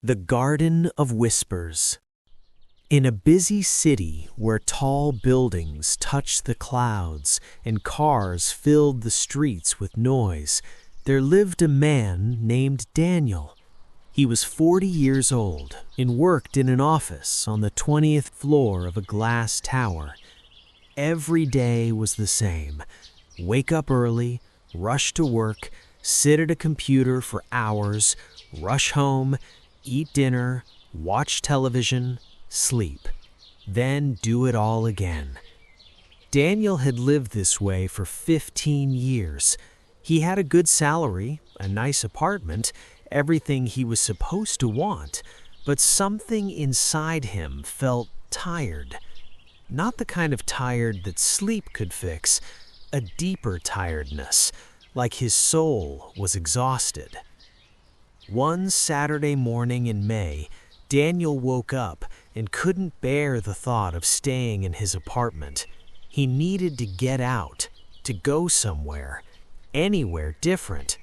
The Garden of Whispers. In a busy city where tall buildings touched the clouds and cars filled the streets with noise, there lived a man named Daniel. He was 40 years old and worked in an office on the 20th floor of a glass tower. Every day was the same. Wake up early, rush to work, sit at a computer for hours, rush home, eat dinner, watch television, sleep, then do it all again. Daniel had lived this way for 15 years. He had a good salary, a nice apartment, everything he was supposed to want, but something inside him felt tired. Not the kind of tired that sleep could fix, a deeper tiredness, like his soul was exhausted. One Saturday morning in May, Daniel woke up and couldn't bear the thought of staying in his apartment. He needed to get out, to go somewhere, anywhere different.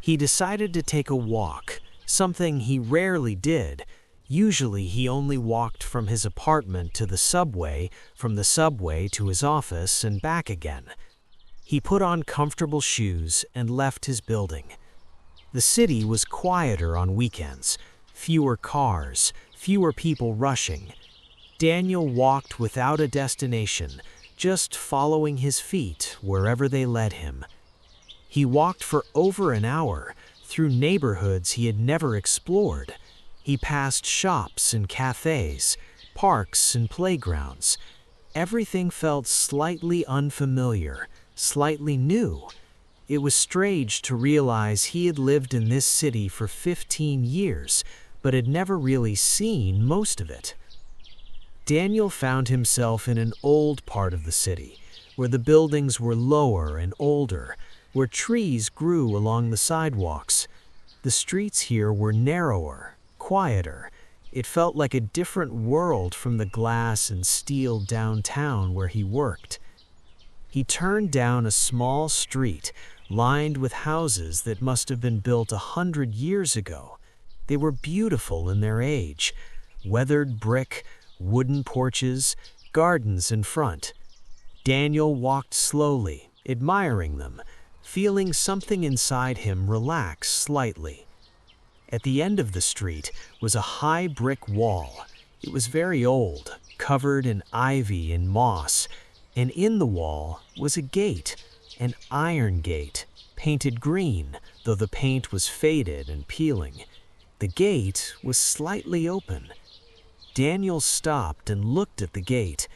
He decided to take a walk, something he rarely did. Usually he only walked from his apartment to the subway, from the subway to his office and back again. He put on comfortable shoes and left his building. The city was quieter on weekends, fewer cars, fewer people rushing. Daniel walked without a destination, just following his feet wherever they led him. He walked for over an hour through neighborhoods he had never explored. He passed shops and cafes, parks and playgrounds. Everything felt slightly unfamiliar, slightly new. It was strange to realize he had lived in this city for 15 years, but had never really seen most of it. Daniel found himself in an old part of the city, where the buildings were lower and older, where trees grew along the sidewalks. The streets here were narrower, quieter. It felt like a different world from the glass and steel downtown where he worked. He turned down a small street lined with houses that must have been built 100 years ago. They were beautiful in their age, weathered brick, wooden porches, gardens in front. Daniel walked slowly, admiring them, feeling something inside him relax slightly. At the end of the street was a high brick wall. It was very old, covered in ivy and moss, and in the wall was a gate. An iron gate, painted green, though the paint was faded and peeling. The gate was slightly open. Daniel stopped and looked at the gate.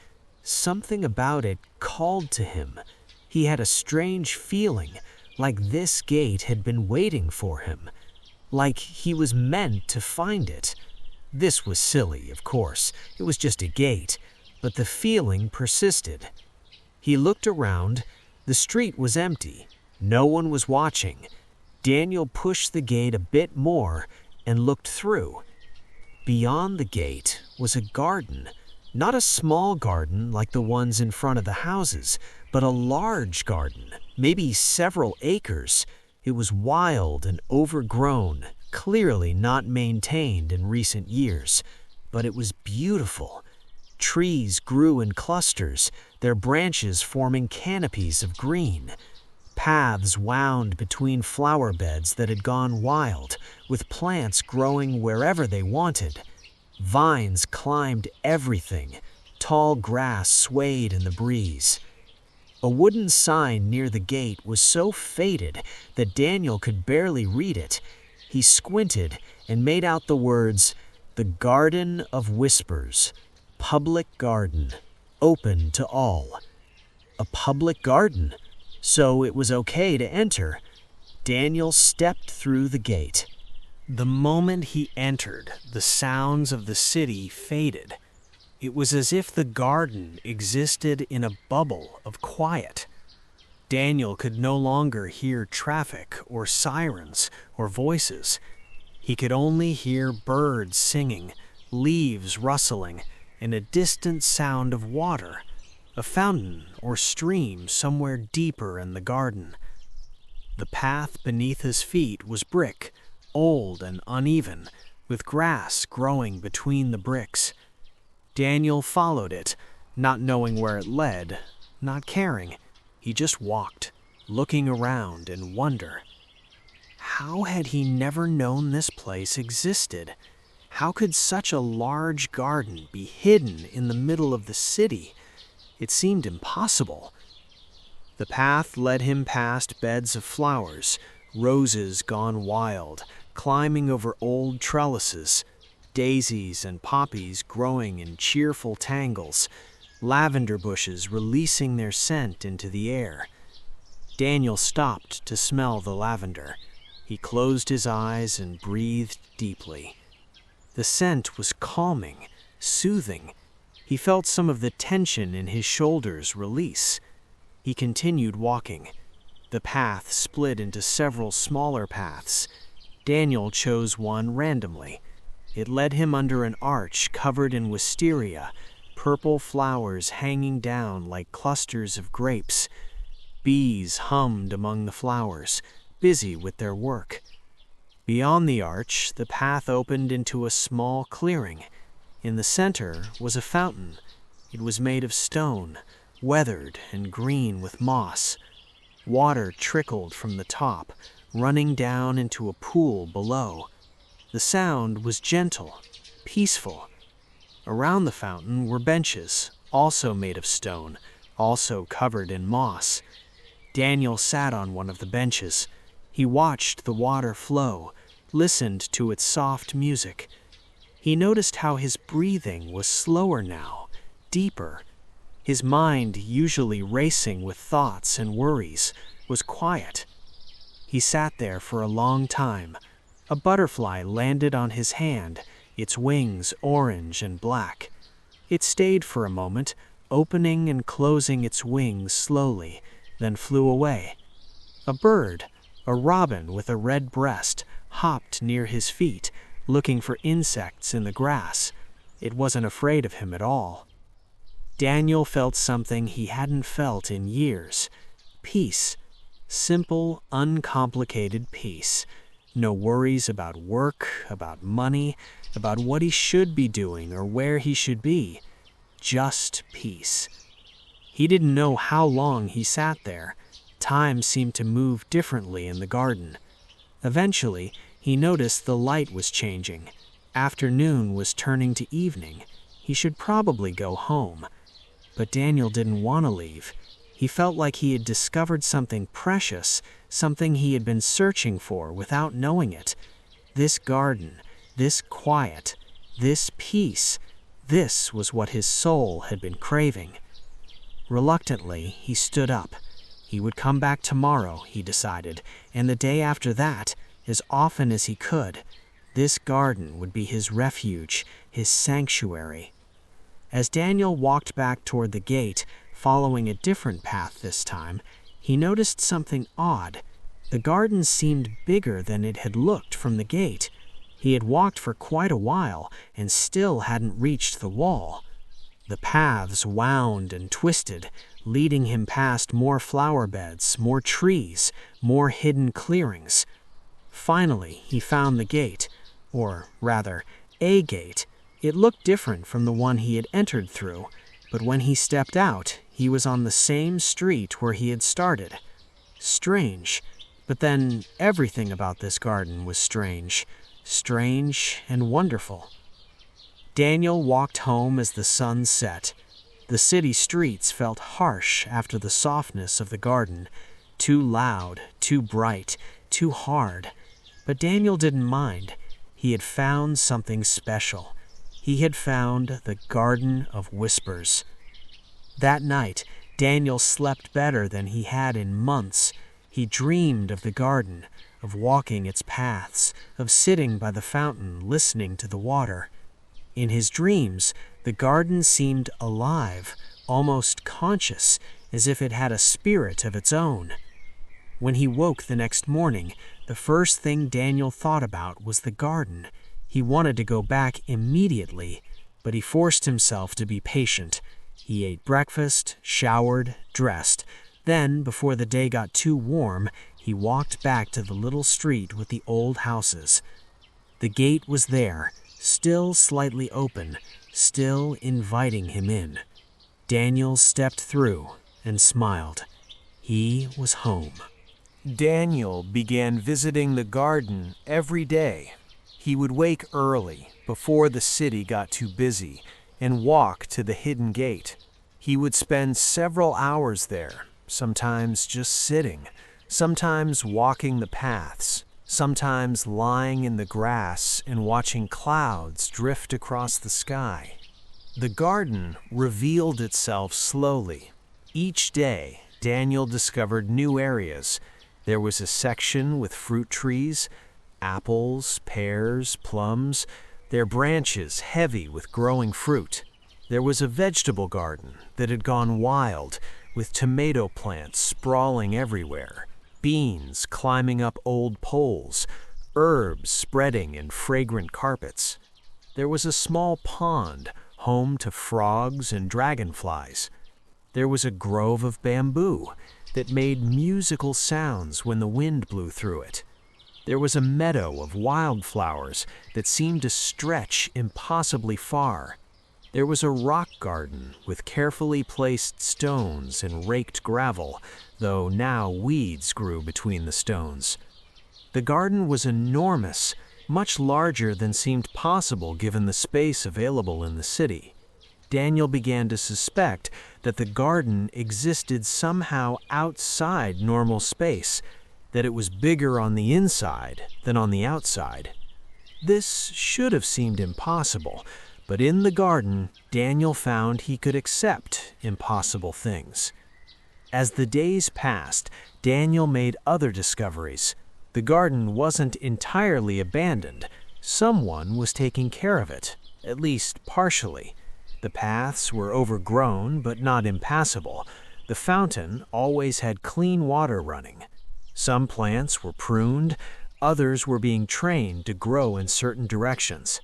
Something about it called to him. He had a strange feeling, like this gate had been waiting for him, like he was meant to find it. This was silly, of course. It was just a gate, but the feeling persisted. He looked around. The street was empty. No one was watching. Daniel pushed the gate a bit more and looked through. Beyond the gate was a garden, not a small garden like the ones in front of the houses, but a large garden, maybe several acres. It was wild and overgrown, clearly not maintained in recent years, but it was beautiful. Trees grew in clusters, their branches forming canopies of green. Paths wound between flower beds that had gone wild, with plants growing wherever they wanted. Vines climbed everything. Tall grass swayed in the breeze. A wooden sign near the gate was so faded that Daniel could barely read it. He squinted and made out the words, "The Garden of Whispers. Public garden, open to all." A public garden, so it was okay to enter. Daniel stepped through the gate. The moment he entered, the sounds of the city faded. It was as if the garden existed in a bubble of quiet. Daniel could no longer hear traffic or sirens or voices. He could only hear birds singing, leaves rustling, and a distant sound of water, a fountain or stream somewhere deeper in the garden. The path beneath his feet was brick, old and uneven, with grass growing between the bricks. Daniel followed it, not knowing where it led, not caring. He just walked, looking around in wonder. How had he never known this place existed? How could such a large garden be hidden in the middle of the city? It seemed impossible. The path led him past beds of flowers, roses gone wild, climbing over old trellises, daisies and poppies growing in cheerful tangles, lavender bushes releasing their scent into the air. Daniel stopped to smell the lavender. He closed his eyes and breathed deeply. The scent was calming, soothing. He felt some of the tension in his shoulders release. He continued walking. The path split into several smaller paths. Daniel chose one randomly. It led him under an arch covered in wisteria, purple flowers hanging down like clusters of grapes. Bees hummed among the flowers, busy with their work. Beyond the arch, the path opened into a small clearing. In the center was a fountain. It was made of stone, weathered and green with moss. Water trickled from the top, running down into a pool below. The sound was gentle, peaceful. Around the fountain were benches, also made of stone, also covered in moss. Daniel sat on one of the benches. He watched the water flow, listened to its soft music. He noticed how his breathing was slower now, deeper. His mind, usually racing with thoughts and worries, was quiet. He sat there for a long time. A butterfly landed on his hand, its wings orange and black. It stayed for a moment, opening and closing its wings slowly, then flew away. A bird, a robin with a red breast, hopped near his feet, looking for insects in the grass. It wasn't afraid of him at all. Daniel felt something he hadn't felt in years. Peace. Simple, uncomplicated peace. No worries about work, about money, about what he should be doing or where he should be. Just peace. He didn't know how long he sat there. Time seemed to move differently in the garden. Eventually, he noticed the light was changing. Afternoon was turning to evening. He should probably go home. But Daniel didn't want to leave. He felt like he had discovered something precious, something he had been searching for without knowing it. This garden, this quiet, this peace, this was what his soul had been craving. Reluctantly, he stood up. He would come back tomorrow, he decided, and the day after that, as often as he could. This garden would be his refuge, his sanctuary. As Daniel walked back toward the gate, following a different path this time, he noticed something odd. The garden seemed bigger than it had looked from the gate. He had walked for quite a while and still hadn't reached the wall. The paths wound and twisted, leading him past more flower beds, more trees, more hidden clearings. Finally, he found the gate, or rather, a gate. It looked different from the one he had entered through, but when he stepped out, he was on the same street where he had started. Strange, but then everything about this garden was strange and wonderful. Daniel walked home as the sun set. The city streets felt harsh after the softness of the garden, too loud, too bright, too hard. But Daniel didn't mind. He had found something special. He had found the Garden of Whispers. That night, Daniel slept better than he had in months. He dreamed of the garden, of walking its paths, of sitting by the fountain listening to the water. In his dreams, the garden seemed alive, almost conscious, as if it had a spirit of its own. When he woke the next morning, the first thing Daniel thought about was the garden. He wanted to go back immediately, but he forced himself to be patient. He ate breakfast, showered, dressed. Then, before the day got too warm, he walked back to the little street with the old houses. The gate was there, still slightly open, still inviting him in. Daniel stepped through and smiled. He was home. Daniel began visiting the garden every day. He would wake early, before the city got too busy, and walk to the hidden gate. He would spend several hours there, sometimes just sitting, sometimes walking the paths, sometimes lying in the grass and watching clouds drift across the sky. The garden revealed itself slowly. Each day, Daniel discovered new areas. There was a section with fruit trees, apples, pears, plums, their branches heavy with growing fruit. There was a vegetable garden that had gone wild, with tomato plants sprawling everywhere, beans climbing up old poles, herbs spreading in fragrant carpets. There was a small pond, home to frogs and dragonflies. There was a grove of bamboo that made musical sounds when the wind blew through it. There was a meadow of wildflowers that seemed to stretch impossibly far. There was a rock garden with carefully placed stones and raked gravel, though now weeds grew between the stones. The garden was enormous, much larger than seemed possible given the space available in the city. Daniel began to suspect that the garden existed somehow outside normal space, that it was bigger on the inside than on the outside. This should have seemed impossible, but in the garden, Daniel found he could accept impossible things. As the days passed, Daniel made other discoveries. The garden wasn't entirely abandoned. Someone was taking care of it, at least partially. The paths were overgrown but not impassable. The fountain always had clean water running. Some plants were pruned, others were being trained to grow in certain directions.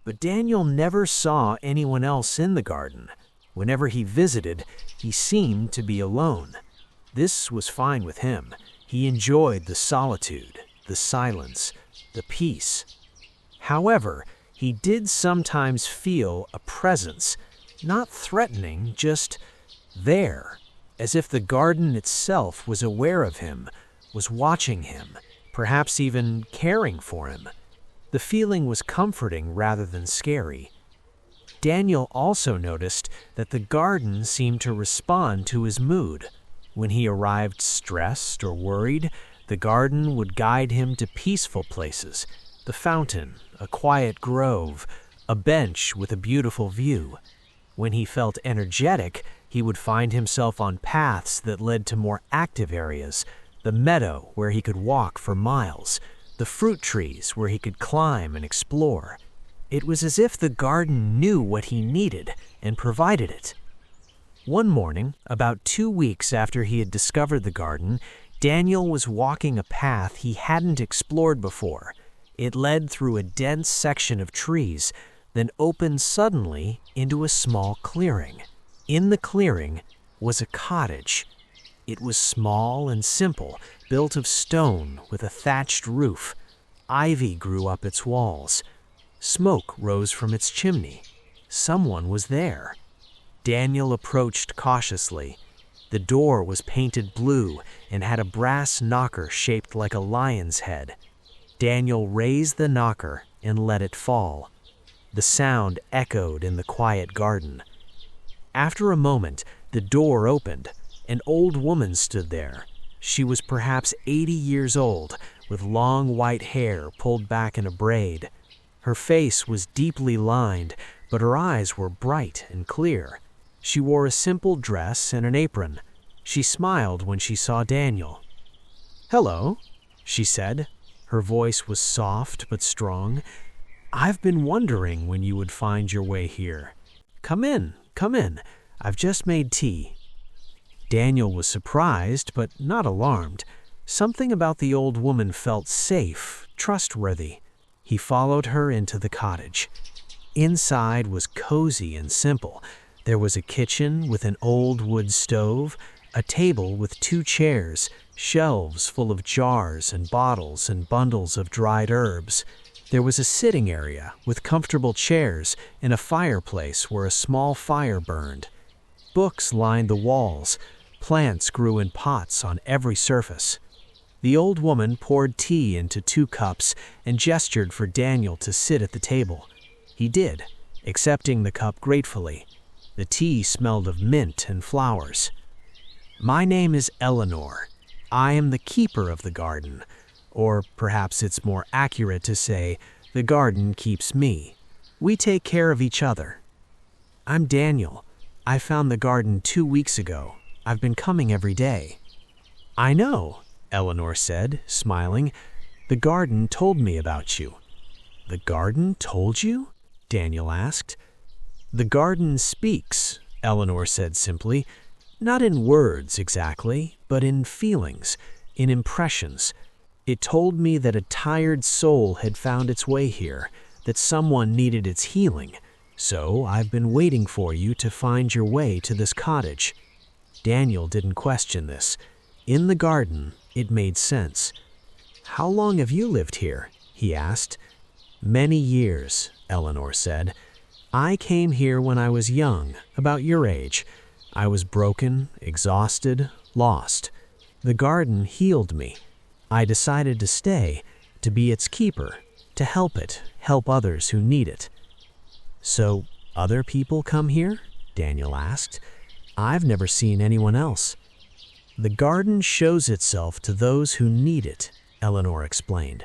But Daniel never saw anyone else in the garden. Whenever he visited, he seemed to be alone. This was fine with him. He enjoyed the solitude, the silence, the peace. However, he did sometimes feel a presence, not threatening, just there, as if the garden itself was aware of him, was watching him, perhaps even caring for him. The feeling was comforting rather than scary. Daniel also noticed that the garden seemed to respond to his mood. When he arrived stressed or worried, the garden would guide him to peaceful places, the fountain, a quiet grove, a bench with a beautiful view. When he felt energetic, he would find himself on paths that led to more active areas, the meadow where he could walk for miles, the fruit trees where he could climb and explore. It was as if the garden knew what he needed and provided it. One morning, about 2 weeks after he had discovered the garden, Daniel was walking a path he hadn't explored before. It led through a dense section of trees, then opened suddenly into a small clearing. In the clearing was a cottage. It was small and simple, built of stone with a thatched roof. Ivy grew up its walls. Smoke rose from its chimney. Someone was there. Daniel approached cautiously. The door was painted blue and had a brass knocker shaped like a lion's head. Daniel raised the knocker and let it fall. The sound echoed in the quiet garden. After a moment, the door opened. An old woman stood there. She was perhaps 80 years old, with long white hair pulled back in a braid. Her face was deeply lined, but her eyes were bright and clear. She wore a simple dress and an apron. She smiled when she saw Daniel. "Hello," she said. Her voice was soft but strong. "I've been wondering when you would find your way here. Come in, come in. I've just made tea." Daniel was surprised, but not alarmed. Something about the old woman felt safe, trustworthy. He followed her into the cottage. Inside was cozy and simple. There was a kitchen with an old wood stove, a table with 2 chairs, shelves full of jars and bottles and bundles of dried herbs. There was a sitting area with comfortable chairs and a fireplace where a small fire burned. Books lined the walls. Plants grew in pots on every surface. The old woman poured tea into 2 cups and gestured for Daniel to sit at the table. He did, accepting the cup gratefully. The tea smelled of mint and flowers. "My name is Eleanor. I am the keeper of the garden. Or perhaps it's more accurate to say, the garden keeps me. We take care of each other." "I'm Daniel. I found the garden 2 weeks ago. I've been coming every day." "I know," Eleanor said, smiling. "The garden told me about you." "The garden told you?" Daniel asked. "The garden speaks," Eleanor said simply. "Not in words exactly, but in feelings, in impressions. It told me that a tired soul had found its way here, that someone needed its healing. So I've been waiting for you to find your way to this cottage." Daniel didn't question this. In the garden, it made sense. "How long have you lived here?" he asked. "Many years," Eleanor said. "I came here when I was young, about your age. I was broken, exhausted, lost. The garden healed me. I decided to stay, to be its keeper, to help it, help others who need it." "So other people come here?" Daniel asked. "I've never seen anyone else." "The garden shows itself to those who need it," Eleanor explained.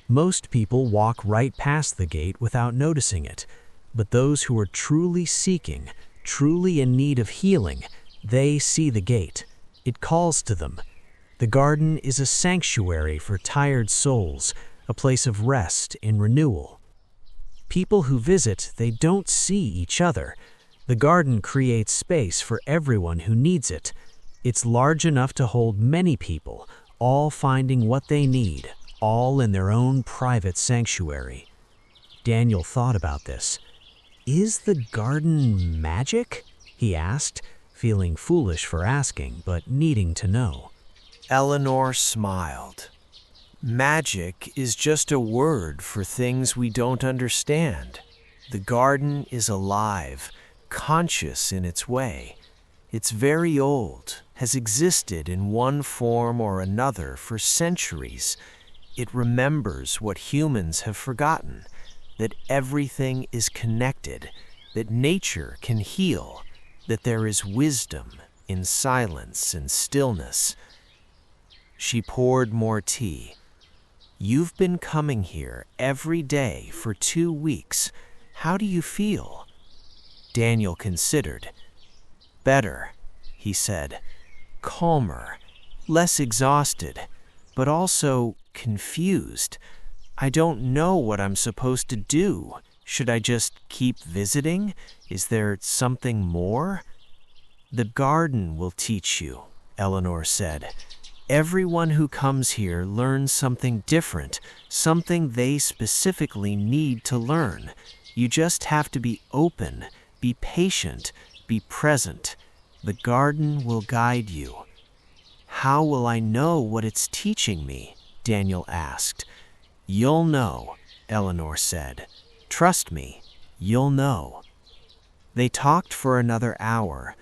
"Most people walk right past the gate without noticing it, but those who are truly seeking, truly in need of healing, they see the gate. It calls to them. The garden is a sanctuary for tired souls, a place of rest and renewal. People who visit, they don't see each other. The garden creates space for everyone who needs it. It's large enough to hold many people, all finding what they need, all in their own private sanctuary." Daniel thought about this. "Is the garden magic?" he asked, feeling foolish for asking, but needing to know. Eleanor smiled. "Magic is just a word for things we don't understand. The garden is alive, conscious in its way. It's very old, has existed in one form or another for centuries. It remembers what humans have forgotten, that everything is connected, that nature can heal, that there is wisdom in silence and stillness." She poured more tea. "You've been coming here every day for 2 weeks. How do you feel?" Daniel considered. "Better," he said. "Calmer, less exhausted, but also confused. I don't know what I'm supposed to do. Should I just keep visiting? Is there something more?" "The garden will teach you," Eleanor said. "Everyone who comes here learns something different, something they specifically need to learn. You just have to be open, be patient, be present. The garden will guide you." "How will I know what it's teaching me?" Daniel asked. "You'll know," Eleanor said. "Trust me, you'll know." They talked for another hour.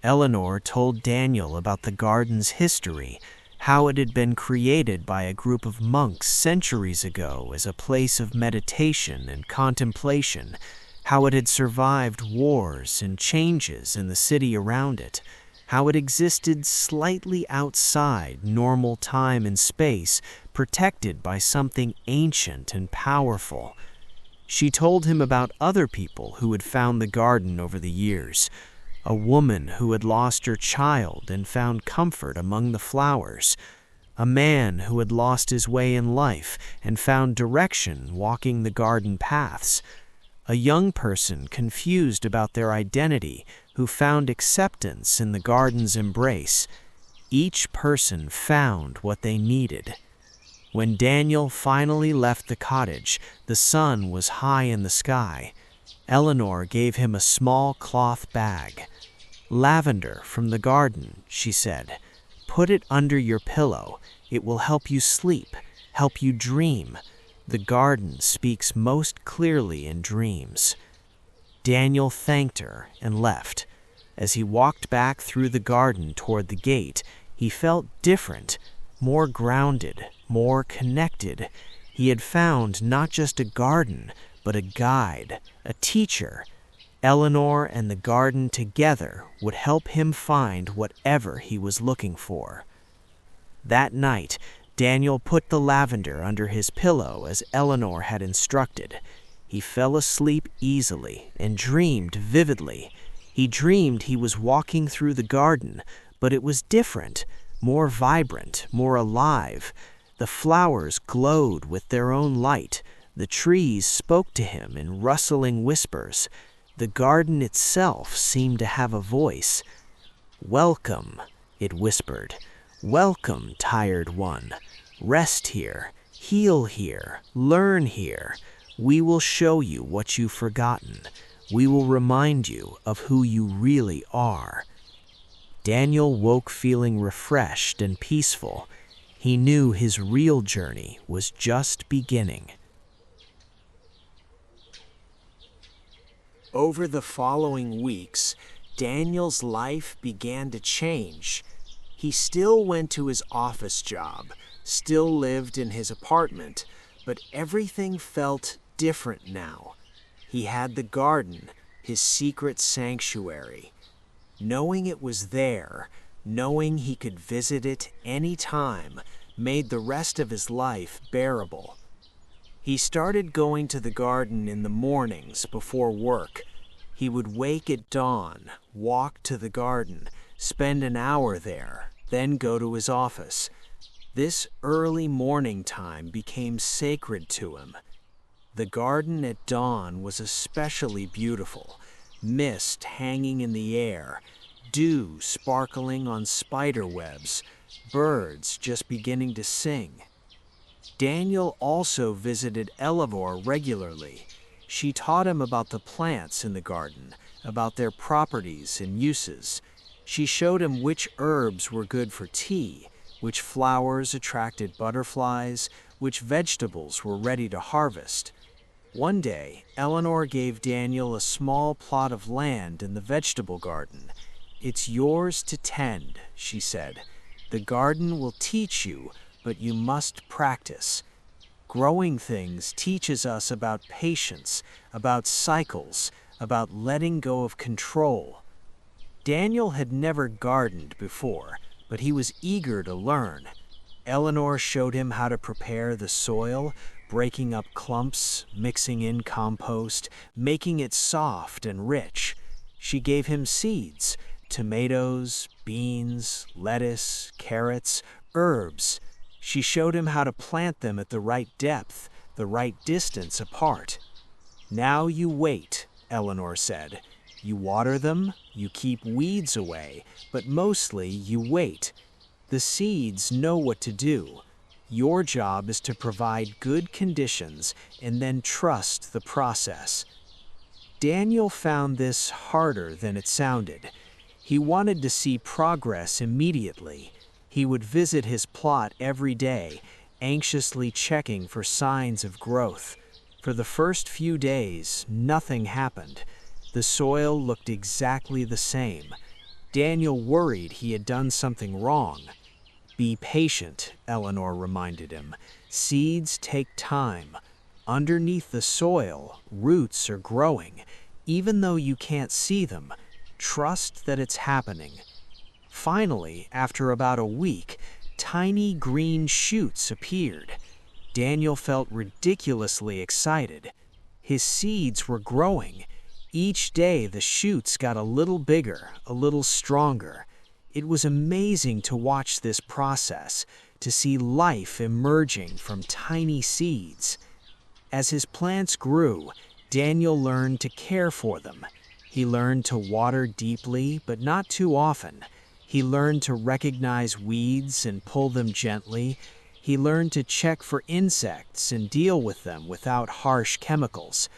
Eleanor told Daniel about the garden's history, how it had been created by a group of monks centuries ago as a place of meditation and contemplation, how it had survived wars and changes in the city around it, how it existed slightly outside normal time and space, protected by something ancient and powerful. She told him about other people who had found the garden over the years. A woman who had lost her child and found comfort among the flowers. A man who had lost his way in life and found direction walking the garden paths. A young person confused about their identity who found acceptance in the garden's embrace. Each person found what they needed. When Daniel finally left the cottage, the sun was high in the sky. Eleanor gave him a small cloth bag. "Lavender from the garden," she said. "Put it under your pillow. It will help you sleep, help you dream. The garden speaks most clearly in dreams. Daniel thanked her and left. As he walked back through the garden toward the gate, he felt different, more grounded, more connected. He had found not just a garden, but a guide, a teacher. Eleanor and the garden together would help him find whatever he was looking for. That night, Daniel put the lavender under his pillow as Eleanor had instructed. He fell asleep easily and dreamed vividly. He dreamed he was walking through the garden, but it was different, more vibrant, more alive. The flowers glowed with their own light. The trees spoke to him in rustling whispers. The garden itself seemed to have a voice. "Welcome," it whispered. "Welcome, tired one. Rest here, heal here, learn here. We will show you what you've forgotten. We will remind you of who you really are." Daniel woke feeling refreshed and peaceful. He knew his real journey was just beginning. Over the following weeks, Daniel's life began to change. He still went to his office job, still lived in his apartment, but everything felt different now. He had the garden, his secret sanctuary. Knowing it was there, knowing he could visit it any time, made the rest of his life bearable. He started going to the garden in the mornings before work. He would wake at dawn, walk to the garden, spend an hour there, then go to his office. This early morning time became sacred to him. The garden at dawn was especially beautiful. Mist hanging in the air, dew sparkling on spider webs, birds just beginning to sing. Daniel also visited Eleanor regularly. She taught him about the plants in the garden, about their properties and uses. She showed him which herbs were good for tea, which flowers attracted butterflies, which vegetables were ready to harvest. One day, Eleanor gave Daniel a small plot of land in the vegetable garden. "It's yours to tend," she said. "The garden will teach you, but you must practice." Growing things teaches us about patience, about cycles, about letting go of control. Daniel had never gardened before, but he was eager to learn. Eleanor showed him how to prepare the soil, breaking up clumps, mixing in compost, making it soft and rich. She gave him seeds, tomatoes, beans, lettuce, carrots, herbs. She showed him how to plant them at the right depth, the right distance apart. "Now you wait," Eleanor said. "You water them, you keep weeds away, but mostly you wait. The seeds know what to do. Your job is to provide good conditions and then trust the process." Daniel found this harder than it sounded. He wanted to see progress immediately. He would visit his plot every day, anxiously checking for signs of growth. For the first few days, nothing happened. The soil looked exactly the same. Daniel worried he had done something wrong. "Be patient," Eleanor reminded him. "Seeds take time. Underneath the soil, roots are growing. Even though you can't see them, trust that it's happening." Finally, after about a week, tiny green shoots appeared. Daniel felt ridiculously excited. His seeds were growing. Each day the shoots got a little bigger, a little stronger. It was amazing to watch this process, to see life emerging from tiny seeds. As his plants grew, Daniel learned to care for them. He learned to water deeply, but not too often. He learned to recognize weeds and pull them gently. He learned to check for insects and deal with them without harsh chemicals.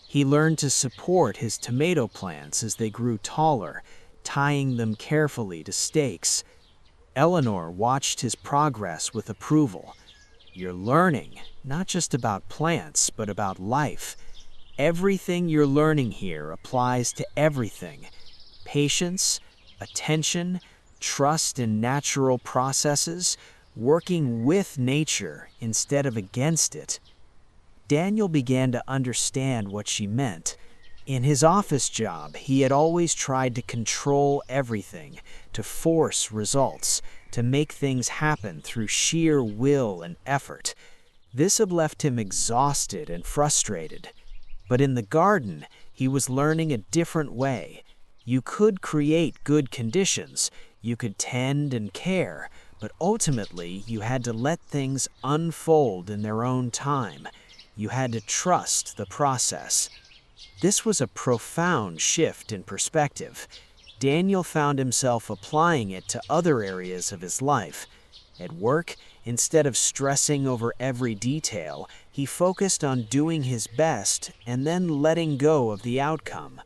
He learned to support his tomato plants as they grew taller, tying them carefully to stakes. Eleanor watched his progress with approval. You're learning, not just about plants, but about life. Everything you're learning here applies to everything. Patience, attention, trust in natural processes, working with nature instead of against it. Daniel began to understand what she meant. In his office job, he had always tried to control everything, to force results, to make things happen through sheer will and effort. This had left him exhausted and frustrated. But in the garden, he was learning a different way. You could create good conditions, you could tend and care, but ultimately you had to let things unfold in their own time. You had to trust the process. This was a profound shift in perspective. Daniel found himself applying it to other areas of his life. At work, instead of stressing over every detail, he focused on doing his best and then letting go of the outcome.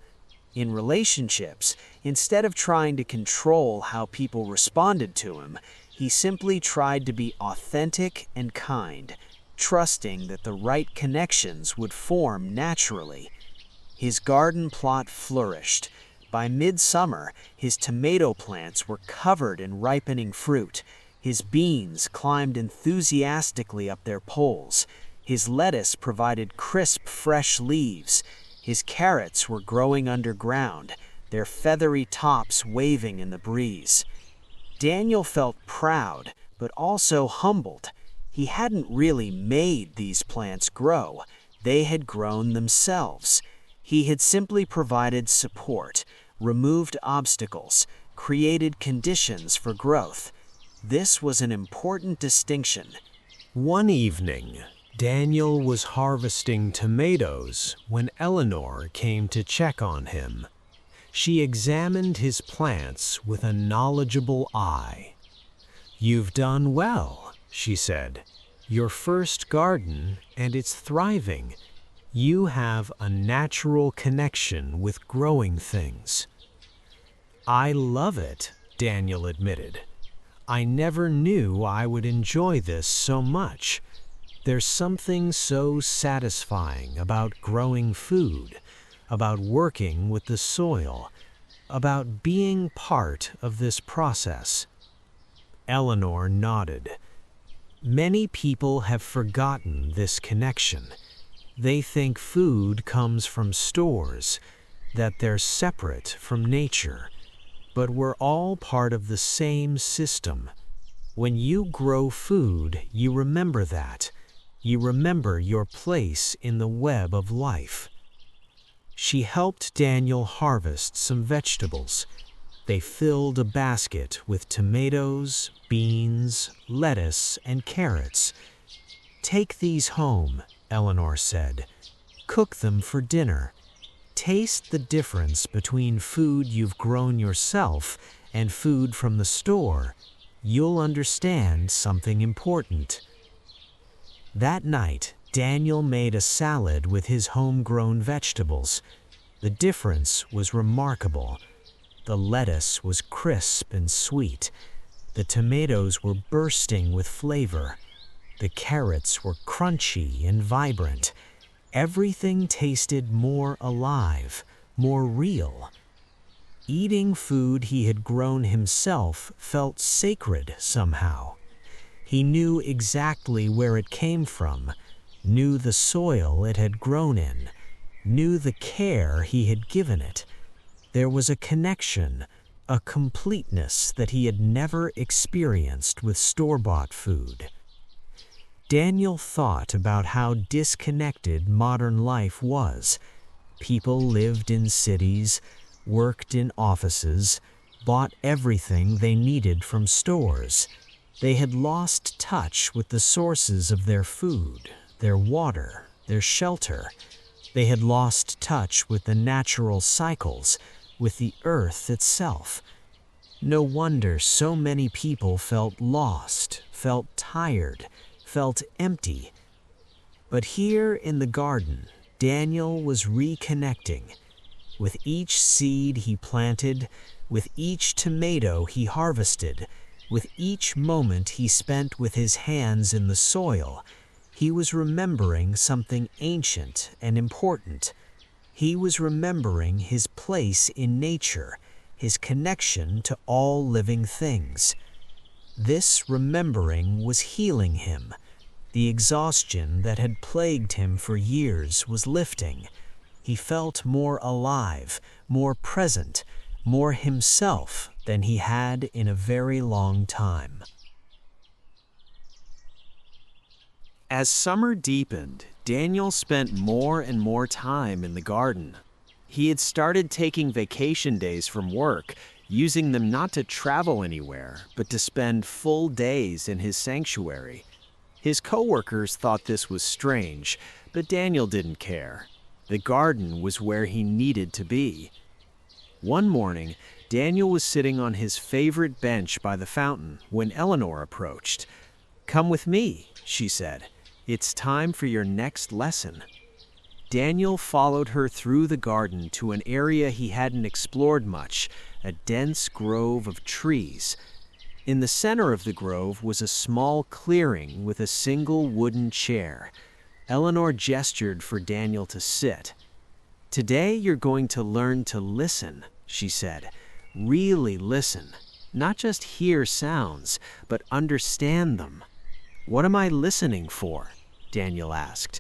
In relationships, instead of trying to control how people responded to him, he simply tried to be authentic and kind, trusting that the right connections would form naturally. His garden plot flourished. By midsummer, his tomato plants were covered in ripening fruit. His beans climbed enthusiastically up their poles. His lettuce provided crisp, fresh leaves. His carrots were growing underground, their feathery tops waving in the breeze. Daniel felt proud, but also humbled. He hadn't really made these plants grow. They had grown themselves. He had simply provided support, removed obstacles, created conditions for growth. This was an important distinction. One evening, Daniel was harvesting tomatoes when Eleanor came to check on him. She examined his plants with a knowledgeable eye. "You've done well," she said. "Your first garden, and it's thriving. You have a natural connection with growing things." "I love it," Daniel admitted. "I never knew I would enjoy this so much. There's something so satisfying about growing food, about working with the soil, about being part of this process." Eleanor nodded. Many people have forgotten this connection. They think food comes from stores, that they're separate from nature. But we're all part of the same system. When you grow food, you remember that. You remember your place in the web of life. She helped Daniel harvest some vegetables. They filled a basket with tomatoes, beans, lettuce, and carrots. "Take these home," Eleanor said. "Cook them for dinner. Taste the difference between food you've grown yourself and food from the store. You'll understand something important." That night, Daniel made a salad with his homegrown vegetables. The difference was remarkable. The lettuce was crisp and sweet. The tomatoes were bursting with flavor. The carrots were crunchy and vibrant. Everything tasted more alive, more real. Eating food he had grown himself felt sacred somehow. He knew exactly where it came from, knew the soil it had grown in, knew the care he had given it. There was a connection, a completeness that he had never experienced with store-bought food. Daniel thought about how disconnected modern life was. People lived in cities, worked in offices, bought everything they needed from stores. They had lost touch with the sources of their food, their water, their shelter. They had lost touch with the natural cycles, with the earth itself. No wonder so many people felt lost, felt tired, felt empty. But here in the garden, Daniel was reconnecting. With each seed he planted, with each tomato he harvested, With each moment he spent with his hands in the soil, he was remembering something ancient and important. He was remembering his place in nature, his connection to all living things. This remembering was healing him. The exhaustion that had plagued him for years was lifting. He felt more alive, more present, more himself than he had in a very long time. As summer deepened, Daniel spent more and more time in the garden. He had started taking vacation days from work, using them not to travel anywhere, but to spend full days in his sanctuary. His coworkers thought this was strange, but Daniel didn't care. The garden was where he needed to be. One morning, Daniel was sitting on his favorite bench by the fountain when Eleanor approached. "Come with me," she said. "It's time for your next lesson." Daniel followed her through the garden to an area he hadn't explored much, a dense grove of trees. In the center of the grove was a small clearing with a single wooden chair. Eleanor gestured for Daniel to sit. "Today you're going to learn to listen," she said. "Really listen. Not just hear sounds, but understand them." "What am I listening for?" Daniel asked.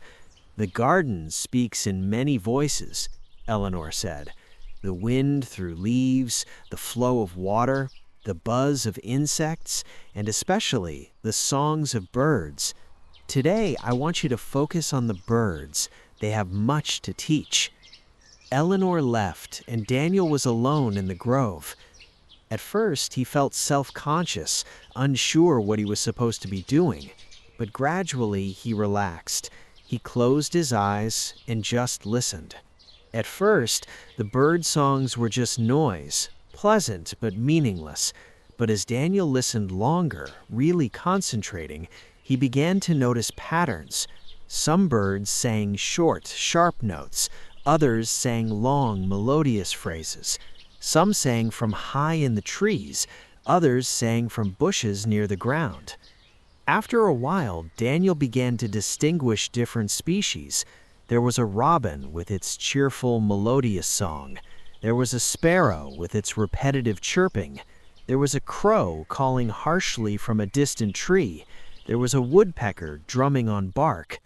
"The garden speaks in many voices," Eleanor said. "The wind through leaves, the flow of water, the buzz of insects, and especially the songs of birds. Today, I want you to focus on the birds. They have much to teach." Eleanor left, and Daniel was alone in the grove. At first, he felt self-conscious, unsure what he was supposed to be doing. But gradually, he relaxed. He closed his eyes and just listened. At first, the bird songs were just noise, pleasant but meaningless. But as Daniel listened longer, really concentrating, he began to notice patterns. Some birds sang short, sharp notes. Others sang long, melodious phrases. Some sang from high in the trees. Others sang from bushes near the ground. After a while, Daniel began to distinguish different species. There was a robin with its cheerful, melodious song. There was a sparrow with its repetitive chirping. There was a crow calling harshly from a distant tree. There was a woodpecker drumming on bark.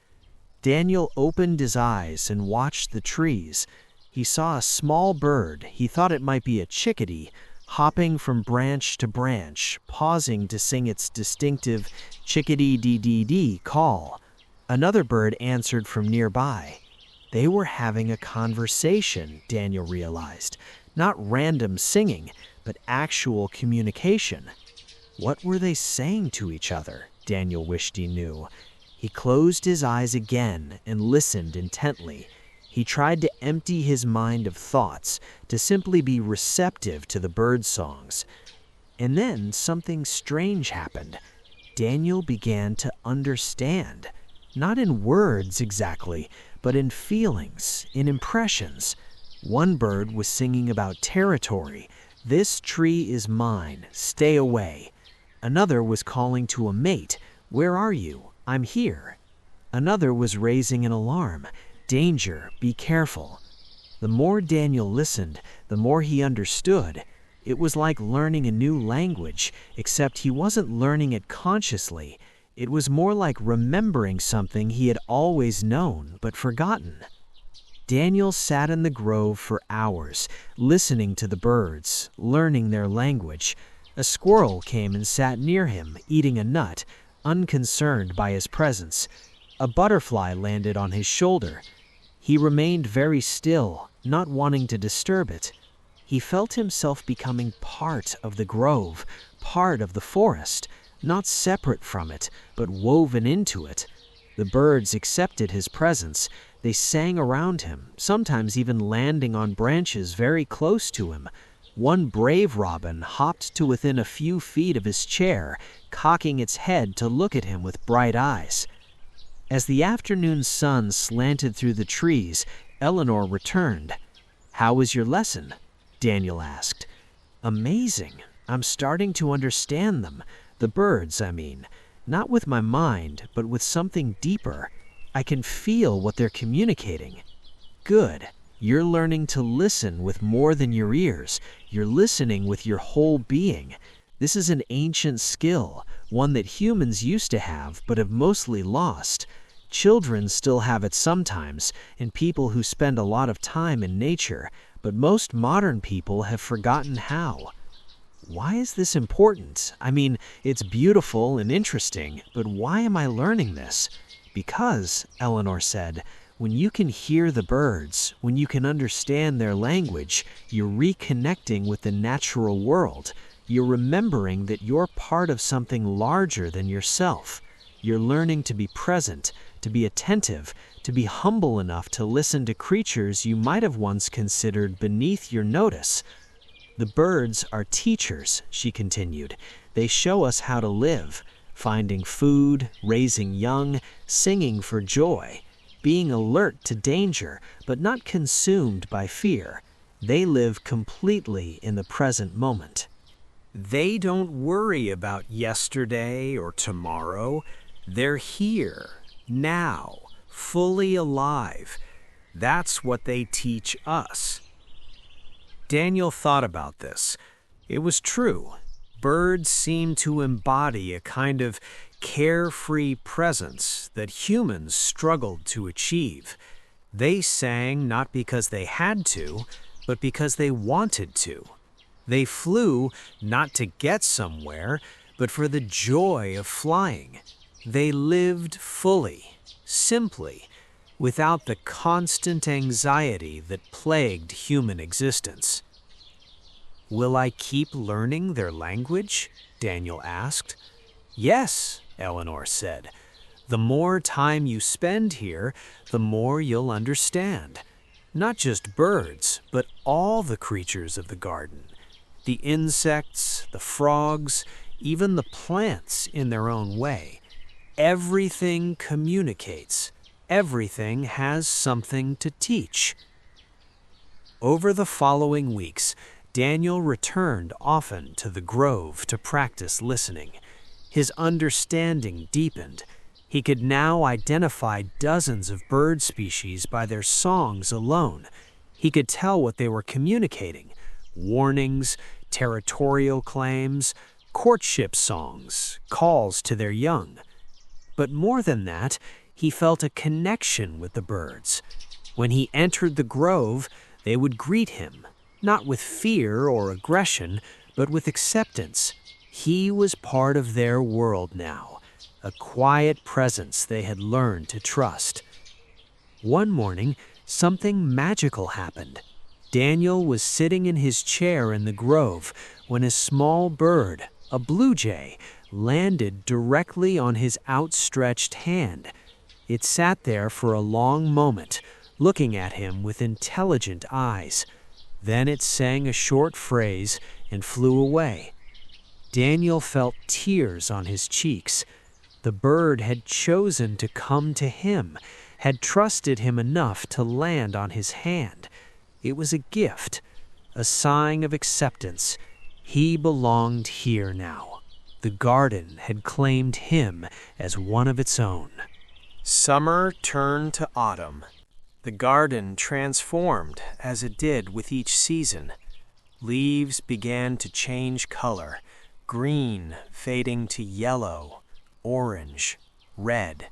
Daniel opened his eyes and watched the trees. He saw a small bird, he thought it might be a chickadee, hopping from branch to branch, pausing to sing its distinctive chickadee-dee-dee-dee call. Another bird answered from nearby. They were having a conversation, Daniel realized. Not random singing, but actual communication. What were they saying to each other? Daniel wished he knew. He closed his eyes again and listened intently. He tried to empty his mind of thoughts, to simply be receptive to the bird songs. And then something strange happened. Daniel began to understand. Not in words exactly, but in feelings, in impressions. One bird was singing about territory. "This tree is mine, stay away." Another was calling to a mate. "Where are you? I'm here." Another was raising an alarm. "Danger, be careful." The more Daniel listened, the more he understood. It was like learning a new language, except he wasn't learning it consciously. It was more like remembering something he had always known but forgotten. Daniel sat in the grove for hours, listening to the birds, learning their language. A squirrel came and sat near him, eating a nut, unconcerned by his presence. A butterfly landed on his shoulder. He remained very still, not wanting to disturb it. He felt himself becoming part of the grove, part of the forest, not separate from it, but woven into it. The birds accepted his presence. They sang around him, sometimes even landing on branches very close to him. One brave robin hopped to within a few feet of his chair, cocking its head to look at him with bright eyes. As the afternoon sun slanted through the trees, Eleanor returned. "How was your lesson?" Daniel asked. "Amazing. I'm starting to understand them. The birds, I mean. Not with my mind, but with something deeper. I can feel what they're communicating. Good. You're learning to listen with more than your ears. You're listening with your whole being. This is an ancient skill, one that humans used to have but have mostly lost. Children still have it sometimes, and people who spend a lot of time in nature, but most modern people have forgotten how. Why is this important? I mean, it's beautiful and interesting, but why am I learning this? Because, Eleanor said, when you can hear the birds, when you can understand their language, you're reconnecting with the natural world. You're remembering that you're part of something larger than yourself. You're learning to be present, to be attentive, to be humble enough to listen to creatures you might have once considered beneath your notice. The birds are teachers, she continued. They show us how to live, finding food, raising young, singing for joy, being alert to danger, but not consumed by fear. They live completely in the present moment. They don't worry about yesterday or tomorrow. They're here, now, fully alive. That's what they teach us. Daniel thought about this. It was true. Birds seemed to embody a kind of carefree presence that humans struggled to achieve. They sang not because they had to, but because they wanted to. They flew not to get somewhere, but for the joy of flying. They lived fully, simply, without the constant anxiety that plagued human existence. Will I keep learning their language? Daniel asked. Yes, Eleanor said. The more time you spend here, the more you'll understand. Not just birds, but all the creatures of the garden. The insects, the frogs, even the plants in their own way. Everything communicates. Everything has something to teach. Over the following weeks, Daniel returned often to the grove to practice listening. His understanding deepened. He could now identify dozens of bird species by their songs alone. He could tell what they were communicating: warnings, territorial claims, courtship songs, calls to their young. But more than that, he felt a connection with the birds. When he entered the grove, they would greet him, not with fear or aggression, but with acceptance. He was part of their world now, a quiet presence they had learned to trust. One morning, something magical happened. Daniel was sitting in his chair in the grove when a small bird, a blue jay, landed directly on his outstretched hand. It sat there for a long moment, looking at him with intelligent eyes. Then it sang a short phrase and flew away. Daniel felt tears on his cheeks. The bird had chosen to come to him, had trusted him enough to land on his hand. It was a gift, a sign of acceptance. He belonged here now. The garden had claimed him as one of its own. Summer turned to autumn. The garden transformed as it did with each season. Leaves began to change color, green fading to yellow, orange, red.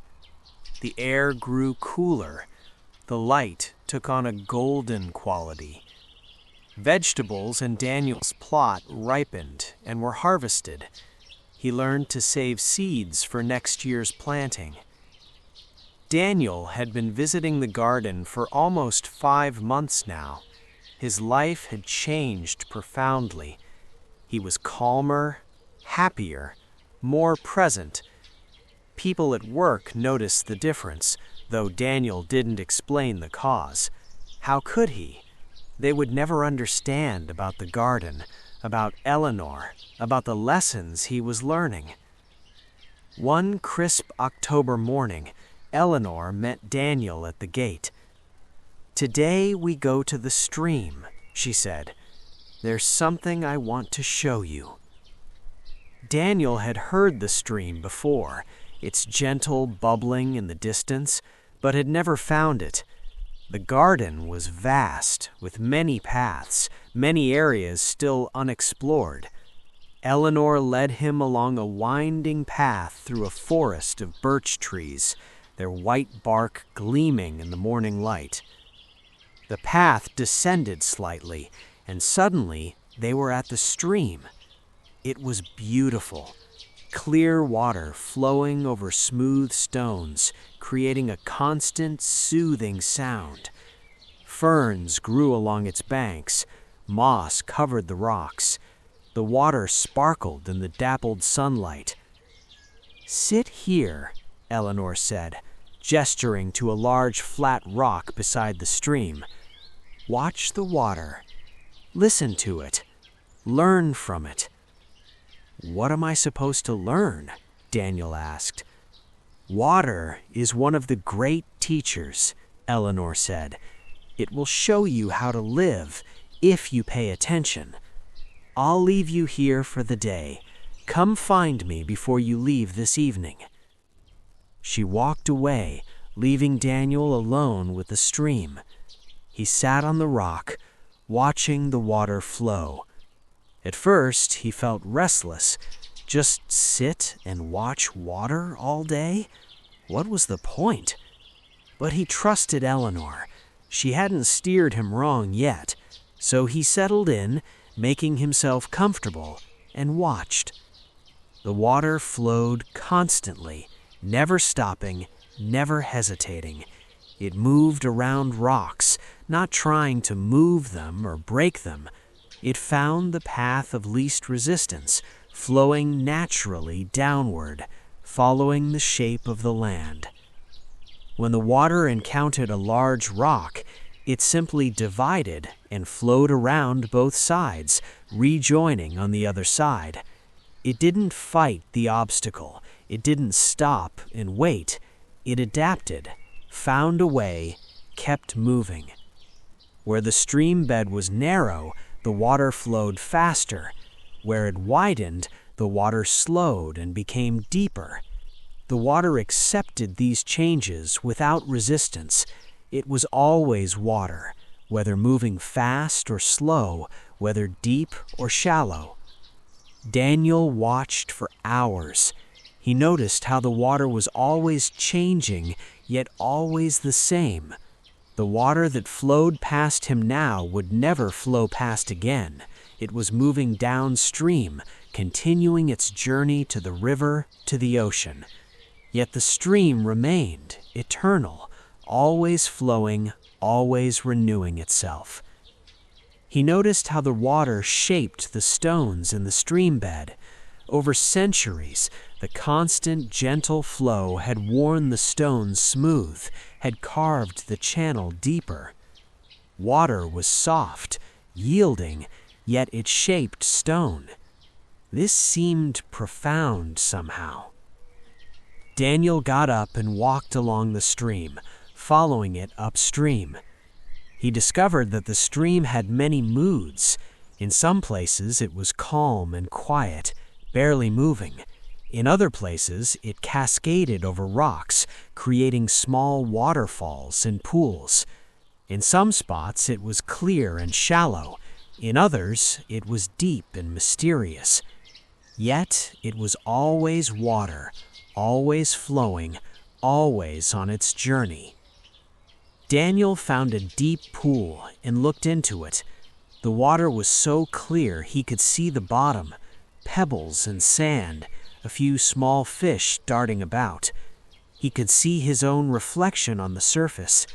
The air grew cooler. The light took on a golden quality. Vegetables in Daniel's plot ripened and were harvested. He learned to save seeds for next year's planting. Daniel had been visiting the garden for almost 5 months now. His life had changed profoundly. He was calmer, happier, more present. People at work noticed the difference, though Daniel didn't explain the cause. How could he? They would never understand about the garden, about Eleanor, about the lessons he was learning. One crisp October morning, Eleanor met Daniel at the gate. "Today we go to the stream," she said. "There's something I want to show you." Daniel had heard the stream before, its gentle bubbling in the distance, but had never found it. The garden was vast, with many paths, many areas still unexplored. Eleanor led him along a winding path through a forest of birch trees, their white bark gleaming in the morning light. The path descended slightly, and suddenly they were at the stream. It was beautiful. Clear water flowing over smooth stones, creating a constant, soothing sound. Ferns grew along its banks. Moss covered the rocks. The water sparkled in the dappled sunlight. "Sit here," Eleanor said, gesturing to a large flat rock beside the stream. "Watch the water. Listen to it. Learn from it." "What am I supposed to learn?" Daniel asked. "Water is one of the great teachers," Eleanor said. "It will show you how to live if you pay attention. I'll leave you here for the day. Come find me before you leave this evening." She walked away, leaving Daniel alone with the stream. He sat on the rock, watching the water flow. At first, he felt restless. Just sit and watch water all day? What was the point? But he trusted Eleanor. She hadn't steered him wrong yet, so he settled in, making himself comfortable, and watched. The water flowed constantly, never stopping, never hesitating. It moved around rocks, not trying to move them or break them. It found the path of least resistance, flowing naturally downward, following the shape of the land. When the water encountered a large rock, it simply divided and flowed around both sides, rejoining on the other side. It didn't fight the obstacle. It didn't stop and wait. It adapted, found a way, kept moving. Where the stream bed was narrow, the water flowed faster. Where it widened, the water slowed and became deeper. The water accepted these changes without resistance. It was always water, whether moving fast or slow, whether deep or shallow. Daniel watched for hours. He noticed how the water was always changing, yet always the same. The water that flowed past him now would never flow past again. It was moving downstream, continuing its journey to the river, to the ocean. Yet the stream remained, eternal, always flowing, always renewing itself. He noticed how the water shaped the stones in the stream bed. Over centuries, the constant, gentle flow had worn the stones smooth, had carved the channel deeper. Water was soft, yielding, yet it shaped stone. This seemed profound somehow. Daniel got up and walked along the stream, following it upstream. He discovered that the stream had many moods. In some places it was calm and quiet, barely moving. In other places it cascaded over rocks, creating small waterfalls and pools. In some spots it was clear and shallow. In others it was deep and mysterious. Yet it was always water, always flowing, always on its journey. Daniel found a deep pool and looked into it. The water was so clear he could see the bottom, pebbles and sand, a few small fish darting about. He could see his own reflection on the surface.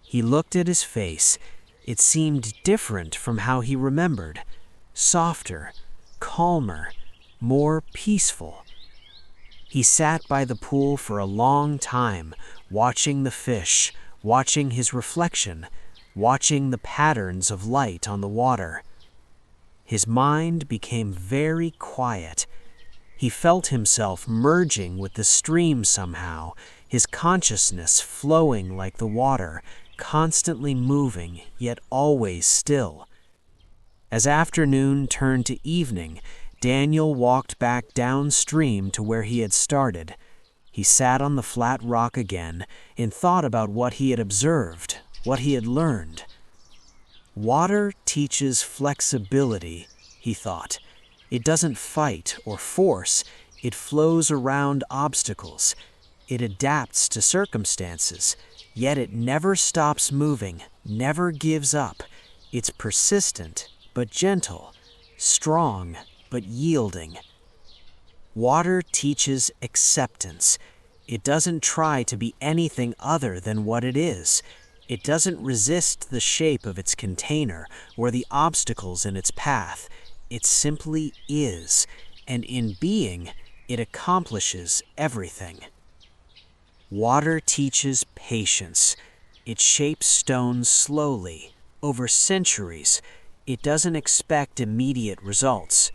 He looked at his face. It seemed different from how he remembered, softer, calmer, more peaceful. He sat by the pool for a long time, watching the fish, watching his reflection, watching the patterns of light on the water. His mind became very quiet. He felt himself merging with the stream somehow, his consciousness flowing like the water, constantly moving, yet always still. As afternoon turned to evening, Daniel walked back downstream to where he had started. He sat on the flat rock again and thought about what he had observed, what he had learned. Water teaches flexibility, he thought. It doesn't fight or force, it flows around obstacles. It adapts to circumstances, yet it never stops moving, never gives up. It's persistent but gentle, strong but yielding. Water teaches acceptance. It doesn't try to be anything other than what it is. It doesn't resist the shape of its container or the obstacles in its path. It simply is, and in being, it accomplishes everything. Water teaches patience. It shapes stones slowly, over centuries. It doesn't expect immediate results.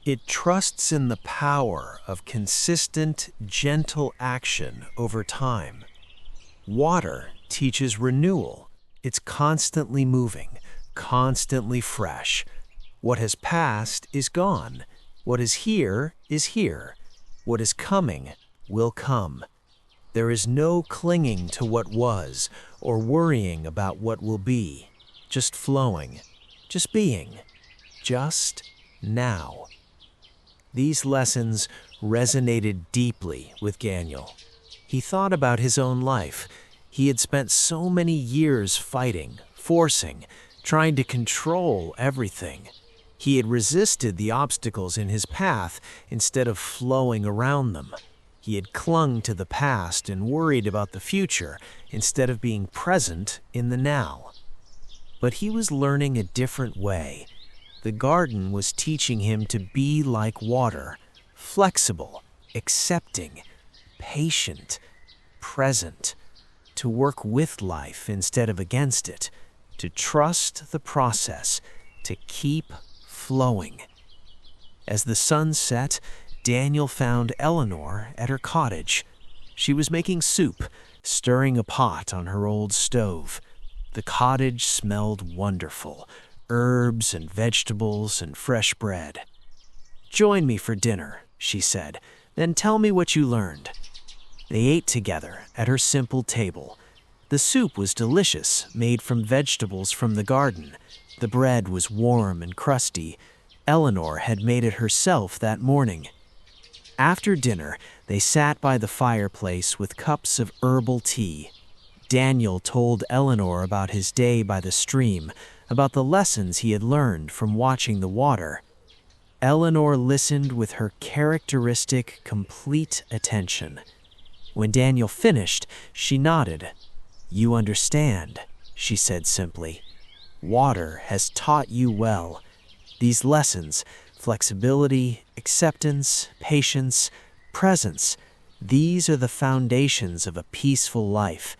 It trusts in the power of consistent, gentle action over time. Water teaches renewal. It's constantly moving, constantly fresh. What has passed is gone. What is here is here. What is coming will come. There is no clinging to what was or worrying about what will be. Just flowing, just being, just now. These lessons resonated deeply with Daniel. He thought about his own life. He had spent so many years fighting, forcing, trying to control everything. He had resisted the obstacles in his path instead of flowing around them. He had clung to the past and worried about the future instead of being present in the now. But he was learning a different way. The garden was teaching him to be like water, flexible, accepting, patient, present, to work with life instead of against it, to trust the process, to keep flowing. As the sun set, Daniel found Eleanor at her cottage. She was making soup, stirring a pot on her old stove. The cottage smelled wonderful, herbs and vegetables and fresh bread. "Join me for dinner," she said, "then tell me what you learned." They ate together at her simple table. The soup was delicious, made from vegetables from the garden. The bread was warm and crusty. Eleanor had made it herself that morning. After dinner, they sat by the fireplace with cups of herbal tea. Daniel told Eleanor about his day by the stream, about the lessons he had learned from watching the water. Eleanor listened with her characteristic, complete attention. When Daniel finished, she nodded. "You understand," she said simply. "Water has taught you well. These lessons, flexibility, acceptance, patience, presence, these are the foundations of a peaceful life.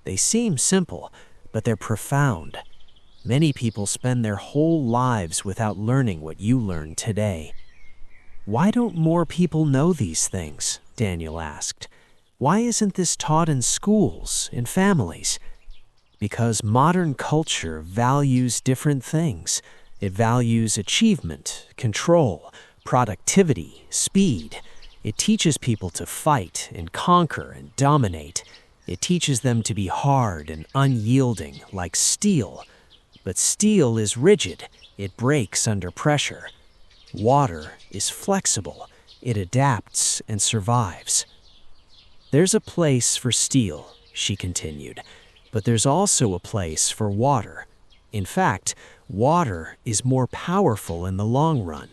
They seem simple, but they're profound. Many people spend their whole lives without learning what you learned today." "Why don't more people know these things?" Daniel asked. "Why isn't this taught in schools, in families?" "Because modern culture values different things. It values achievement, control, productivity, speed. It teaches people to fight and conquer and dominate. It teaches them to be hard and unyielding, like steel. But steel is rigid. It breaks under pressure. Water is flexible. It adapts and survives." "There's a place for steel," she continued, "but there's also a place for water. In fact, water is more powerful in the long run.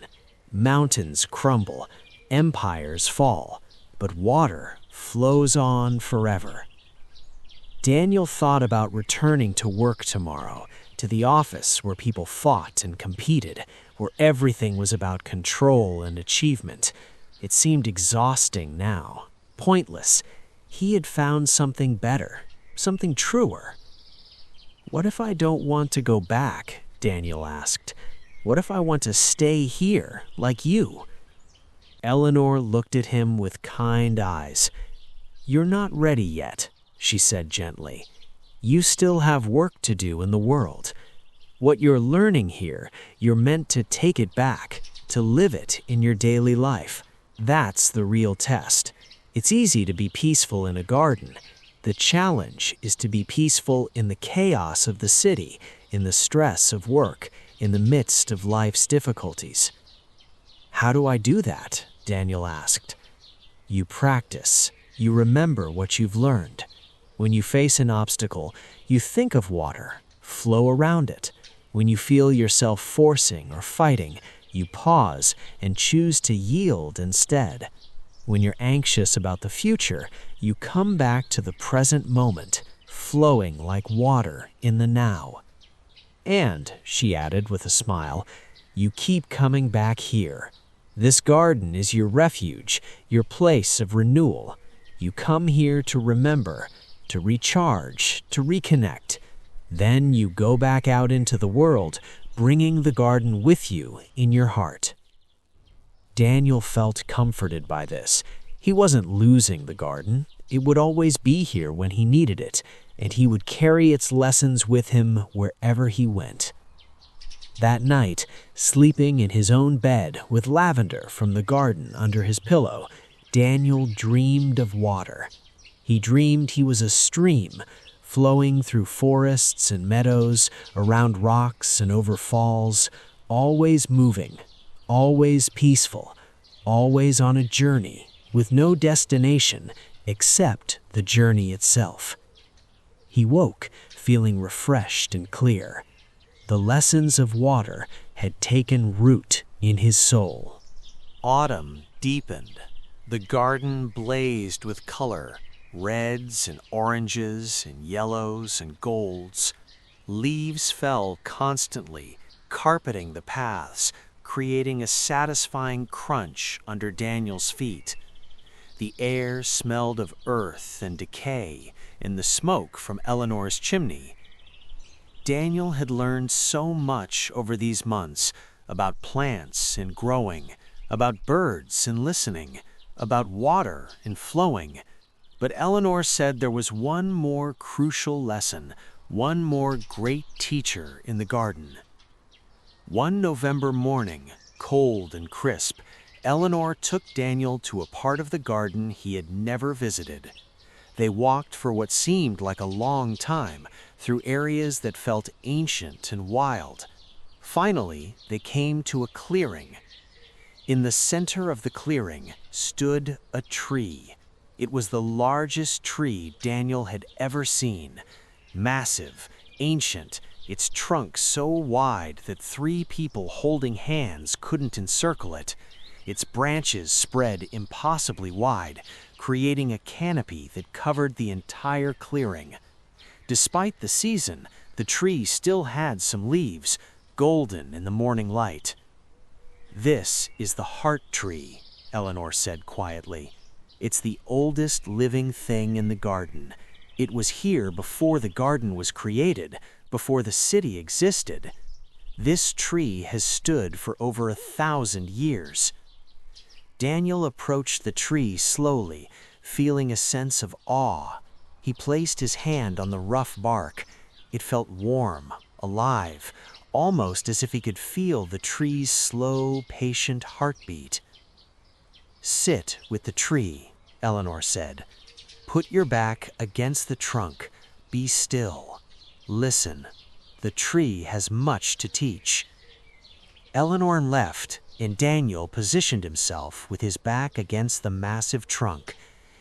Mountains crumble, empires fall, but water flows on forever." Daniel thought about returning to work tomorrow, to the office where people fought and competed, where everything was about control and achievement. It seemed exhausting now, pointless. He had found something better, something truer. "What if I don't want to go back?" Daniel asked. "What if I want to stay here, like you?" Eleanor looked at him with kind eyes. "You're not ready yet," she said gently. "You still have work to do in the world. What you're learning here, you're meant to take it back, to live it in your daily life. That's the real test. It's easy to be peaceful in a garden. The challenge is to be peaceful in the chaos of the city, in the stress of work, in the midst of life's difficulties. "How do I do that?" Daniel asked. "You practice. You remember what you've learned. When you face an obstacle, you think of water, flow around it. When you feel yourself forcing or fighting, you pause and choose to yield instead. When you're anxious about the future, you come back to the present moment, flowing like water in the now. And," she added with a smile, "you keep coming back here. This garden is your refuge, your place of renewal. You come here to remember, to recharge, to reconnect. Then you go back out into the world, bringing the garden with you in your heart." Daniel felt comforted by this. He wasn't losing the garden. It would always be here when he needed it, and he would carry its lessons with him wherever he went. That night, sleeping in his own bed with lavender from the garden under his pillow, Daniel dreamed of water. He dreamed he was a stream, flowing through forests and meadows, around rocks and over falls, always moving, always peaceful, always on a journey, with no destination except the journey itself. He woke, feeling refreshed and clear. The lessons of water had taken root in his soul. Autumn deepened. The garden blazed with color, reds and oranges and yellows and golds. Leaves fell constantly, carpeting the paths, creating a satisfying crunch under Daniel's feet. The air smelled of earth and decay and the smoke from Eleanor's chimney. Daniel had learned so much over these months about plants and growing, about birds and listening, about water and flowing. But Eleanor said there was one more crucial lesson, one more great teacher in the garden. One November morning, cold and crisp, Eleanor took Daniel to a part of the garden he had never visited. They walked for what seemed like a long time, through areas that felt ancient and wild. Finally, they came to a clearing. In the center of the clearing stood a tree. It was the largest tree Daniel had ever seen. Massive, ancient, its trunk so wide that 3 people holding hands couldn't encircle it. Its branches spread impossibly wide, creating a canopy that covered the entire clearing. Despite the season, the tree still had some leaves, golden in the morning light. "This is the heart tree," Eleanor said quietly. "It's the oldest living thing in the garden. It was here before the garden was created, before the city existed. This tree has stood for over 1,000 years." Daniel approached the tree slowly, feeling a sense of awe. He placed his hand on the rough bark. It felt warm, alive, almost as if he could feel the tree's slow, patient heartbeat. "Sit with the tree," Eleanor said. "Put your back against the trunk. Be still. Listen. The tree has much to teach." Eleanor left, and Daniel positioned himself with his back against the massive trunk.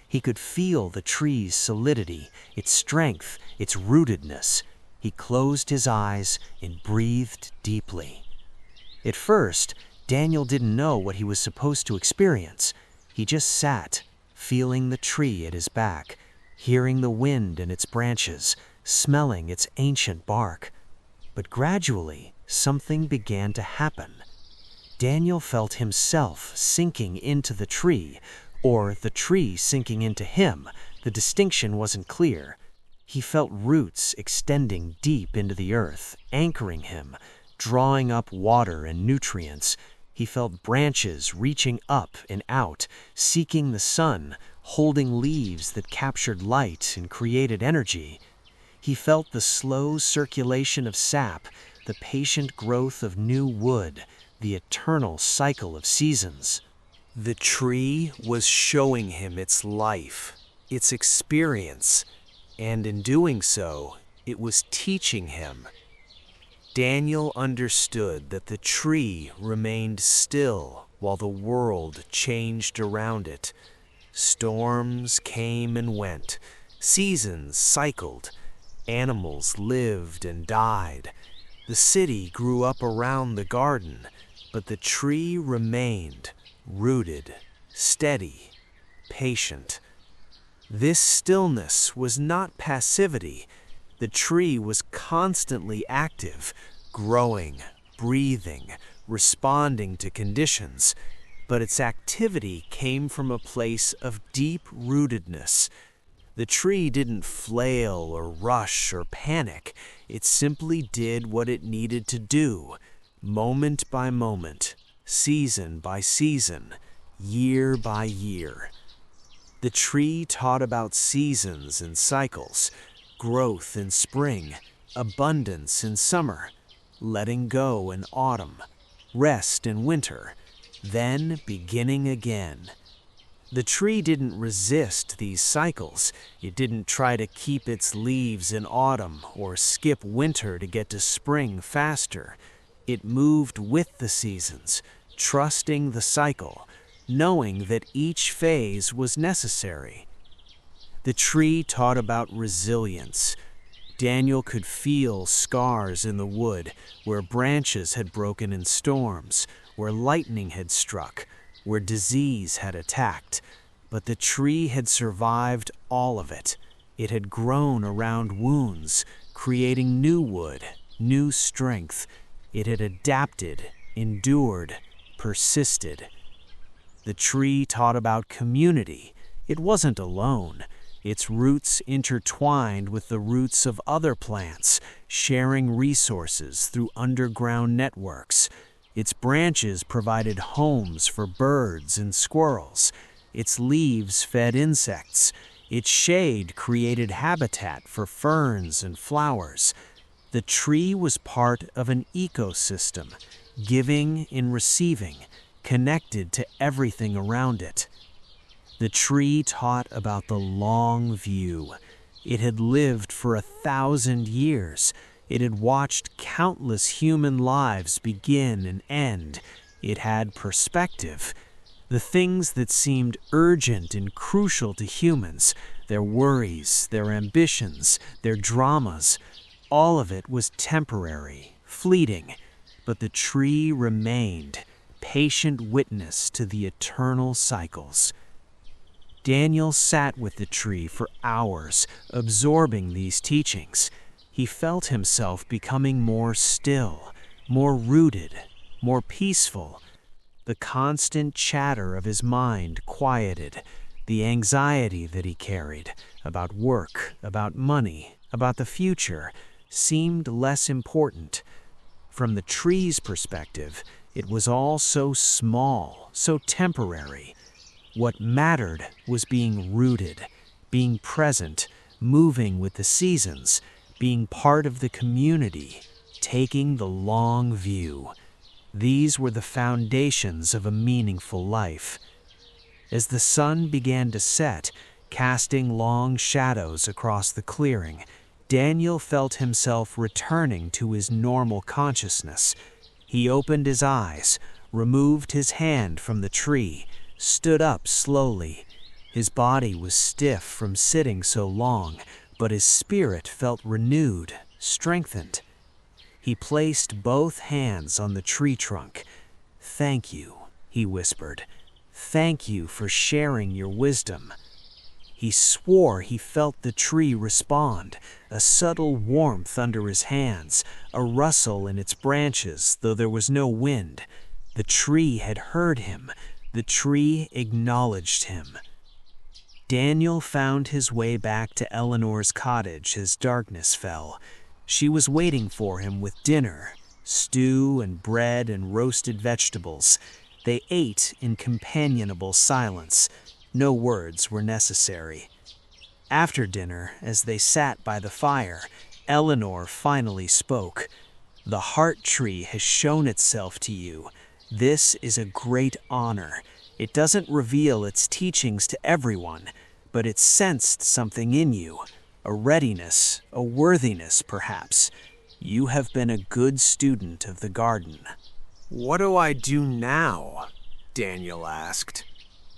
He could feel the tree's solidity, its strength, its rootedness. He closed his eyes and breathed deeply. At first, Daniel didn't know what he was supposed to experience. He just sat, feeling the tree at his back, hearing the wind in its branches, smelling its ancient bark. But gradually, something began to happen. Daniel felt himself sinking into the tree, or the tree sinking into him. The distinction wasn't clear. He felt roots extending deep into the earth, anchoring him, drawing up water and nutrients. He felt branches reaching up and out, seeking the sun, holding leaves that captured light and created energy. He felt the slow circulation of sap, the patient growth of new wood, the eternal cycle of seasons. The tree was showing him its life, its experience, and in doing so, it was teaching him. Daniel understood that the tree remained still while the world changed around it. Storms came and went, seasons cycled, animals lived and died. The city grew up around the garden, but the tree remained rooted, steady, patient. This stillness was not passivity. The tree was constantly active, growing, breathing, responding to conditions, but its activity came from a place of deep rootedness. The tree didn't flail or rush or panic. It simply did what it needed to do, moment by moment, season by season, year by year. The tree taught about seasons and cycles, growth in spring, abundance in summer, letting go in autumn, rest in winter, then beginning again. The tree didn't resist these cycles. It didn't try to keep its leaves in autumn or skip winter to get to spring faster. It moved with the seasons, trusting the cycle, knowing that each phase was necessary. The tree taught about resilience. Daniel could feel scars in the wood where branches had broken in storms, where lightning had struck, where disease had attacked. But the tree had survived all of it. It had grown around wounds, creating new wood, new strength. It had adapted, endured, persisted. The tree taught about community. It wasn't alone. Its roots intertwined with the roots of other plants, sharing resources through underground networks. Its branches provided homes for birds and squirrels. Its leaves fed insects. Its shade created habitat for ferns and flowers. The tree was part of an ecosystem, giving and receiving, connected to everything around it. The tree taught about the long view. It had lived for 1,000 years. It had watched countless human lives begin and end. It had perspective. The things that seemed urgent and crucial to humans, their worries, their ambitions, their dramas, all of it was temporary, fleeting, but the tree remained, patient witness to the eternal cycles. Daniel sat with the tree for hours, absorbing these teachings. He felt himself becoming more still, more rooted, more peaceful. The constant chatter of his mind quieted. The anxiety that he carried about work, about money, about the future seemed less important. From the tree's perspective, it was all so small, so temporary. What mattered was being rooted, being present, moving with the seasons, being part of the community, taking the long view. These were the foundations of a meaningful life. As the sun began to set, casting long shadows across the clearing, Daniel felt himself returning to his normal consciousness. He opened his eyes, removed his hand from the tree, stood up slowly. His body was stiff from sitting so long, but his spirit felt renewed, strengthened. He placed both hands on the tree trunk. "Thank you," he whispered. "Thank you for sharing your wisdom." He swore he felt the tree respond, a subtle warmth under his hands, a rustle in its branches, though there was no wind. The tree had heard him. The tree acknowledged him. Daniel found his way back to Eleanor's cottage as darkness fell. She was waiting for him with dinner, stew and bread and roasted vegetables. They ate in companionable silence. No words were necessary. After dinner, as they sat by the fire, Eleanor finally spoke. "The heart tree has shown itself to you. This is a great honor. It doesn't reveal its teachings to everyone, but it sensed something in you, a readiness, a worthiness perhaps. You have been a good student of the garden." "What do I do now?" Daniel asked.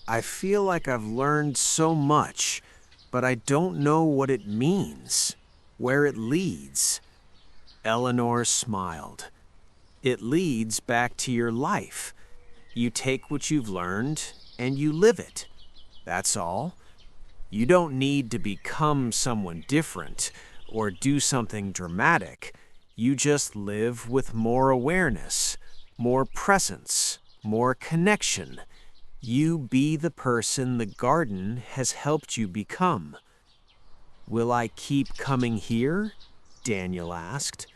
"I feel like I've learned so much, but I don't know what it means, where it leads." Eleanor smiled. "It leads back to your life. You take what you've learned and you live it. That's all. You don't need to become someone different or do something dramatic. You just live with more awareness, more presence, more connection. You be the person the garden has helped you become." "Will I keep coming here?" Daniel asked.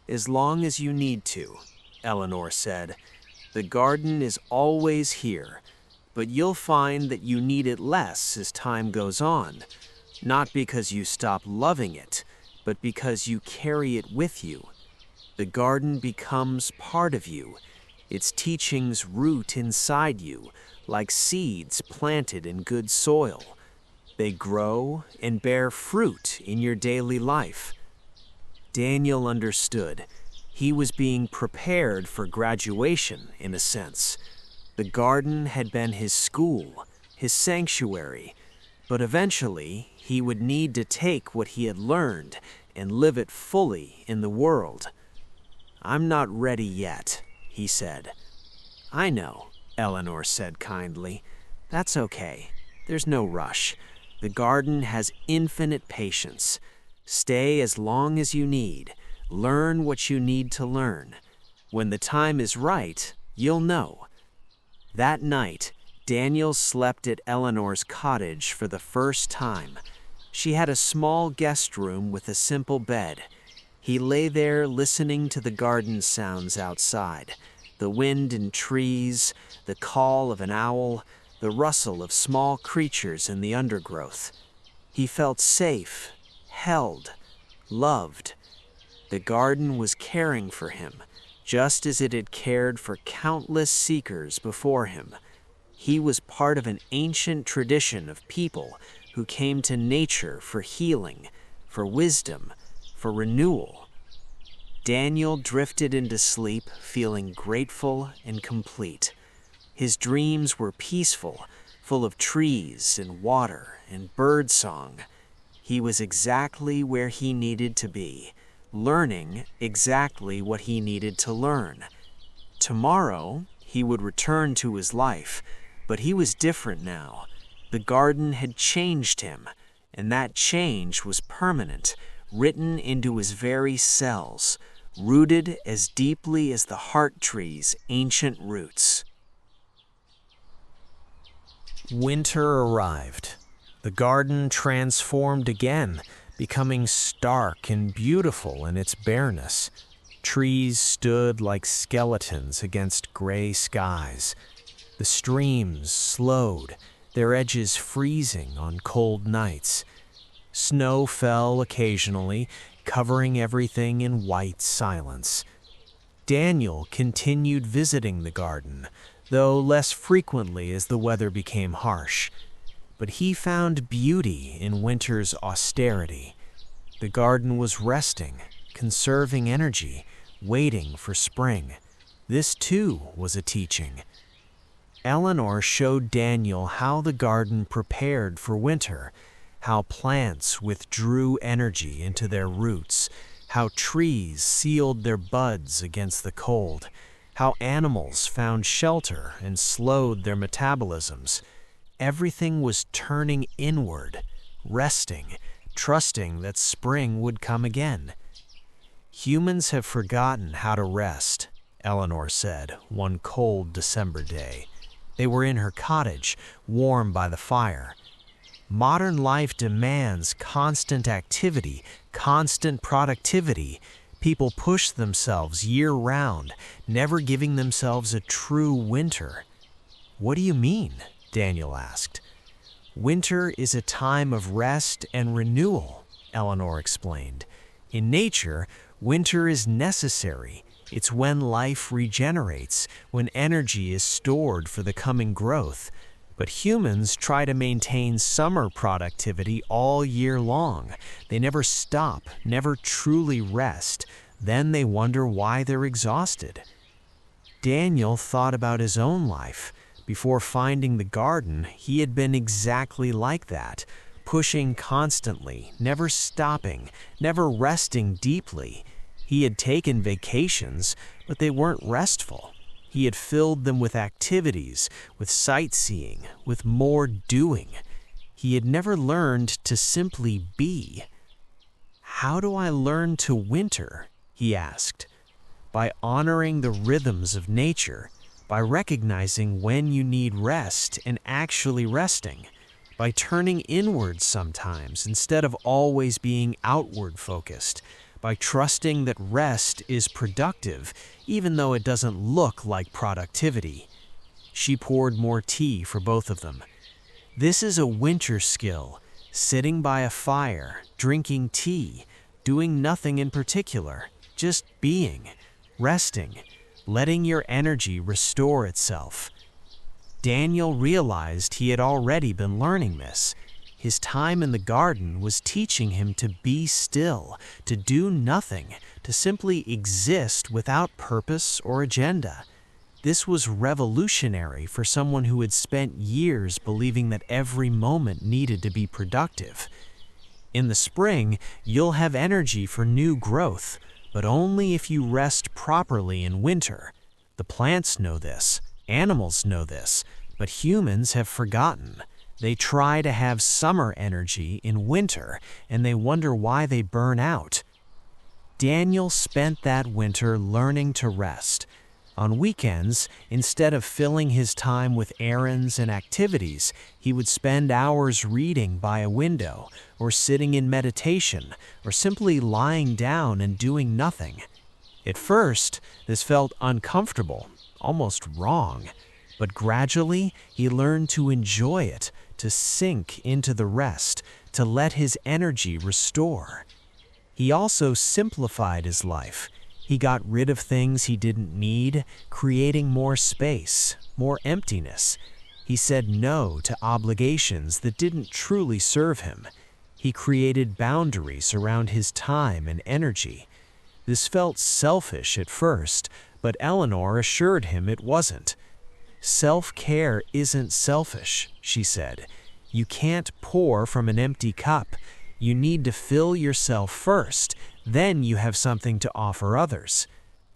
"As long as you need to," Eleanor said. "The garden is always here, but you'll find that you need it less as time goes on, not because you stop loving it, but because you carry it with you. The garden becomes part of you. Its teachings root inside you, like seeds planted in good soil. They grow and bear fruit in your daily life." Daniel understood. He was being prepared for graduation, in a sense. The garden had been his school, his sanctuary, but eventually he would need to take what he had learned and live it fully in the world. "I'm not ready yet," he said. "I know," Eleanor said kindly. "That's okay. There's no rush. The garden has infinite patience. Stay as long as you need. Learn what you need to learn. When the time is right, you'll know." That night, Daniel slept at Eleanor's cottage for the first time. She had a small guest room with a simple bed. He lay there listening to the garden sounds outside, the wind in trees, the call of an owl, the rustle of small creatures in the undergrowth. He felt safe, held, loved. The garden was caring for him, just as it had cared for countless seekers before him. He was part of an ancient tradition of people who came to nature for healing, for wisdom, for renewal. Daniel drifted into sleep feeling grateful and complete. His dreams were peaceful, full of trees and water and birdsong. He was exactly where he needed to be, learning exactly what he needed to learn. Tomorrow, he would return to his life, but he was different now. The garden had changed him, and that change was permanent, written into his very cells, rooted as deeply as the heart tree's ancient roots. Winter arrived. The garden transformed again, becoming stark and beautiful in its bareness. Trees stood like skeletons against gray skies. The streams slowed, their edges freezing on cold nights. Snow fell occasionally, covering everything in white silence. Daniel continued visiting the garden, though less frequently as the weather became harsh. But he found beauty in winter's austerity. The garden was resting, conserving energy, waiting for spring. This too was a teaching. Eleanor showed Daniel how the garden prepared for winter, how plants withdrew energy into their roots, how trees sealed their buds against the cold, how animals found shelter and slowed their metabolisms. Everything was turning inward, resting, trusting that spring would come again. "Humans have forgotten how to rest," Eleanor said one cold December day. They were in her cottage, warm by the fire. "Modern life demands constant activity, constant productivity. People push themselves year-round, never giving themselves a true winter." "What do you mean?" Daniel asked. "Winter is a time of rest and renewal," Eleanor explained. "In nature, winter is necessary. It's when life regenerates, when energy is stored for the coming growth. But humans try to maintain summer productivity all year long. They never stop, never truly rest. Then they wonder why they're exhausted. Daniel thought about his own life. Before finding the garden, he had been exactly like that, pushing constantly, never stopping, never resting deeply. He had taken vacations, but they weren't restful. He had filled them with activities, with sightseeing, with more doing. He had never learned to simply be. "How do I learn to winter?" he asked. "By honoring the rhythms of nature, by recognizing when you need rest and actually resting, by turning inward sometimes instead of always being outward focused, by trusting that rest is productive even though it doesn't look like productivity." She poured more tea for both of them. "This is a winter skill, sitting by a fire, drinking tea, doing nothing in particular, just being, resting, letting your energy restore itself." Daniel realized he had already been learning this. His time in the garden was teaching him to be still, to do nothing, to simply exist without purpose or agenda. This was revolutionary for someone who had spent years believing that every moment needed to be productive. In the spring, you'll have energy for new growth, but only if you rest properly in winter. The plants know this, animals know this, but humans have forgotten. They try to have summer energy in winter, and they wonder why they burn out. Daniel spent that winter learning to rest. On weekends, instead of filling his time with errands and activities, he would spend hours reading by a window, or sitting in meditation, or simply lying down and doing nothing. At first, this felt uncomfortable, almost wrong, but gradually he learned to enjoy it, to sink into the rest, to let his energy restore. He also simplified his life. He got rid of things he didn't need, creating more space, more emptiness. He said no to obligations that didn't truly serve him. He created boundaries around his time and energy. This felt selfish at first, but Eleanor assured him it wasn't. "Self-care isn't selfish," she said. "You can't pour from an empty cup. You need to fill yourself first, then you have something to offer others.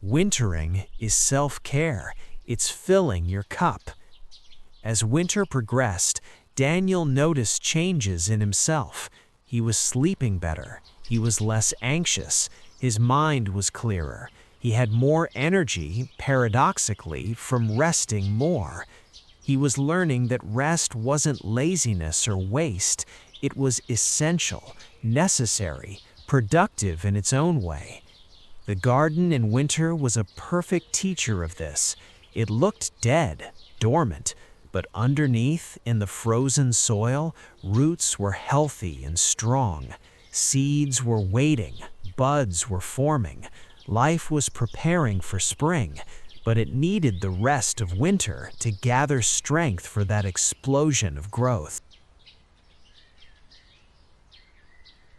Wintering is self-care. It's filling your cup." As winter progressed, Daniel noticed changes in himself. He was sleeping better. He was less anxious. His mind was clearer. He had more energy, paradoxically, from resting more. He was learning that rest wasn't laziness or waste. It was essential, necessary, productive in its own way. The garden in winter was a perfect teacher of this. It looked dead, dormant, but underneath, in the frozen soil, roots were healthy and strong. Seeds were waiting, buds were forming. Life was preparing for spring, but it needed the rest of winter to gather strength for that explosion of growth.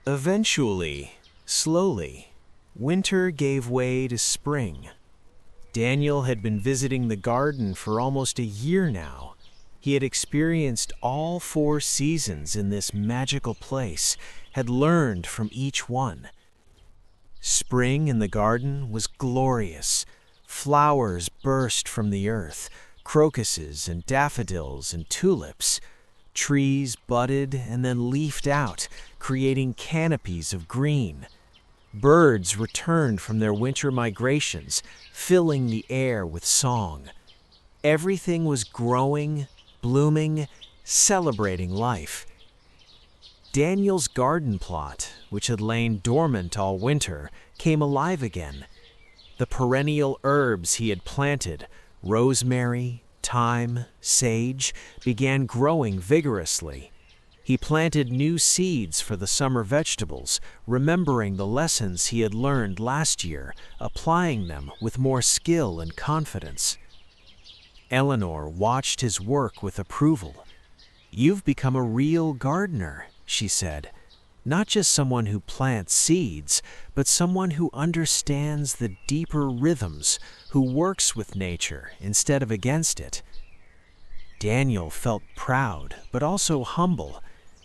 Eventually, slowly, winter gave way to spring. Daniel had been visiting the garden for almost a year now. He had experienced all 4 seasons in this magical place, had learned from each one. Spring in the garden was glorious. Flowers burst from the earth, crocuses and daffodils and tulips. Trees budded and then leafed out, creating canopies of green. Birds returned from their winter migrations, filling the air with song. Everything was growing, blooming, celebrating life. Daniel's garden plot, which had lain dormant all winter, came alive again. The perennial herbs he had planted, rosemary, thyme, sage, began growing vigorously. He planted new seeds for the summer vegetables, remembering the lessons he had learned last year, applying them with more skill and confidence. Eleanor watched his work with approval. "You've become a real gardener," she said. "Not just someone who plants seeds, but someone who understands the deeper rhythms, who works with nature instead of against it." Daniel felt proud, but also humble.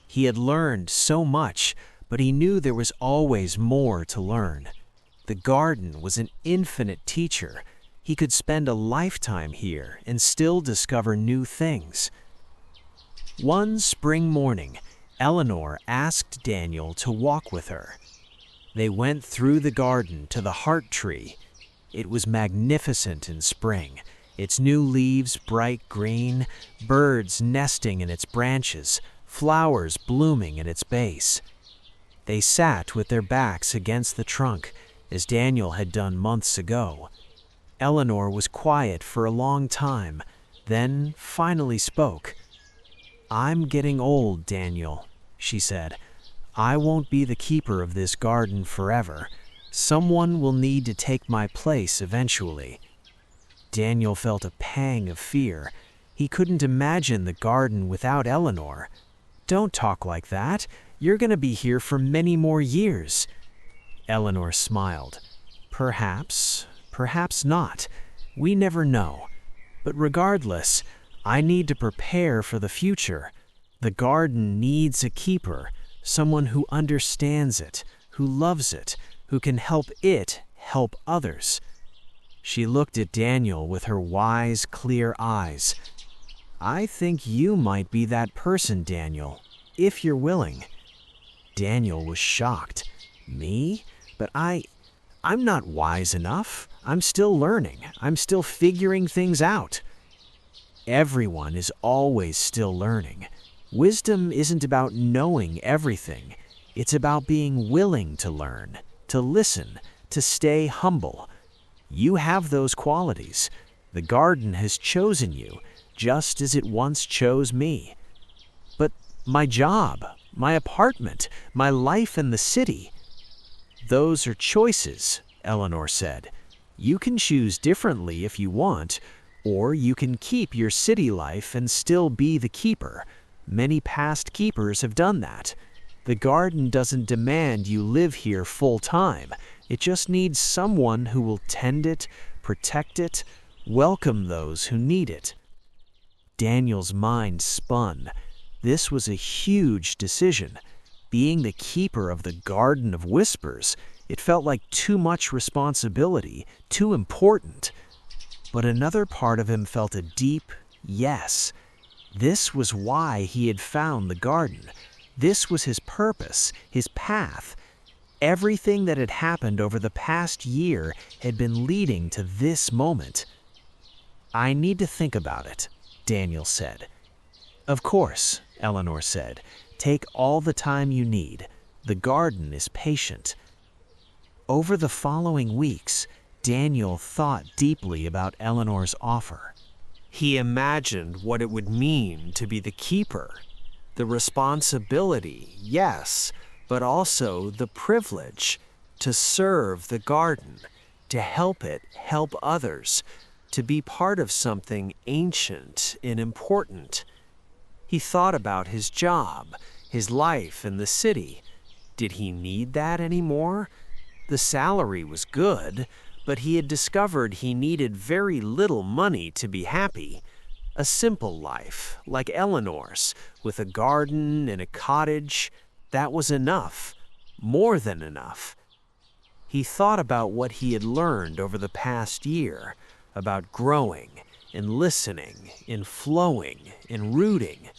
He had learned so much, but he knew there was always more to learn. The garden was an infinite teacher. He could spend a lifetime here and still discover new things. One spring morning, Eleanor asked Daniel to walk with her. They went through the garden to the heart tree. It was magnificent in spring, its new leaves bright green, birds nesting in its branches, flowers blooming at its base. They sat with their backs against the trunk, as Daniel had done months ago. Eleanor was quiet for a long time, then finally spoke. "I'm getting old, Daniel," she said. "I won't be the keeper of this garden forever. Someone will need to take my place eventually." Daniel felt a pang of fear. He couldn't imagine the garden without Eleanor. "Don't talk like that. You're going to be here for many more years." Eleanor smiled. "Perhaps, perhaps not. We never know. But regardless, I need to prepare for the future. The garden needs a keeper, someone who understands it, who loves it, who can help it help others." She looked at Daniel with her wise, clear eyes. "I think you might be that person, Daniel, if you're willing." Daniel was shocked. "Me? But I'm not wise enough. I'm still learning. I'm still figuring things out." Everyone is always still learning. Wisdom isn't about knowing everything. It's about being willing to learn, to listen, to stay humble. You have those qualities. The garden has chosen you, just as it once chose me. "But my job, my apartment, my life in the city." "Those are choices," Eleanor said. "You can choose differently if you want, or you can keep your city life and still be the keeper. Many past keepers have done that. The garden doesn't demand you live here full time. It just needs someone who will tend it, protect it, welcome those who need it." Daniel's mind spun. This was a huge decision. Being the keeper of the Garden of Whispers, it felt like too much responsibility, too important. But another part of him felt a deep yes. This was why he had found the garden. This was his purpose, his path. Everything that had happened over the past year had been leading to this moment. "I need to think about it," Daniel said. "Of course," Eleanor said. "Take all the time you need. The garden is patient." Over the following weeks, Daniel thought deeply about Eleanor's offer. He imagined what it would mean to be the keeper. The responsibility, yes, but also the privilege to serve the garden, to help it help others, to be part of something ancient and important. He thought about his job, his life in the city. Did he need that anymore? The salary was good, but he had discovered he needed very little money to be happy. A simple life, like Eleanor's, with a garden and a cottage, that was enough, more than enough. He thought about what he had learned over the past year, about growing and listening and flowing and rooting,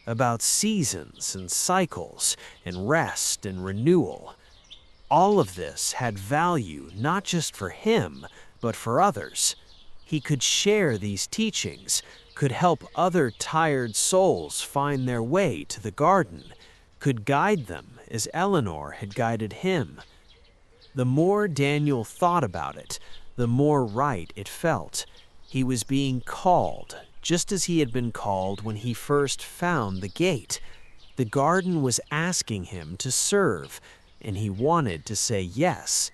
about seasons and cycles and rest and renewal. All of this had value not just for him, but for others. He could share these teachings, could help other tired souls find their way to the garden, could guide them as Eleanor had guided him. The more Daniel thought about it, the more right it felt. He was being called, just as he had been called when he first found the gate. The garden was asking him to serve, and he wanted to say yes.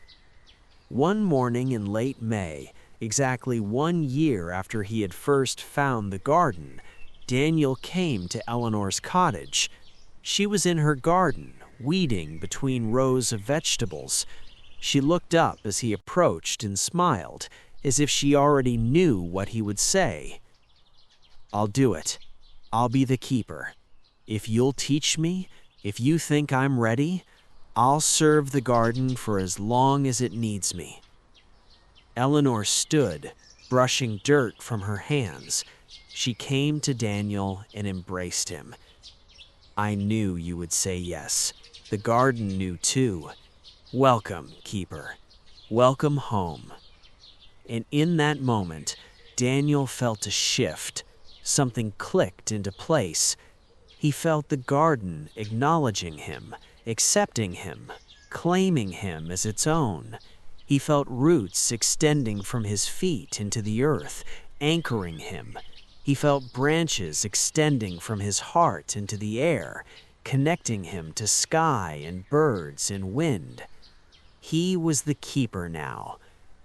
One morning in late May, exactly 1 year after he had first found the garden, Daniel came to Eleanor's cottage. She was in her garden, weeding between rows of vegetables. She looked up as he approached and smiled, as if she already knew what he would say. "I'll do it. I'll be the keeper. If you'll teach me, if you think I'm ready, I'll serve the garden for as long as it needs me." Eleanor stood, brushing dirt from her hands. She came to Daniel and embraced him. "I knew you would say yes. The garden knew too. Welcome, keeper. Welcome home." And in that moment, Daniel felt a shift. Something clicked into place. He felt the garden acknowledging him, accepting him, claiming him as its own. He felt roots extending from his feet into the earth, anchoring him. He felt branches extending from his heart into the air, connecting him to sky and birds and wind. He was the keeper now.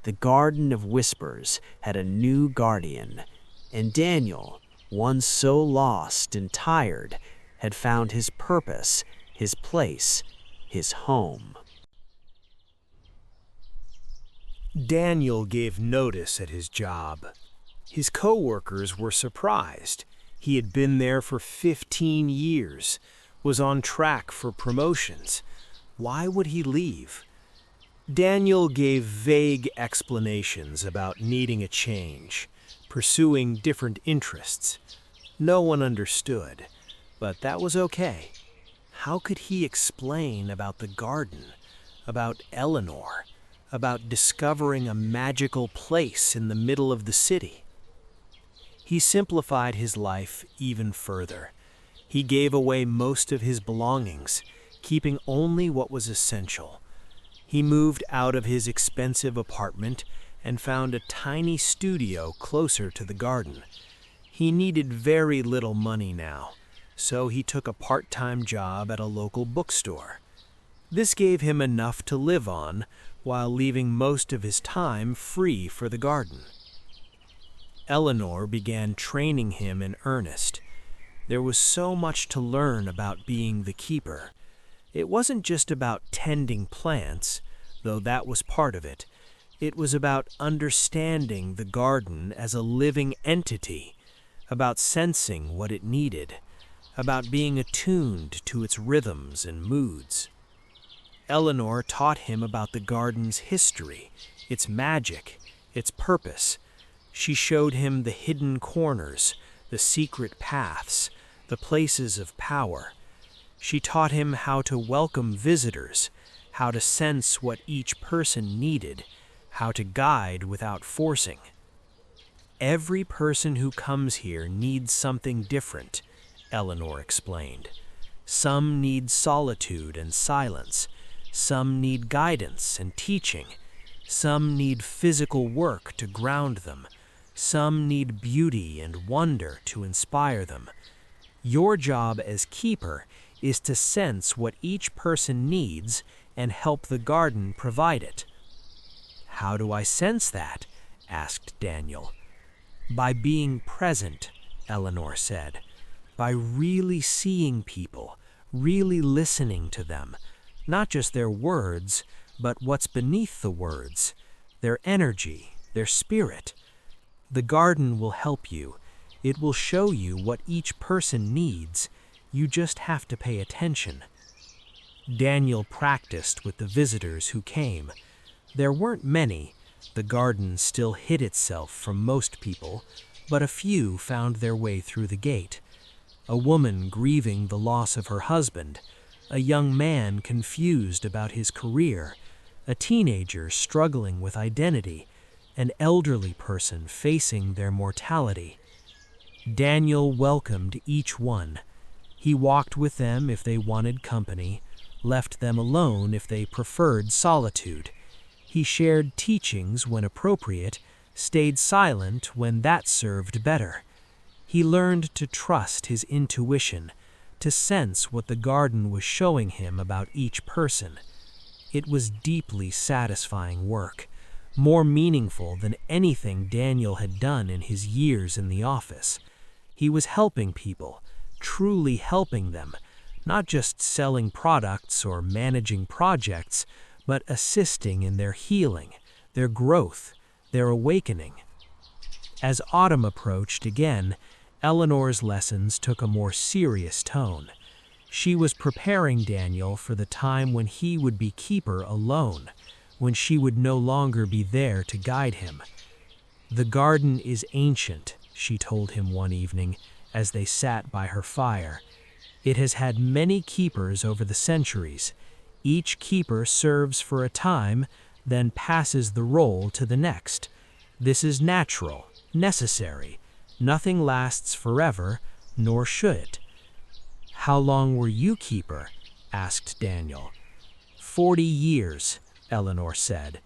The Garden of Whispers had a new guardian, and Daniel, once so lost and tired, had found his purpose, his place, his home. Daniel gave notice at his job. His co-workers were surprised. He had been there for 15 years, was on track for promotions. Why would he leave? Daniel gave vague explanations about needing a change, pursuing different interests. No one understood, but that was okay. How could he explain about the garden, about Eleanor, about discovering a magical place in the middle of the city? He simplified his life even further. He gave away most of his belongings, keeping only what was essential. He moved out of his expensive apartment and found a tiny studio closer to the garden. He needed very little money now, so he took a part-time job at a local bookstore. This gave him enough to live on while leaving most of his time free for the garden. Eleanor began training him in earnest. There was so much to learn about being the keeper. It wasn't just about tending plants, though that was part of it. It was about understanding the garden as a living entity, about sensing what it needed, about being attuned to its rhythms and moods. Eleanor taught him about the garden's history, its magic, its purpose. She showed him the hidden corners, the secret paths, the places of power. She taught him how to welcome visitors, how to sense what each person needed, how to guide without forcing. "Every person who comes here needs something different," Eleanor explained. "Some need solitude and silence. Some need guidance and teaching. Some need physical work to ground them. Some need beauty and wonder to inspire them. Your job as keeper is to sense what each person needs and help the garden provide it." "How do I sense that?" asked Daniel. "By being present," Eleanor said. "By really seeing people, really listening to them. Not just their words, but what's beneath the words, their energy, their spirit. The garden will help you. It will show you what each person needs. You just have to pay attention." Daniel practiced with the visitors who came. There weren't many. The garden still hid itself from most people, but a few found their way through the gate. A woman grieving the loss of her husband, a young man confused about his career, a teenager struggling with identity, an elderly person facing their mortality. Daniel welcomed each one. He walked with them if they wanted company, left them alone if they preferred solitude. He shared teachings when appropriate, stayed silent when that served better. He learned to trust his intuition, to sense what the garden was showing him about each person. It was deeply satisfying work, more meaningful than anything Daniel had done in his years in the office. He was helping people, truly helping them, not just selling products or managing projects, but assisting in their healing, their growth, their awakening. As autumn approached again, Eleanor's lessons took a more serious tone. She was preparing Daniel for the time when he would be keeper alone, when she would no longer be there to guide him. "The garden is ancient," she told him one evening as they sat by her fire. "It has had many keepers over the centuries. Each keeper serves for a time, then passes the role to the next. This is natural, necessary. Nothing lasts forever, nor should it." "How long were you keeper?" asked Daniel. 40 years, Eleanor said.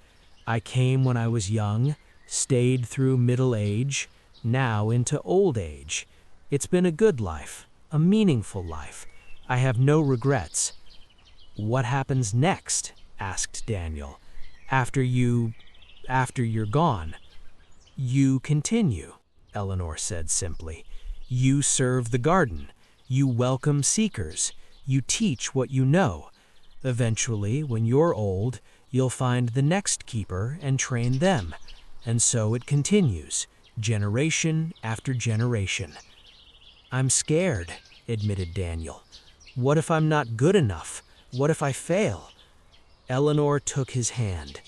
"I came when I was young, stayed through middle age, now into old age. It's been a good life, a meaningful life. I have no regrets." "What happens next?" asked Daniel. After you're gone." "You continue," Eleanor said simply. "You serve the garden. You welcome seekers. You teach what you know. Eventually, when you're old, you'll find the next keeper and train them. And so it continues, generation after generation." "I'm scared," admitted Daniel. "What if I'm not good enough? What if I fail?" Eleanor took his hand.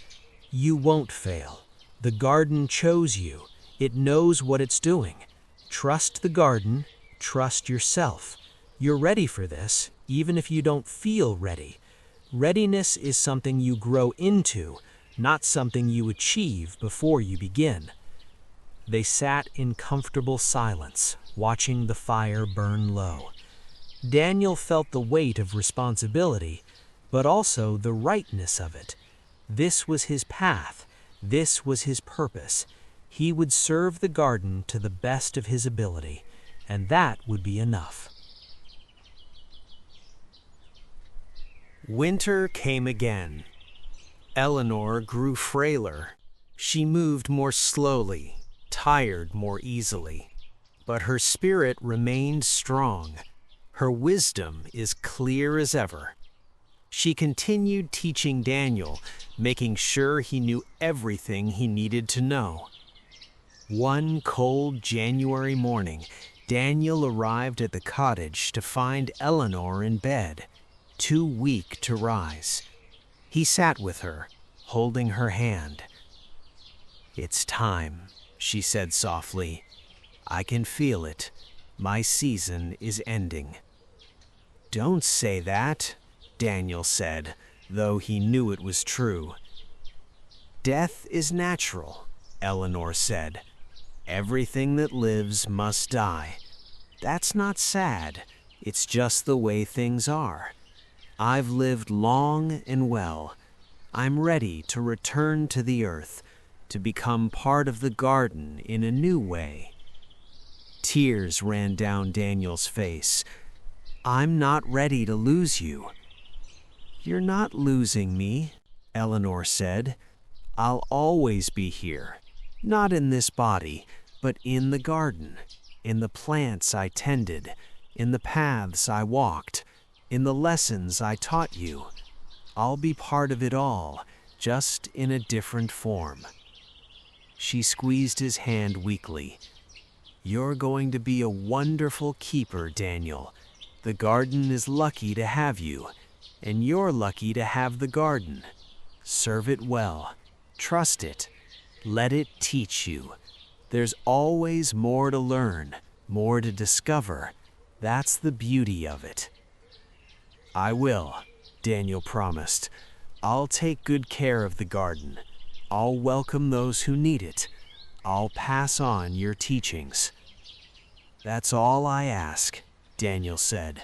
"You won't fail. The garden chose you. It knows what it's doing. Trust the garden. Trust yourself. You're ready for this, even if you don't feel ready. Readiness is something you grow into, not something you achieve before you begin." They sat in comfortable silence, watching the fire burn low. Daniel felt the weight of responsibility, but also the rightness of it. This was his path. This was his purpose. He would serve the garden to the best of his ability, and that would be enough. Winter came again. Eleanor grew frailer. She moved more slowly, tired more easily. But her spirit remained strong. Her wisdom is clear as ever. She continued teaching Daniel, making sure he knew everything he needed to know. One cold January morning, Daniel arrived at the cottage to find Eleanor in bed, too weak to rise. He sat with her, holding her hand. "It's time," she said softly. "I can feel it. My season is ending." "Don't say that," Daniel said, though he knew it was true. "Death is natural," Eleanor said. "Everything that lives must die. That's not sad. It's just the way things are. I've lived long and well. I'm ready to return to the earth, to become part of the garden in a new way." Tears ran down Daniel's face. "I'm not ready to lose you." "You're not losing me," Eleanor said. "I'll always be here, not in this body, but in the garden, in the plants I tended, in the paths I walked, in the lessons I taught you. I'll be part of it all, just in a different form." She squeezed his hand weakly. "You're going to be a wonderful keeper, Daniel. The garden is lucky to have you, and you're lucky to have the garden. Serve it well. Trust it. Let it teach you. There's always more to learn, more to discover. That's the beauty of it." "I will," Daniel promised. "I'll take good care of the garden. I'll welcome those who need it. I'll pass on your teachings." "That's all I ask," Daniel said.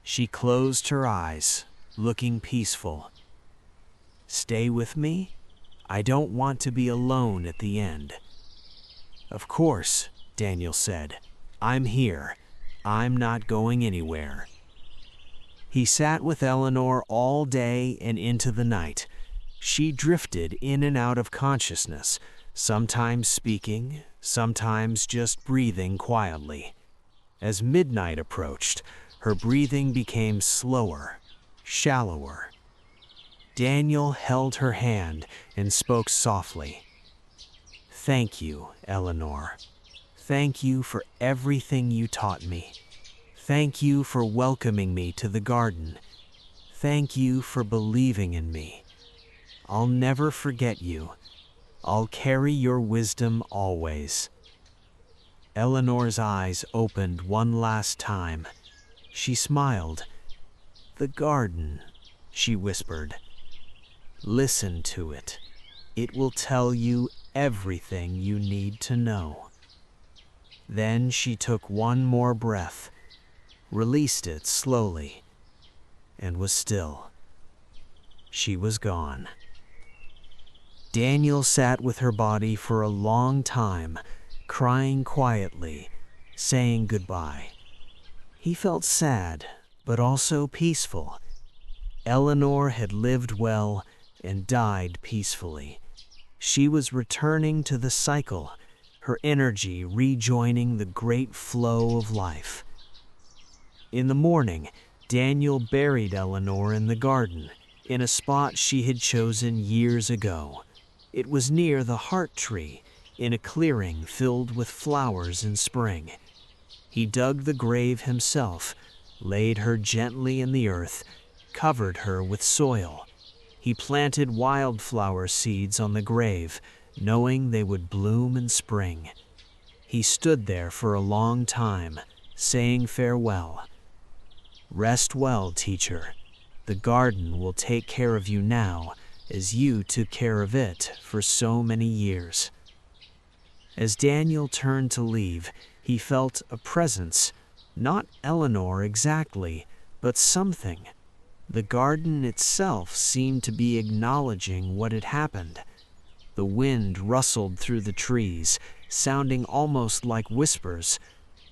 She closed her eyes, looking peaceful. "Stay with me? I don't want to be alone at the end." "Of course," Daniel said. "I'm here. I'm not going anywhere. He sat with Eleanor all day and into the night. She drifted in and out of consciousness, sometimes speaking, sometimes just breathing quietly. As midnight approached, her breathing became slower, shallower. Daniel held her hand and spoke softly. "Thank you, Eleanor. Thank you for everything you taught me. Thank you for welcoming me to the garden. Thank you for believing in me. I'll never forget you. I'll carry your wisdom always." Eleanor's eyes opened one last time. She smiled. "The garden," she whispered. "Listen to it. It will tell you everything you need to know." Then she took one more breath, released it slowly, and was still. She was gone. Daniel sat with her body for a long time, crying quietly, saying goodbye. He felt sad, but also peaceful. Eleanor had lived well and died peacefully. She was returning to the cycle, her energy rejoining the great flow of life. In the morning, Daniel buried Eleanor in the garden, in a spot she had chosen years ago. It was near the heart tree, in a clearing filled with flowers in spring. He dug the grave himself, laid her gently in the earth, covered her with soil. He planted wildflower seeds on the grave, knowing they would bloom in spring. He stood there for a long time, saying farewell. "Rest well, teacher. The garden will take care of you now, as you took care of it for so many years." As Daniel turned to leave, he felt a presence, not Eleanor exactly, but something. The garden itself seemed to be acknowledging what had happened. The wind rustled through the trees, sounding almost like whispers.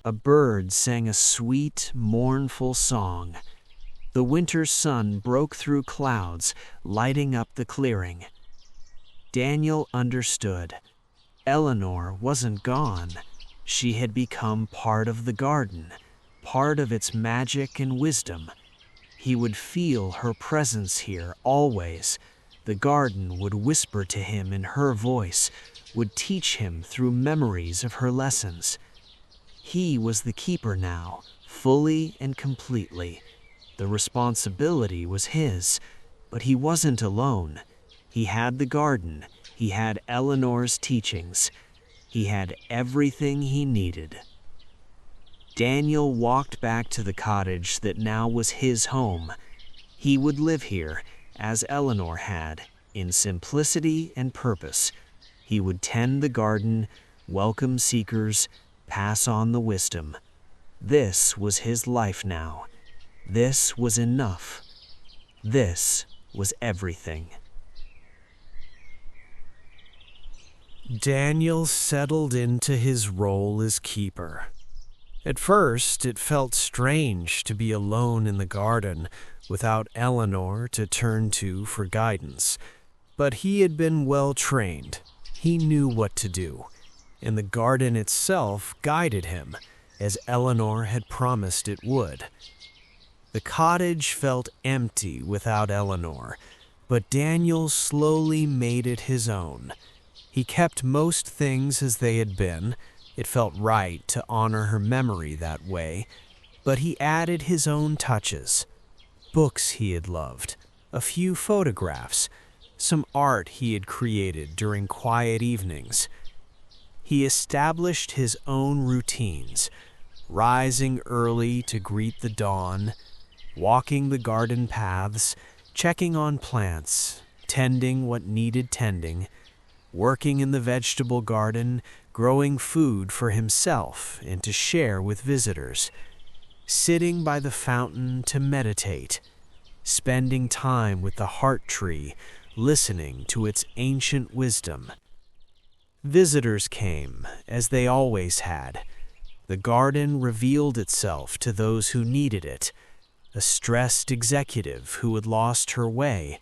A bird sang a sweet, mournful song. The winter sun broke through clouds, lighting up the clearing. Daniel understood. Eleanor wasn't gone. She had become part of the garden, part of its magic and wisdom. He would feel her presence here always. The garden would whisper to him in her voice, would teach him through memories of her lessons. He was the keeper now, fully and completely. The responsibility was his, but he wasn't alone. He had the garden, he had Eleanor's teachings, he had everything he needed. Daniel walked back to the cottage that now was his home. He would live here, as Eleanor had, in simplicity and purpose. He would tend the garden, welcome seekers, pass on the wisdom. This was his life now. This was enough. This was everything. Daniel settled into his role as keeper. At first, it felt strange to be alone in the garden without Eleanor to turn to for guidance. But he had been well trained. He knew what to do, and the garden itself guided him, as Eleanor had promised it would. The cottage felt empty without Eleanor, but Daniel slowly made it his own. He kept most things as they had been. It felt right to honor her memory that way, but he added his own touches. Books he had loved, a few photographs, some art he had created during quiet evenings. He established his own routines, rising early to greet the dawn, walking the garden paths, checking on plants, tending what needed tending, working in the vegetable garden, growing food for himself and to share with visitors, sitting by the fountain to meditate, spending time with the heart tree, listening to its ancient wisdom. Visitors came, as they always had. The garden revealed itself to those who needed it. a stressed executive who had lost her way,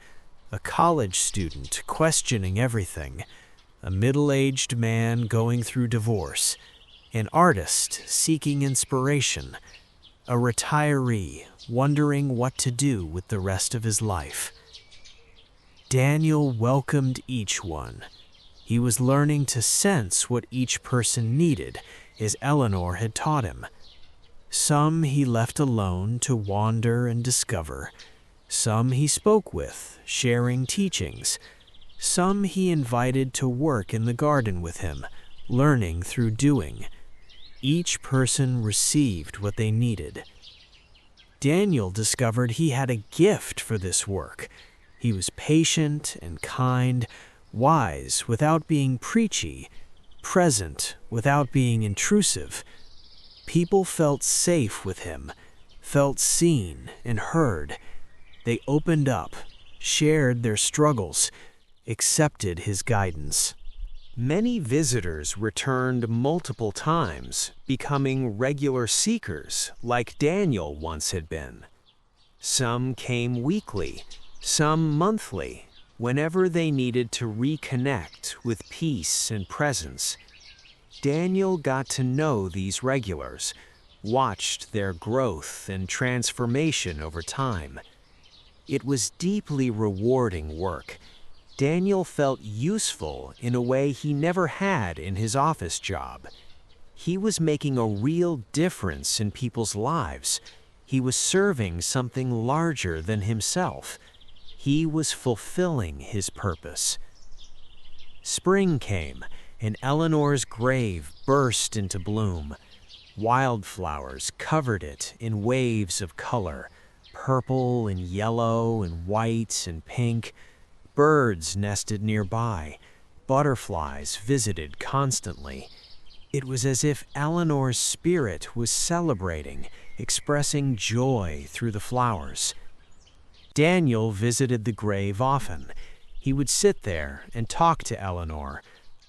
a college student questioning everything, a middle-aged man going through divorce, an artist seeking inspiration, a retiree wondering what to do with the rest of his life. Daniel welcomed each one. He was learning to sense what each person needed, as Eleanor had taught him. Some he left alone to wander and discover. Some he spoke with, sharing teachings. Some he invited to work in the garden with him, learning through doing. Each person received what they needed. Daniel discovered he had a gift for this work. He was patient and kind, wise without being preachy, present without being intrusive. People felt safe with him, felt seen and heard. They opened up, shared their struggles, accepted his guidance. Many visitors returned multiple times, becoming regular seekers like Daniel once had been. Some came weekly, some monthly, whenever they needed to reconnect with peace and presence. Daniel got to know these regulars, watched their growth and transformation over time. It was deeply rewarding work. Daniel felt useful in a way he never had in his office job. He was making a real difference in people's lives. He was serving something larger than himself. He was fulfilling his purpose. Spring came, and Eleanor's grave burst into bloom. Wildflowers covered it in waves of color, purple and yellow and white and pink. Birds nested nearby. Butterflies visited constantly. It was as if Eleanor's spirit was celebrating, expressing joy through the flowers. Daniel visited the grave often. He would sit there and talk to Eleanor,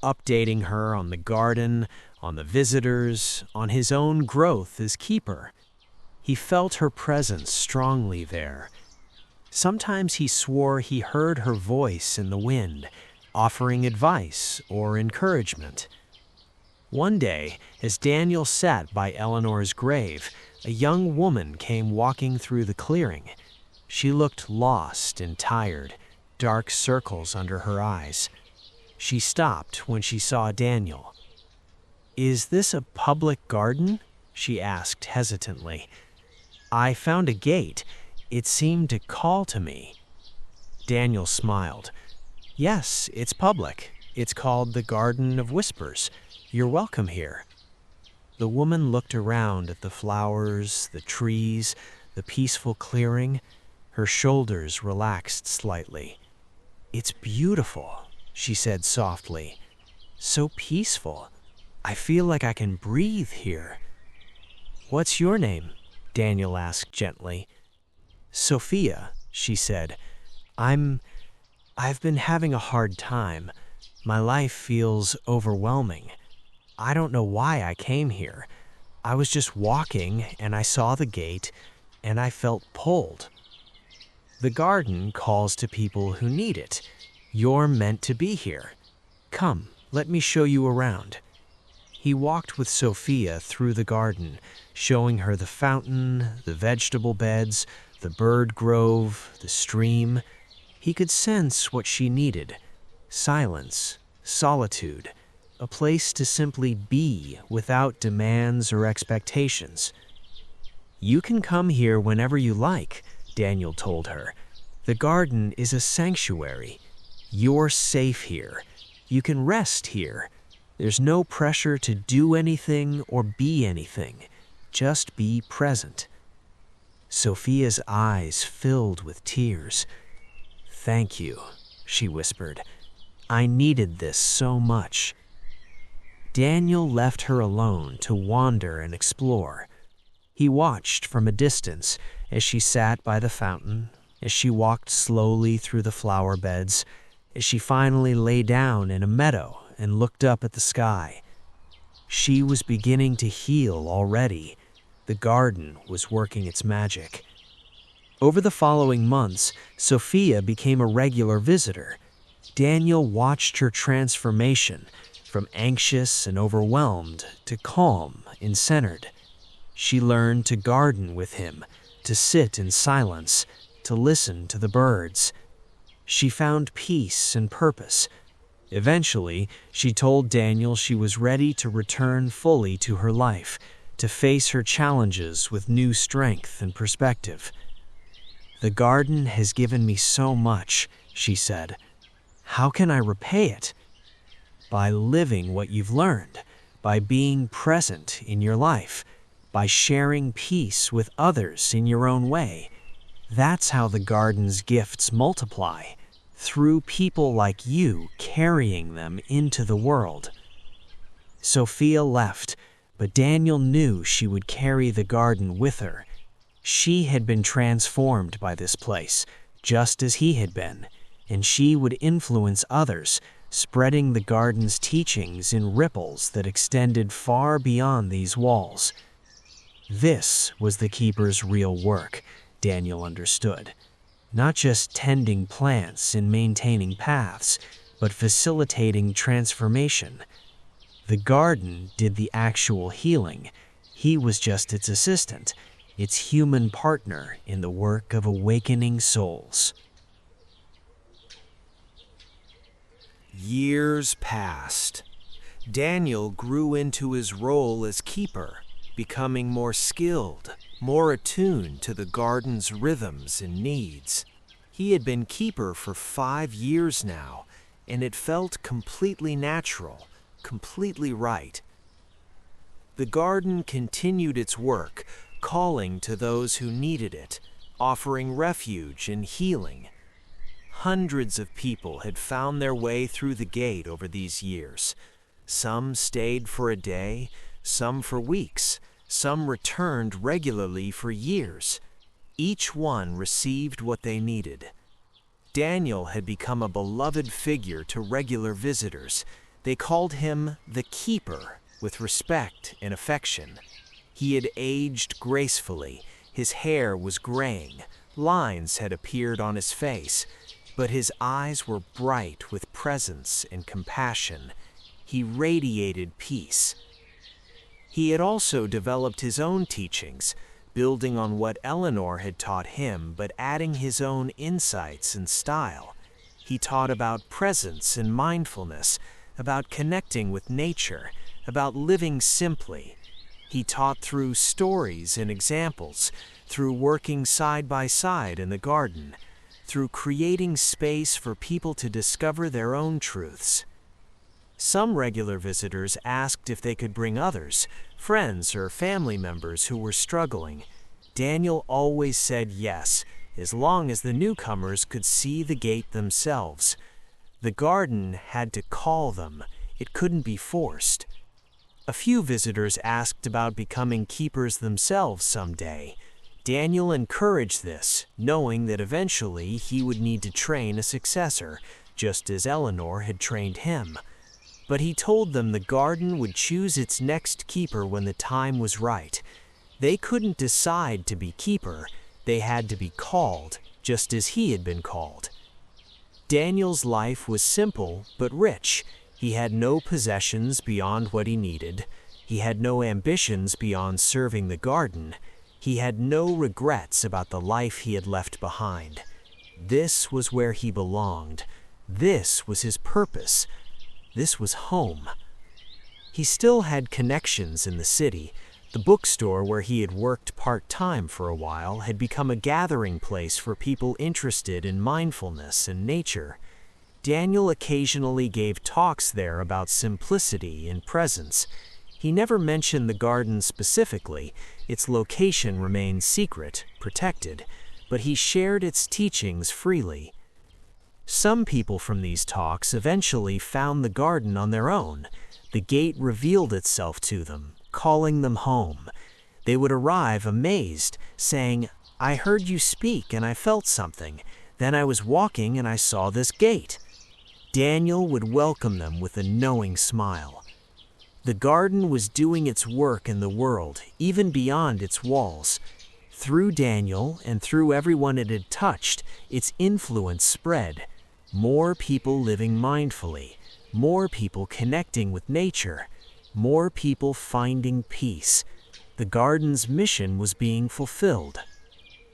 updating her on the garden, on the visitors, on his own growth as keeper. He felt her presence strongly there. Sometimes he swore he heard her voice in the wind, offering advice or encouragement. One day, as Daniel sat by Eleanor's grave, a young woman came walking through the clearing. She looked lost and tired, dark circles under her eyes. She stopped when she saw Daniel. "Is this a public garden?" she asked hesitantly. "I found a gate. It seemed to call to me." Daniel smiled. "Yes, it's public. It's called the Garden of Whispers. You're welcome here." The woman looked around at the flowers, the trees, the peaceful clearing. Her shoulders relaxed slightly. "It's beautiful," she said softly. "So peaceful. I feel like I can breathe here." "What's your name?" Daniel asked gently. "Sophia," she said. I've been having a hard time. My life feels overwhelming. I don't know why I came here. I was just walking and I saw the gate and I felt pulled." "The garden calls to people who need it. You're meant to be here. Come, let me show you around." He walked with Sophia through the garden, showing her the fountain, the vegetable beds, the bird grove, the stream. He could sense what she needed: silence, solitude, a place to simply be without demands or expectations. "You can come here whenever you like," Daniel told her. "The garden is a sanctuary. You're safe here. You can rest here. There's no pressure to do anything or be anything. Just be present." Sophia's eyes filled with tears. "Thank you," she whispered. "I needed this so much." Daniel left her alone to wander and explore. He watched from a distance as she sat by the fountain, as she walked slowly through the flower beds, as she finally lay down in a meadow and looked up at the sky. She was beginning to heal already. The garden was working its magic. Over the following months, Sophia became a regular visitor. Daniel watched her transformation from anxious and overwhelmed to calm and centered. She learned to garden with him, to sit in silence, to listen to the birds. She found peace and purpose. Eventually, she told Daniel she was ready to return fully to her life, to face her challenges with new strength and perspective. "The garden has given me so much," she said. "How can I repay it?" "By living what you've learned, by being present in your life, by sharing peace with others in your own way. That's how the garden's gifts multiply, through people like you carrying them into the world." Sophia left, but Daniel knew she would carry the garden with her. She had been transformed by this place, just as he had been, and she would influence others, spreading the garden's teachings in ripples that extended far beyond these walls. This was the keeper's real work, Daniel understood. Not just tending plants and maintaining paths, but facilitating transformation. The garden did the actual healing. He was just its assistant, its human partner in the work of awakening souls. Years passed. Daniel grew into his role as keeper, becoming more skilled, more attuned to the garden's rhythms and needs. He had been keeper for 5 years now, and it felt completely natural, completely right. The garden continued its work, calling to those who needed it, offering refuge and healing. Hundreds of people had found their way through the gate over these years. Some stayed for a day, some for weeks, some returned regularly for years. Each one received what they needed. Daniel had become a beloved figure to regular visitors. They called him the Keeper with respect and affection. He had aged gracefully. His hair was graying. Lines had appeared on his face, but his eyes were bright with presence and compassion. He radiated peace. He had also developed his own teachings, building on what Eleanor had taught him, but adding his own insights and style. He taught about presence and mindfulness, about connecting with nature, about living simply. He taught through stories and examples, through working side by side in the garden, through creating space for people to discover their own truths. Some regular visitors asked if they could bring others, friends or family members who were struggling. Daniel always said yes, as long as the newcomers could see the gate themselves. The garden had to call them. It couldn't be forced. A few visitors asked about becoming keepers themselves someday. Daniel encouraged this, knowing that eventually he would need to train a successor, just as Eleanor had trained him. But he told them the garden would choose its next keeper when the time was right. They couldn't decide to be keeper. They had to be called, just as he had been called. Daniel's life was simple but rich. He had no possessions beyond what he needed. He had no ambitions beyond serving the garden. He had no regrets about the life he had left behind. This was where he belonged. This was his purpose. This was home. He still had connections in the city. The bookstore where he had worked part-time for a while had become a gathering place for people interested in mindfulness and nature. Daniel occasionally gave talks there about simplicity and presence. He never mentioned the garden specifically. Its location remained secret, protected, but he shared its teachings freely. Some people from these talks eventually found the garden on their own. The gate revealed itself to them, calling them home. They would arrive amazed, saying, "I heard you speak and I felt something. Then I was walking and I saw this gate." Daniel would welcome them with a knowing smile. The garden was doing its work in the world, even beyond its walls. Through Daniel and through everyone it had touched, its influence spread. More people living mindfully, more people connecting with nature, more people finding peace. The garden's mission was being fulfilled.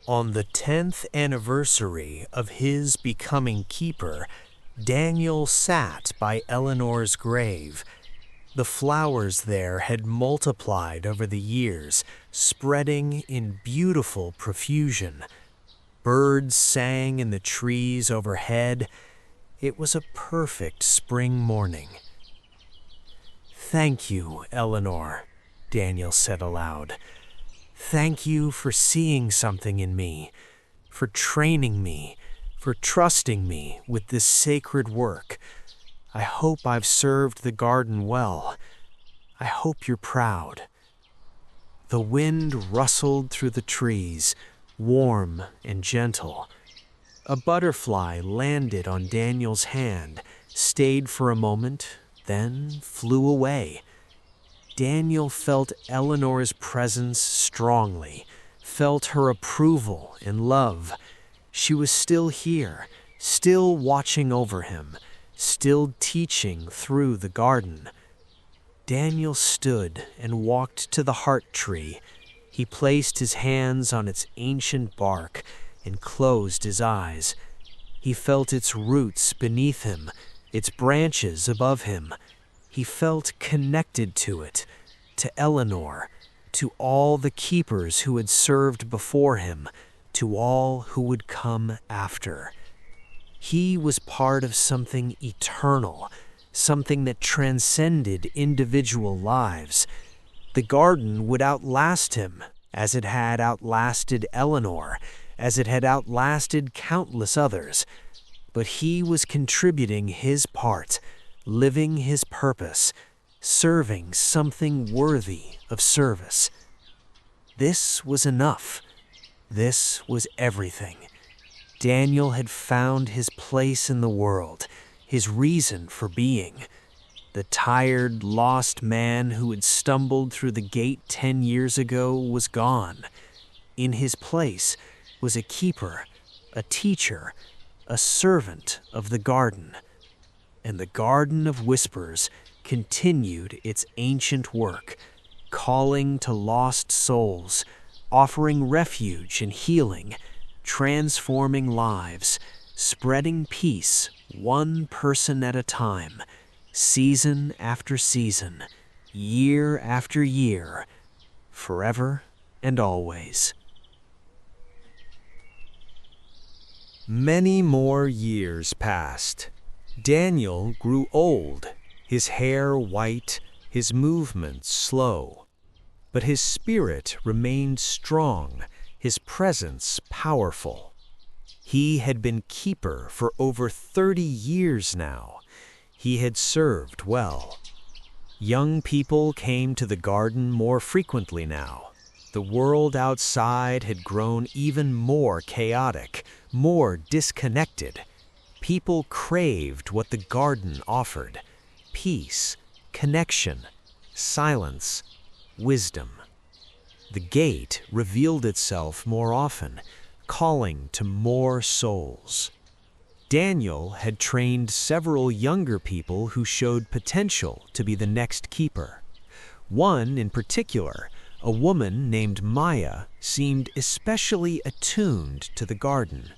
On the 10th anniversary of his becoming keeper, Daniel sat by Eleanor's grave. The flowers there had multiplied over the years, spreading in beautiful profusion. Birds sang in the trees overhead. It was a perfect spring morning. "Thank you, Eleanor," Daniel said aloud. "Thank you for seeing something in me, for training me, for trusting me with this sacred work. I hope I've served the garden well. I hope you're proud." The wind rustled through the trees, warm and gentle. A butterfly landed on Daniel's hand, stayed for a moment, then flew away. Daniel felt Eleanor's presence strongly, felt her approval and love. She was still here, still watching over him, still teaching through the garden. Daniel stood and walked to the heart tree. He placed his hands on its ancient bark and closed his eyes. He felt its roots beneath him, its branches above him. He felt connected to it, to Eleanor, to all the keepers who had served before him, to all who would come after. He was part of something eternal, something that transcended individual lives. The garden would outlast him, as it had outlasted Eleanor, as it had outlasted countless others. But he was contributing his part, living his purpose, serving something worthy of service. This was enough. This was everything. Daniel had found his place in the world, his reason for being. The tired, lost man who had stumbled through the gate 10 years ago was gone. In his place was a keeper, a teacher, a servant of the garden. And the Garden of Whispers continued its ancient work, calling to lost souls, offering refuge and healing, transforming lives, spreading peace one person at a time, season after season, year after year, forever and always. Many more years passed. Daniel grew old, his hair white, his movements slow. But his spirit remained strong, his presence powerful. He had been keeper for over 30 years now. He had served well. Young people came to the garden more frequently now. The world outside had grown even more chaotic, more disconnected. People craved what the garden offered: peace, connection, silence, wisdom. The gate revealed itself more often, calling to more souls. Daniel had trained several younger people who showed potential to be the next keeper. One in particular, a woman named Maya, seemed especially attuned to the garden.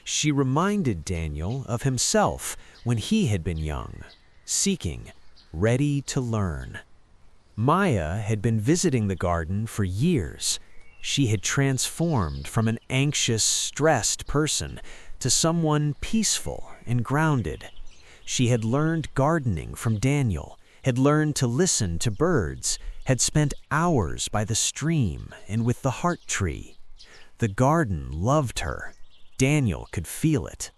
She reminded Daniel of himself when he had been young, seeking, ready to learn. Maya had been visiting the garden for years. She had transformed from an anxious, stressed person to someone peaceful and grounded. She had learned gardening from Daniel, had learned to listen to birds, had spent hours by the stream and with the heart tree. The garden loved her. Daniel could feel it.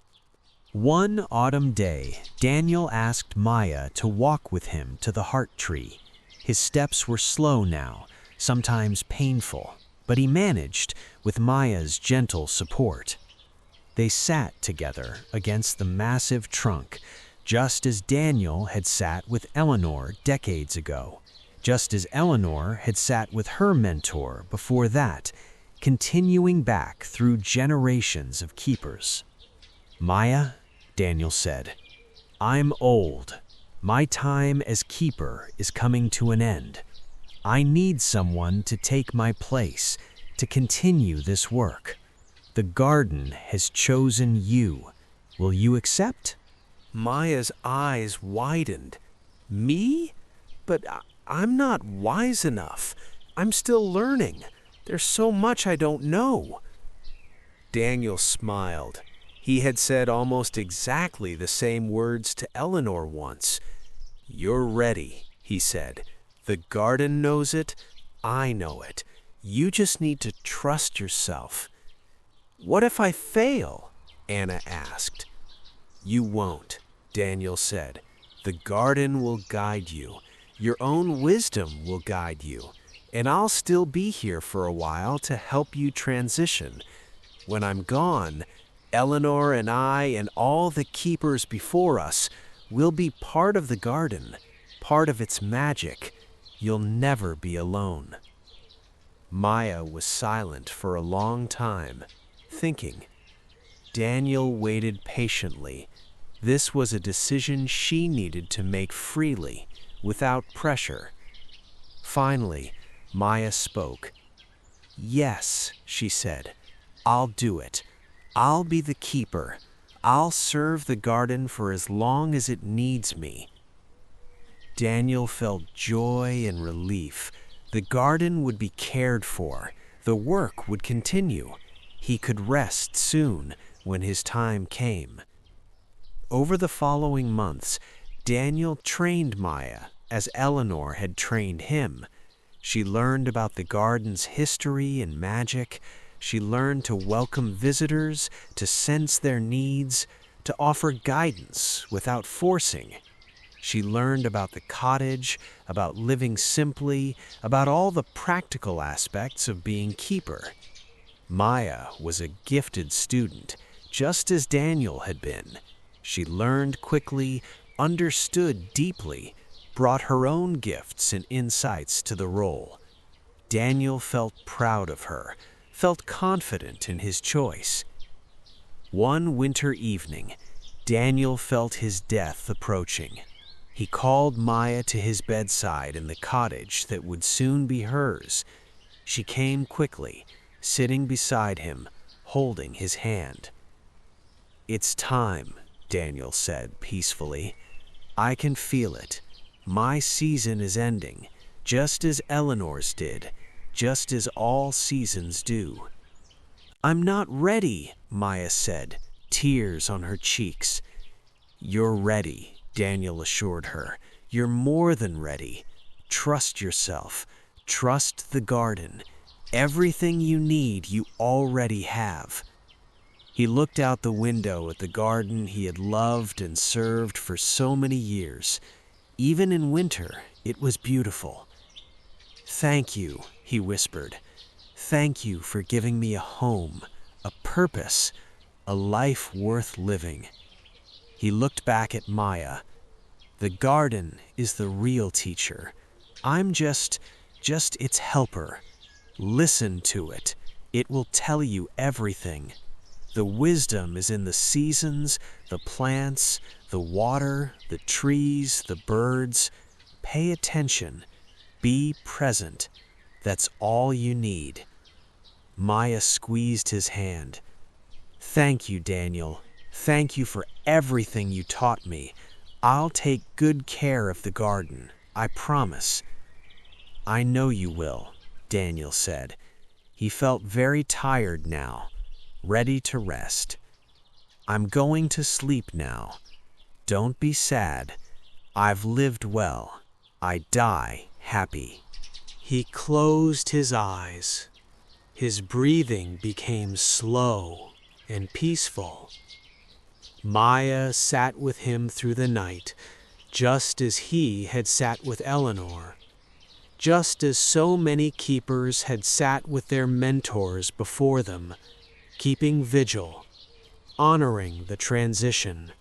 One autumn day, Daniel asked Maya to walk with him to the heart tree. His steps were slow now, sometimes painful, but he managed with Maya's gentle support. They sat together against the massive trunk, just as Daniel had sat with Eleanor decades ago, just as Eleanor had sat with her mentor before that, continuing back through generations of keepers. "Maya," Daniel said, "I'm old. My time as keeper is coming to an end. I need someone to take my place, to continue this work. The garden has chosen you. Will you accept?" Maya's eyes widened. Me? But I'm not wise enough. I'm still learning. There's so much I don't know. Daniel smiled. He had said almost exactly the same words to Eleanor once. "You're ready," he said. "The garden knows it. I know it. You just need to trust yourself." "What if I fail?" Anna asked. "You won't," Daniel said. "The garden will guide you. Your own wisdom will guide you. And I'll still be here for a while to help you transition. When I'm gone, Eleanor and I and all the keepers before us will be part of the garden, part of its magic. You'll never be alone." Maya was silent for a long time, thinking. Daniel waited patiently. This was a decision she needed to make freely, without pressure. Finally, Maya spoke. "Yes," she said, "I'll do it. I'll be the keeper. I'll serve the garden for as long as it needs me." Daniel felt joy and relief. The garden would be cared for. The work would continue. He could rest soon when his time came. Over the following months, Daniel trained Maya as Eleanor had trained him. She learned about the garden's history and magic. She learned to welcome visitors, to sense their needs, to offer guidance without forcing. She learned about the cottage, about living simply, about all the practical aspects of being keeper. Maya was a gifted student, just as Daniel had been. She learned quickly, understood deeply, brought her own gifts and insights to the role. Daniel felt proud of her, felt confident in his choice. One winter evening, Daniel felt his death approaching. He called Maya to his bedside in the cottage that would soon be hers. She came quickly, sitting beside him, holding his hand. "It's time," Daniel said peacefully. "I can feel it. My season is ending, just as Eleanor's did, just as all seasons do." "I'm not ready," Maya said, tears on her cheeks. "You're ready," Daniel assured her. "You're more than ready. Trust yourself. Trust the garden. Everything you need, you already have." He looked out the window at the garden he had loved and served for so many years. Even in winter, it was beautiful. "Thank you," he whispered. "Thank you for giving me a home, a purpose, a life worth living." He looked back at Maya. "The garden is the real teacher. I'm just its helper. Listen to it. It will tell you everything. The wisdom is in the seasons, the plants, the water, the trees, the birds. Pay attention. Be present. That's all you need." Maya squeezed his hand. "Thank you, Daniel. Thank you for everything you taught me. I'll take good care of the garden. I promise." "I know you will," Daniel said. He felt very tired now, ready to rest. "I'm going to sleep now. Don't be sad. I've lived well. I die happy." He closed his eyes. His breathing became slow and peaceful. Maya sat with him through the night, just as he had sat with Eleanor, just as so many keepers had sat with their mentors before them, keeping vigil, honoring the transition.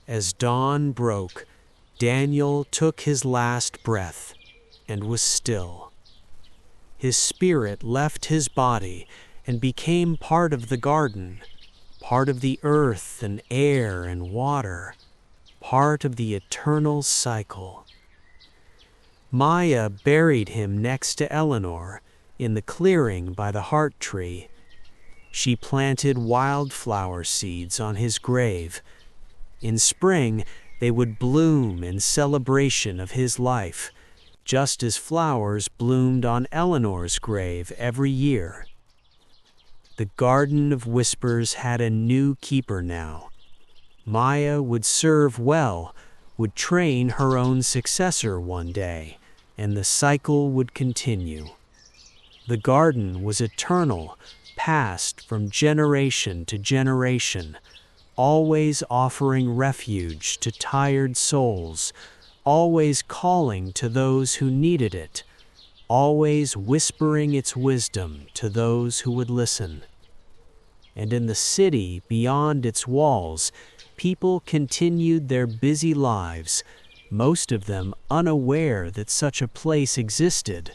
As dawn broke, Daniel took his last breath and was still. His spirit left his body and became part of the garden, part of the earth and air and water, part of the eternal cycle. Maya buried him next to Eleanor in the clearing by the heart tree. She planted wildflower seeds on his grave. In spring, they would bloom in celebration of his life, just as flowers bloomed on Eleanor's grave every year. The Garden of Whispers had a new keeper now. Maya would serve well, would train her own successor one day, and the cycle would continue. The garden was eternal, passed from generation to generation, always offering refuge to tired souls, always calling to those who needed it, always whispering its wisdom to those who would listen. And in the city beyond its walls, people continued their busy lives, most of them unaware that such a place existed.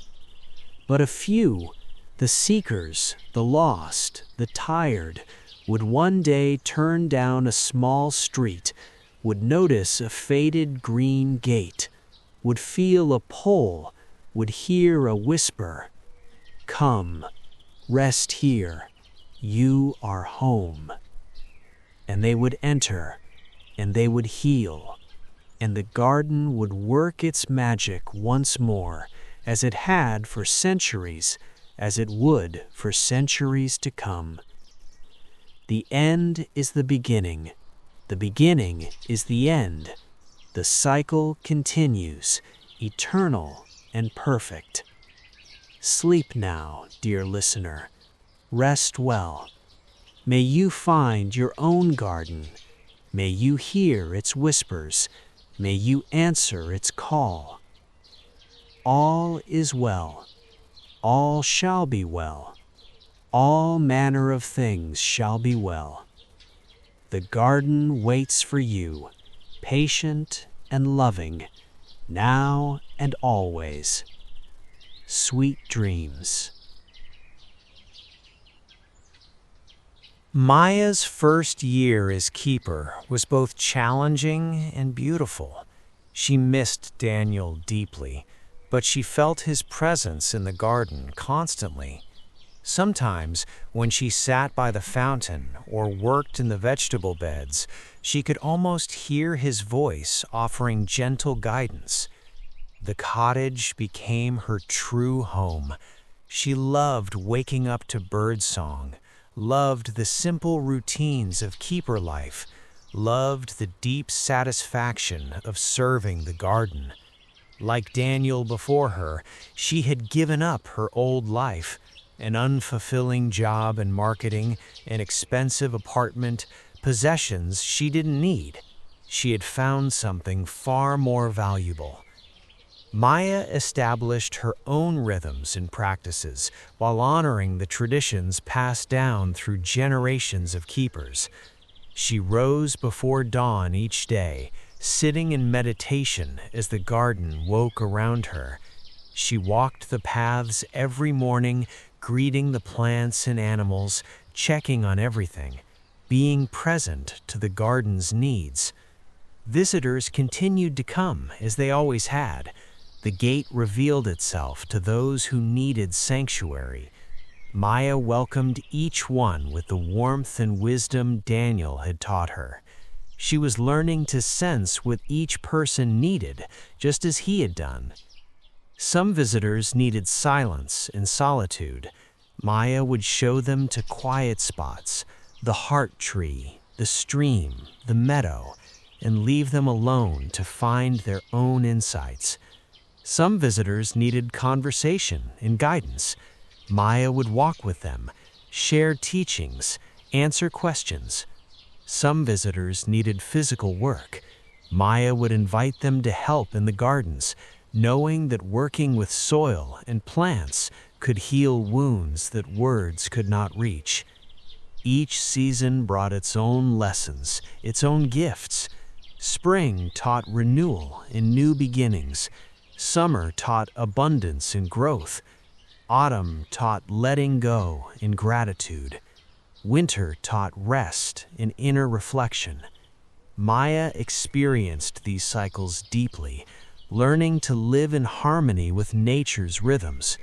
But a few, the seekers, the lost, the tired, would one day turn down a small street, would notice a faded green gate, would feel a pull, would hear a whisper, "Come, rest here, you are home." And they would enter, and they would heal, and the garden would work its magic once more, as it had for centuries, as it would for centuries to come. The end is the beginning is the end. The cycle continues, eternal and perfect. Sleep now, dear listener. Rest well. May you find your own garden. May you hear its whispers. May you answer its call. All is well. All shall be well. All manner of things shall be well. The garden waits for you, patient and loving, now and always. Sweet dreams. Maya's first year as keeper was both challenging and beautiful. She missed Daniel deeply, but she felt his presence in the garden constantly. Sometimes, when she sat by the fountain or worked in the vegetable beds, she could almost hear his voice offering gentle guidance. The cottage became her true home. She loved waking up to birdsong, loved the simple routines of keeper life, loved the deep satisfaction of serving the garden. Like Daniel before her, she had given up her old life, an unfulfilling job in marketing, an expensive apartment, possessions she didn't need. She had found something far more valuable. Maya established her own rhythms and practices while honoring the traditions passed down through generations of keepers. She rose before dawn each day, sitting in meditation as the garden woke around her. She walked the paths every morning, greeting the plants and animals, checking on everything, being present to the garden's needs. Visitors continued to come, as they always had. The gate revealed itself to those who needed sanctuary. Maya welcomed each one with the warmth and wisdom Daniel had taught her. She was learning to sense what each person needed, just as he had done. Some visitors needed silence and solitude. Maya would show them to quiet spots, the heart tree, the stream, the meadow, and leave them alone to find their own insights. Some visitors needed conversation and guidance. Maya would walk with them, share teachings, answer questions. Some visitors needed physical work. Maya would invite them to help in the gardens, knowing that working with soil and plants could heal wounds that words could not reach. Each season brought its own lessons, its own gifts. Spring taught renewal and new beginnings. Summer taught abundance and growth. Autumn taught letting go in gratitude. Winter taught rest in inner reflection. Maya experienced these cycles deeply, learning to live in harmony with nature's rhythms.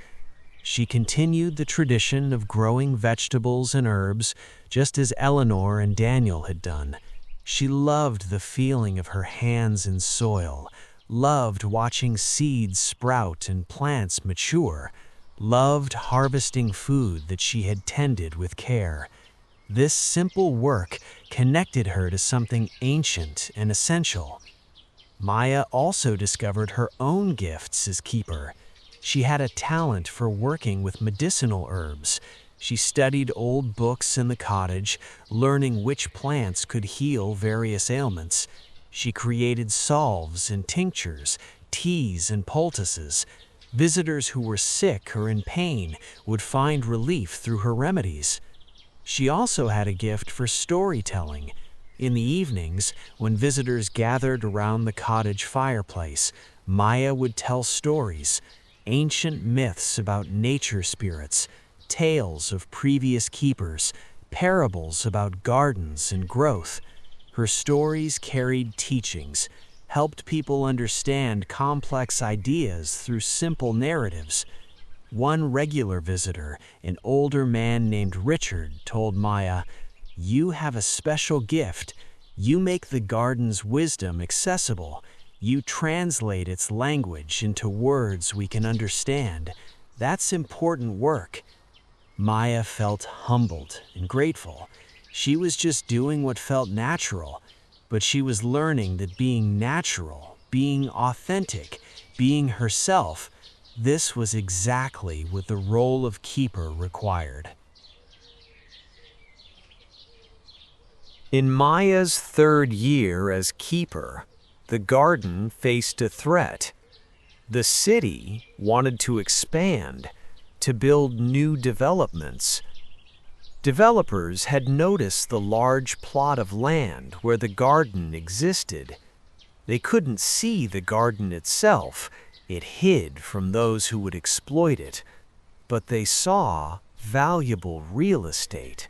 She continued the tradition of growing vegetables and herbs, just as Eleanor and Daniel had done. She loved the feeling of her hands in soil, loved watching seeds sprout and plants mature, loved harvesting food that she had tended with care. This simple work connected her to something ancient and essential. Maya also discovered her own gifts as keeper. She had a talent for working with medicinal herbs. She studied old books in the cottage, learning which plants could heal various ailments. She created salves and tinctures, teas and poultices. Visitors who were sick or in pain would find relief through her remedies. She also had a gift for storytelling. In the evenings, when visitors gathered around the cottage fireplace, Maya would tell stories, ancient myths about nature spirits, tales of previous keepers, parables about gardens and growth. Her stories carried teachings, helped people understand complex ideas through simple narratives. One regular visitor, an older man named Richard, told Maya, "You have a special gift. You make the garden's wisdom accessible. You translate its language into words we can understand. That's important work." Maya felt humbled and grateful. She was just doing what felt natural, but she was learning that being natural, being authentic, being herself, this was exactly what the role of keeper required. In Maya's third year as keeper, the garden faced a threat. The city wanted to expand, to build new developments. Developers had noticed the large plot of land where the garden existed. They couldn't see the garden itself. It hid from those who would exploit it, but they saw valuable real estate.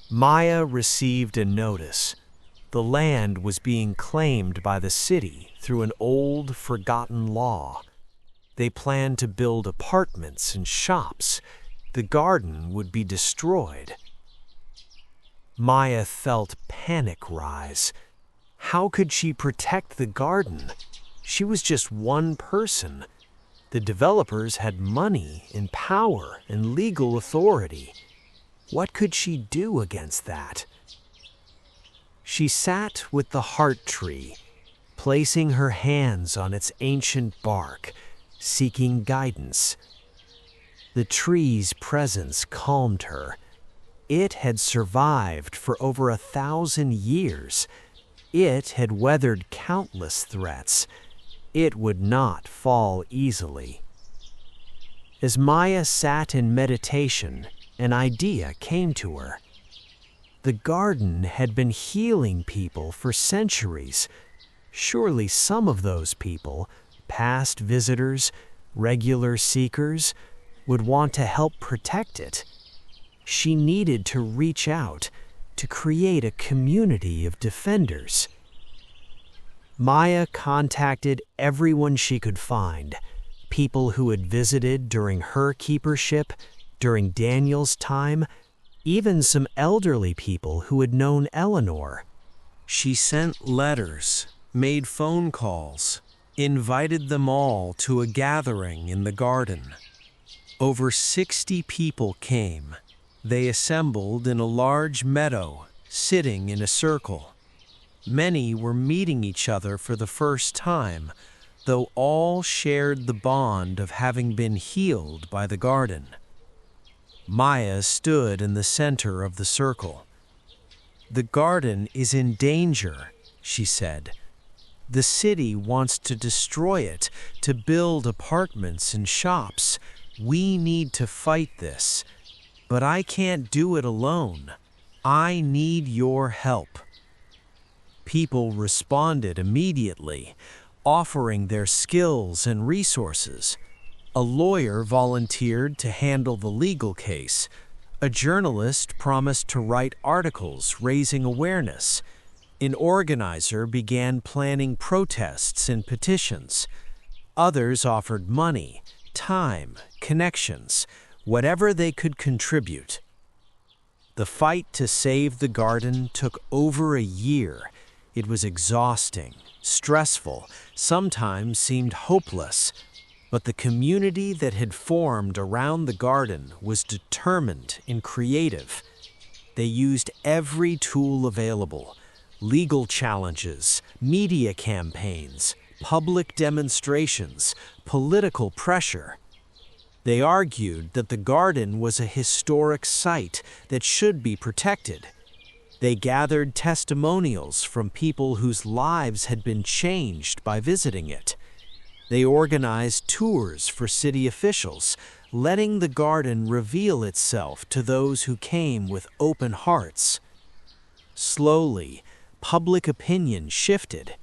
Maya received a notice. The land was being claimed by the city through an old, forgotten law. They planned to build apartments and shops. The garden would be destroyed. Maya felt panic rise. How could she protect the garden? She was just one person. The developers had money and power and legal authority. What could she do against that? She sat with the heart tree, placing her hands on its ancient bark, seeking guidance. The tree's presence calmed her. It had survived for over 1,000 years. It had weathered countless threats. It would not fall easily. As Maya sat in meditation, an idea came to her. The garden had been healing people for centuries. Surely some of those people, past visitors, regular seekers, would want to help protect it. She needed to reach out, to create a community of defenders. Maya contacted everyone she could find, people who had visited during her keepership, during Daniel's time, even some elderly people who had known Eleanor. She sent letters, made phone calls, invited them all to a gathering in the garden. Over 60 people came. They assembled in a large meadow, sitting in a circle. Many were meeting each other for the first time, though all shared the bond of having been healed by the garden. Maya stood in the center of the circle. "The garden is in danger," she said. "The city wants to destroy it, to build apartments and shops. We need to fight this. But I can't do it alone. I need your help." People responded immediately, offering their skills and resources. A lawyer volunteered to handle the legal case. A journalist promised to write articles raising awareness. An organizer began planning protests and petitions. Others offered money, time, connections, whatever they could contribute. The fight to save the garden took over a year. It was exhausting, stressful, sometimes seemed hopeless. But the community that had formed around the garden was determined and creative. They used every tool available: legal challenges, media campaigns, public demonstrations, political pressure. They argued that the garden was a historic site that should be protected. They gathered testimonials from people whose lives had been changed by visiting it. They organized tours for city officials, letting the garden reveal itself to those who came with open hearts. Slowly, public opinion shifted.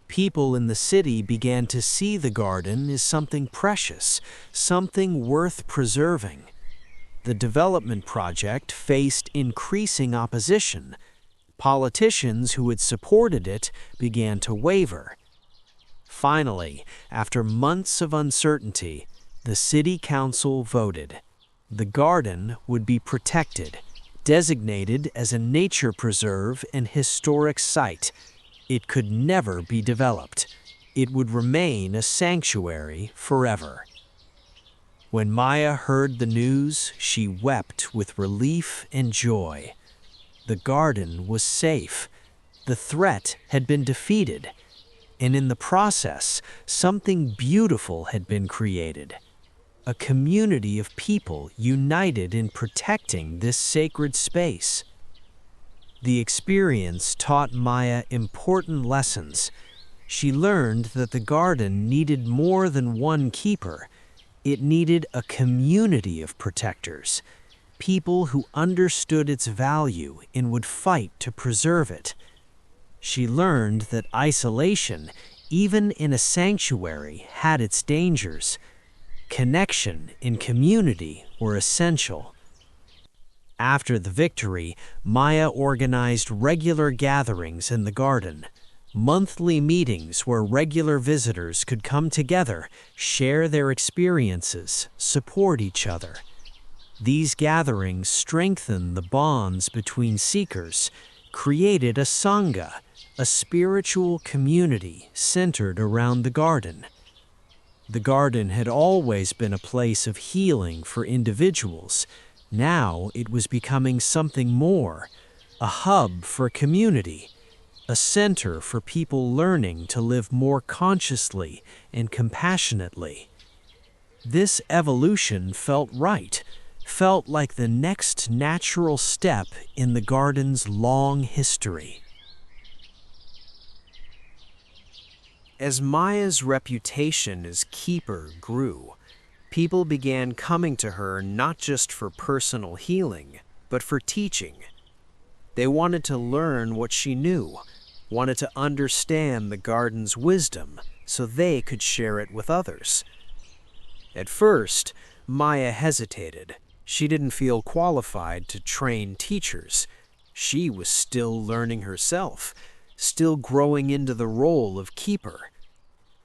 People in the city began to see the garden as something precious, something worth preserving. The development project faced increasing opposition. Politicians who had supported it began to waver. Finally, after months of uncertainty, the city council voted. The garden would be protected, designated as a nature preserve and historic site. It could never be developed. It would remain a sanctuary forever. When Maya heard the news, she wept with relief and joy. The garden was safe. The threat had been defeated. And in the process, something beautiful had been created. A community of people united in protecting this sacred space. The experience taught Maya important lessons. She learned that the garden needed more than one keeper. It needed a community of protectors, people who understood its value and would fight to preserve it. She learned that isolation, even in a sanctuary, had its dangers. Connection and community were essential. After the victory, Maya organized regular gatherings in the garden, monthly meetings where regular visitors could come together, share their experiences, support each other. These gatherings strengthened the bonds between seekers, created a sangha, a spiritual community centered around the garden. The garden had always been a place of healing for individuals. Now it was becoming something more, a hub for community, a center for people learning to live more consciously and compassionately. This evolution felt right, felt like the next natural step in the garden's long history. As Maya's reputation as keeper grew, people began coming to her not just for personal healing, but for teaching. They wanted to learn what she knew, wanted to understand the garden's wisdom so they could share it with others. At first, Maya hesitated. She didn't feel qualified to train teachers. She was still learning herself, still growing into the role of keeper.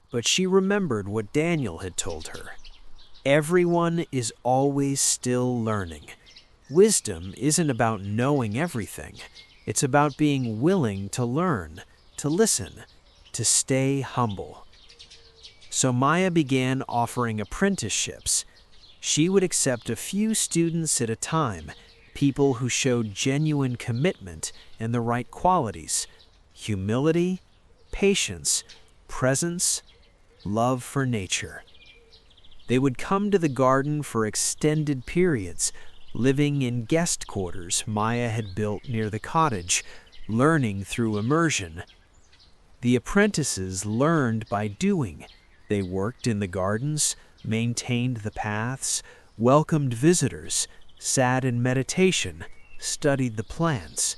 But she remembered what Daniel had told her. Everyone is always still learning. Wisdom isn't about knowing everything. It's about being willing to learn, to listen, to stay humble. So Maya began offering apprenticeships. She would accept a few students at a time, people who showed genuine commitment and the right qualities: humility, patience, presence, love for nature. They would come to the garden for extended periods, living in guest quarters Maya had built near the cottage, learning through immersion. The apprentices learned by doing. They worked in the gardens, maintained the paths, welcomed visitors, sat in meditation, studied the plants.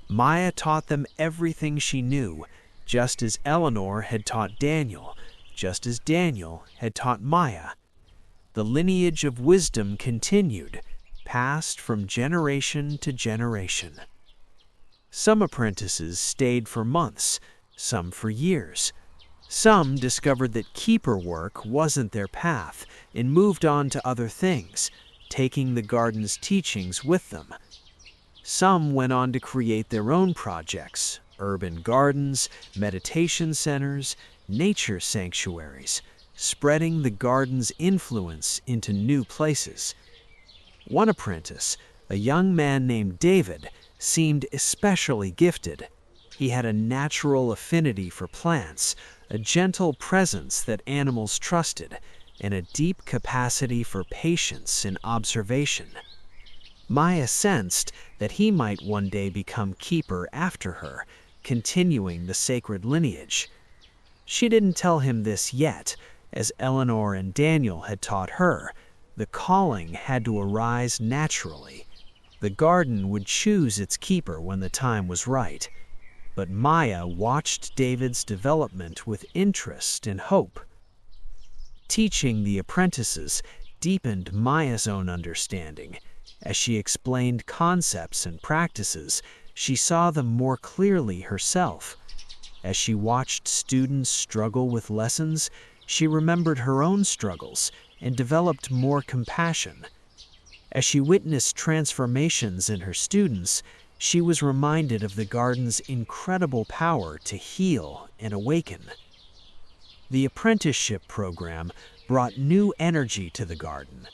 Maya taught them everything she knew, just as Eleanor had taught Daniel, just as Daniel had taught Maya. The lineage of wisdom continued, passed from generation to generation. Some apprentices stayed for months, some for years. Some discovered that keeper work wasn't their path and moved on to other things, taking the garden's teachings with them. Some went on to create their own projects, urban gardens, meditation centers, nature sanctuaries, spreading the garden's influence into new places. One apprentice, a young man named David, seemed especially gifted. He had a natural affinity for plants, a gentle presence that animals trusted, and a deep capacity for patience and observation. Maya sensed that he might one day become keeper after her, continuing the sacred lineage. She didn't tell him this yet, as Eleanor and Daniel had taught her. The calling had to arise naturally. The garden would choose its keeper when the time was right. But Maya watched David's development with interest and hope. Teaching the apprentices deepened Maya's own understanding. As she explained concepts and practices, she saw them more clearly herself. As she watched students struggle with lessons, she remembered her own struggles and developed more compassion. As she witnessed transformations in her students, she was reminded of the garden's incredible power to heal and awaken. The apprenticeship program brought new energy to the garden.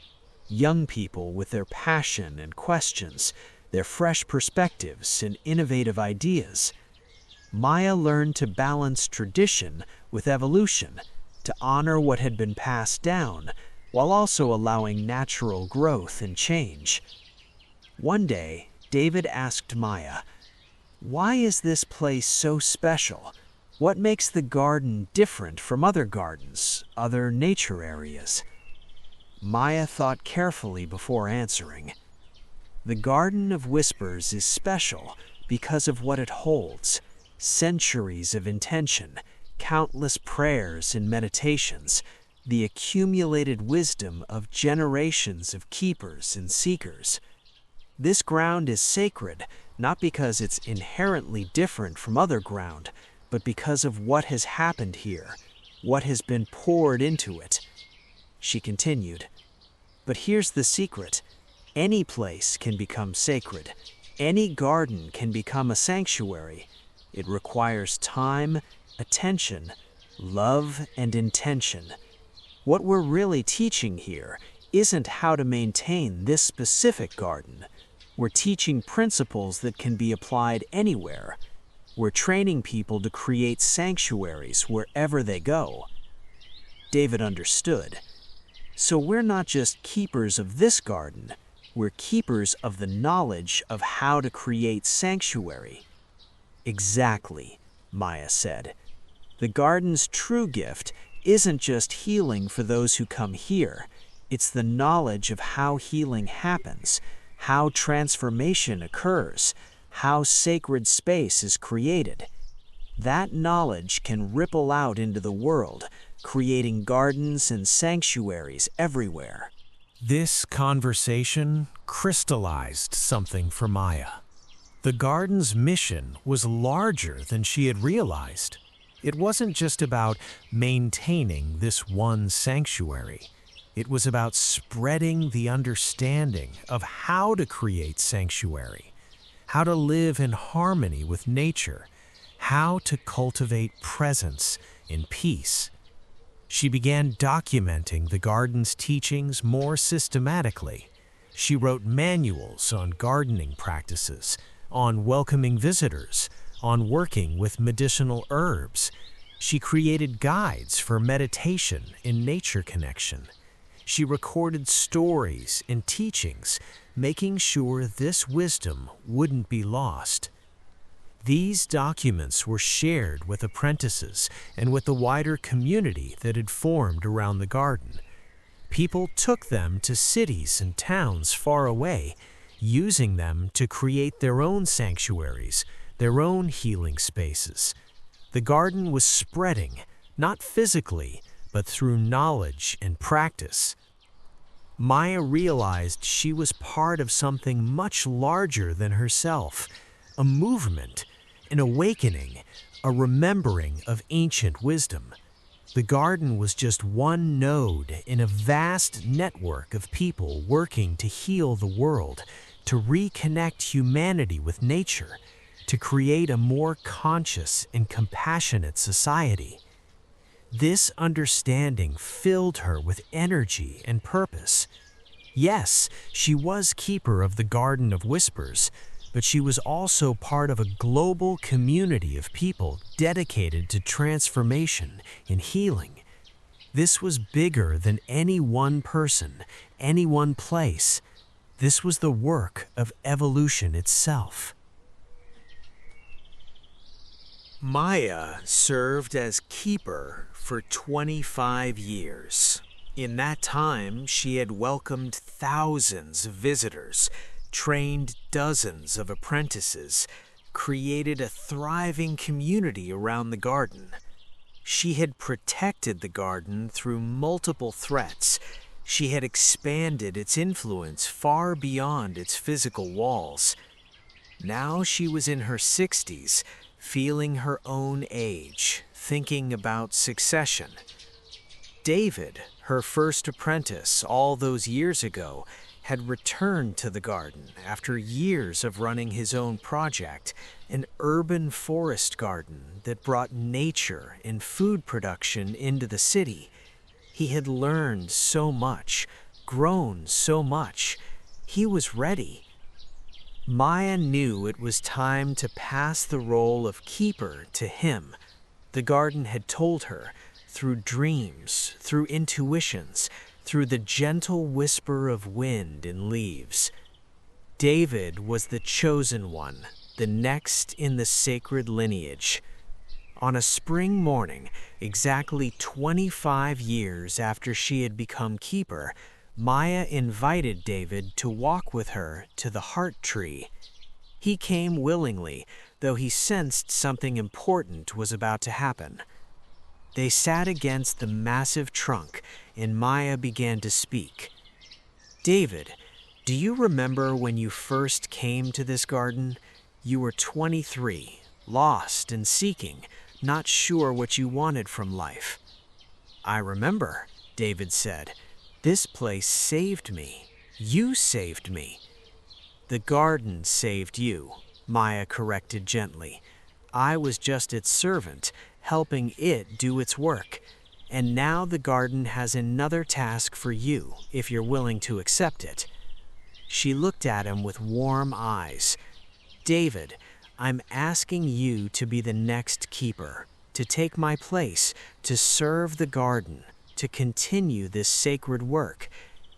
Young people with their passion and questions, their fresh perspectives and innovative ideas. Maya learned to balance tradition with evolution, to honor what had been passed down, while also allowing natural growth and change. One day, David asked Maya, "Why is this place so special? What makes the garden different from other gardens, other nature areas?" Maya thought carefully before answering. "The Garden of Whispers is special because of what it holds. Centuries of intention, countless prayers and meditations, the accumulated wisdom of generations of keepers and seekers. This ground is sacred, not because it's inherently different from other ground, but because of what has happened here, what has been poured into it." She continued, "But here's the secret. Any place can become sacred. Any garden can become a sanctuary. It requires time, attention, love, and intention. What we're really teaching here isn't how to maintain this specific garden. We're teaching principles that can be applied anywhere. We're training people to create sanctuaries wherever they go." David understood. "So we're not just keepers of this garden, we're keepers of the knowledge of how to create sanctuary." "Exactly," Maya said. "The garden's true gift isn't just healing for those who come here. It's the knowledge of how healing happens, how transformation occurs, how sacred space is created. That knowledge can ripple out into the world, creating gardens and sanctuaries everywhere." This conversation crystallized something for Maya. The garden's mission was larger than she had realized. It wasn't just about maintaining this one sanctuary. It was about spreading the understanding of how to create sanctuary, how to live in harmony with nature, how to cultivate presence in peace. She began documenting the garden's teachings more systematically. She wrote manuals on gardening practices, on welcoming visitors, on working with medicinal herbs. She created guides for meditation and nature connection. She recorded stories and teachings, making sure this wisdom wouldn't be lost. These documents were shared with apprentices and with the wider community that had formed around the garden. People took them to cities and towns far away, using them to create their own sanctuaries, their own healing spaces. The garden was spreading, not physically, but through knowledge and practice. Maya realized she was part of something much larger than herself, a movement, an awakening, a remembering of ancient wisdom. The garden was just one node in a vast network of people working to heal the world, to reconnect humanity with nature, to create a more conscious and compassionate society. This understanding filled her with energy and purpose. Yes, she was keeper of the Garden of Whispers, but she was also part of a global community of people dedicated to transformation and healing. This was bigger than any one person, any one place. This was the work of evolution itself. Maya served as keeper for 25 years. In that time, she had welcomed thousands of visitors, trained dozens of apprentices, created a thriving community around the garden. She had protected the garden through multiple threats. She had expanded its influence far beyond its physical walls. Now she was in her 60s, feeling her own age, thinking about succession. David, her first apprentice all those years ago, had returned to the garden after years of running his own project, an urban forest garden that brought nature and food production into the city. He had learned so much, grown so much. He was ready. Maya knew it was time to pass the role of keeper to him. The garden had told her, through dreams, through intuitions, through the gentle whisper of wind in leaves. David was the chosen one, the next in the sacred lineage. On a spring morning, exactly 25 years after she had become keeper, Maya invited David to walk with her to the heart tree. He came willingly, though he sensed something important was about to happen. They sat against the massive trunk, and Maya began to speak. "David, do you remember when you first came to this garden? You were 23, lost and seeking, not sure what you wanted from life." "I remember," David said. "This place saved me. You saved me." "The garden saved you," Maya corrected gently. "I was just its servant, helping it do its work. And now the garden has another task for you, if you're willing to accept it." She looked at him with warm eyes. "David, I'm asking you to be the next keeper, to take my place, to serve the garden, to continue this sacred work.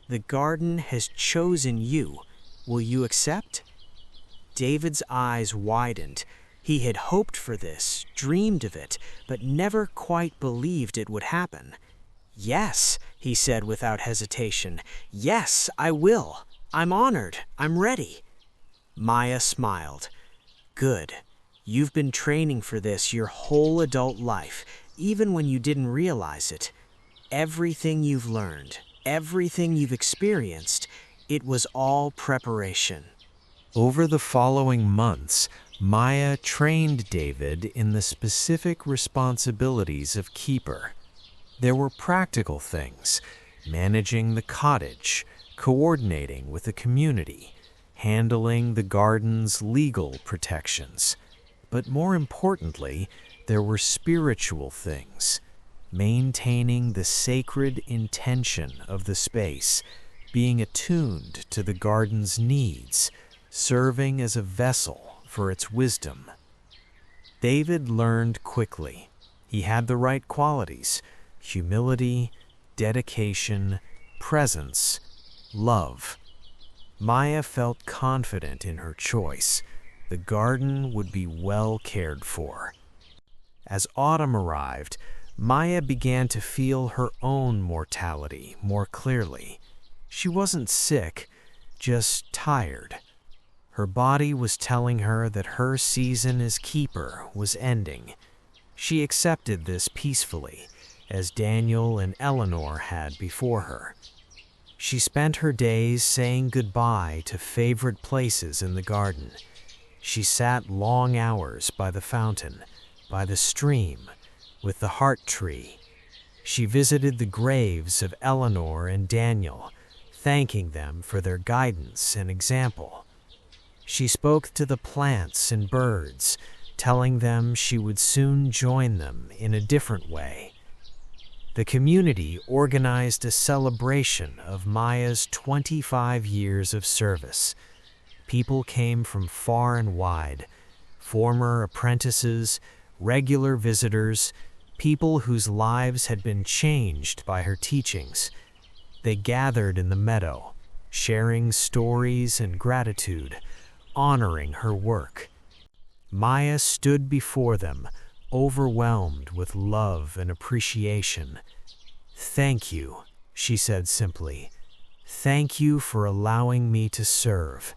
The garden has chosen you. Will you accept?" David's eyes widened. He had hoped for this, dreamed of it, but never quite believed it would happen. "Yes," he said without hesitation. "Yes, I will. I'm honored. I'm ready." Maya smiled. "Good. You've been training for this your whole adult life, even when you didn't realize it. Everything you've learned, everything you've experienced, it was all preparation." Over the following months, Maya trained David in the specific responsibilities of keeper. There were practical things, managing the cottage, coordinating with the community, handling the garden's legal protections. But more importantly, there were spiritual things, maintaining the sacred intention of the space, being attuned to the garden's needs, serving as a vessel for its wisdom. David learned quickly. He had the right qualities: humility, dedication, presence, love. Maya felt confident in her choice. The garden would be well cared for. As autumn arrived, Maya began to feel her own mortality more clearly. She wasn't sick, just tired. Her body was telling her that her season as keeper was ending. She accepted this peacefully, as Daniel and Eleanor had before her. She spent her days saying goodbye to favorite places in the garden. She sat long hours by the fountain, by the stream, with the heart tree. She visited the graves of Eleanor and Daniel, thanking them for their guidance and example. She spoke to the plants and birds, telling them she would soon join them in a different way. The community organized a celebration of Maya's 25 years of service. People came from far and wide, former apprentices, regular visitors, people whose lives had been changed by her teachings. They gathered in the meadow, sharing stories and gratitude, honoring her work. Maya stood before them, overwhelmed with love and appreciation. "Thank you," she said simply. "Thank you for allowing me to serve.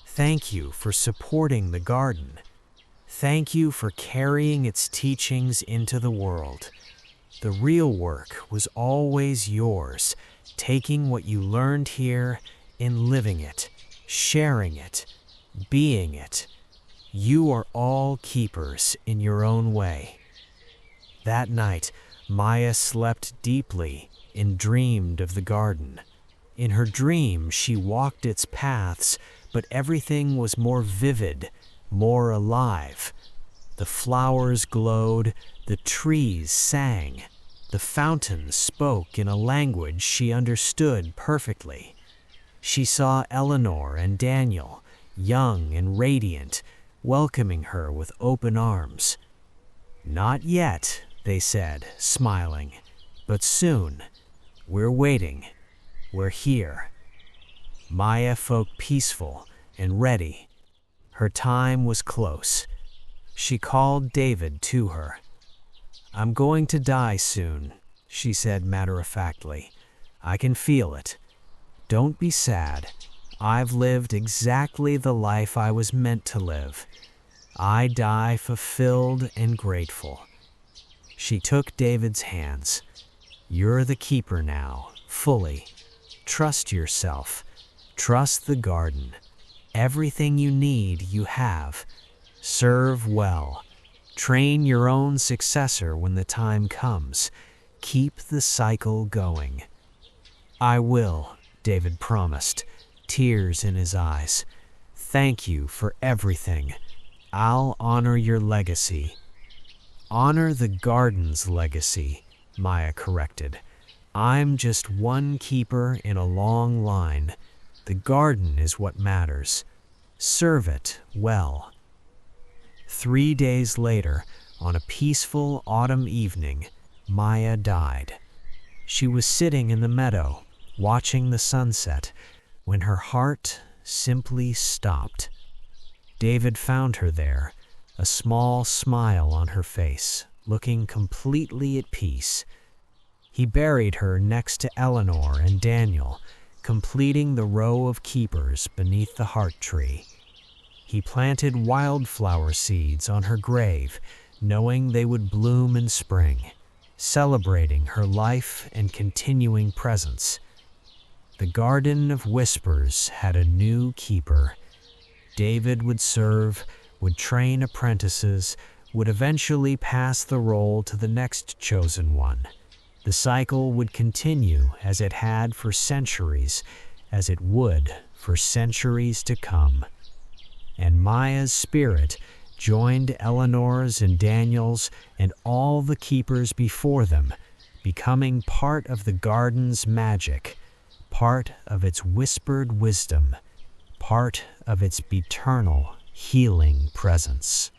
Thank you for supporting the garden. Thank you for carrying its teachings into the world. The real work was always yours, taking what you learned here and living it, sharing it, being it. You are all keepers in your own way." That night, Maya slept deeply and dreamed of the garden. In her dream, she walked its paths, but everything was more vivid, more alive. The flowers glowed, the trees sang, the fountain spoke in a language she understood perfectly. She saw Eleanor and Daniel, young and radiant, welcoming her with open arms. "Not yet," they said, smiling, "but soon. We're waiting. We're here." Maya felt peaceful and ready. Her time was close. She called David to her. "I'm going to die soon," she said matter-of-factly. "I can feel it. Don't be sad. I've lived exactly the life I was meant to live. I die fulfilled and grateful." She took David's hands. "You're the keeper now, fully. Trust yourself. Trust the garden. Everything you need, you have. Serve well. Train your own successor when the time comes. Keep the cycle going." "I will," David promised, tears in his eyes. "Thank you for everything. I'll honor your legacy." "Honor the garden's legacy," Maya corrected. "I'm just one keeper in a long line. The garden is what matters. Serve it well." 3 days later, on a peaceful autumn evening, Maya died. She was sitting in the meadow, watching the sunset, when her heart simply stopped. David found her there, a small smile on her face, looking completely at peace. He buried her next to Eleanor and Daniel, completing the row of keepers beneath the heart tree. He planted wildflower seeds on her grave, knowing they would bloom in spring, celebrating her life and continuing presence. The Garden of Whispers had a new keeper. David would serve, would train apprentices, would eventually pass the role to the next chosen one. The cycle would continue as it had for centuries, as it would for centuries to come. And Maya's spirit joined Eleanor's and Daniel's and all the keepers before them, becoming part of the garden's magic, part of its whispered wisdom, part of its eternal healing presence.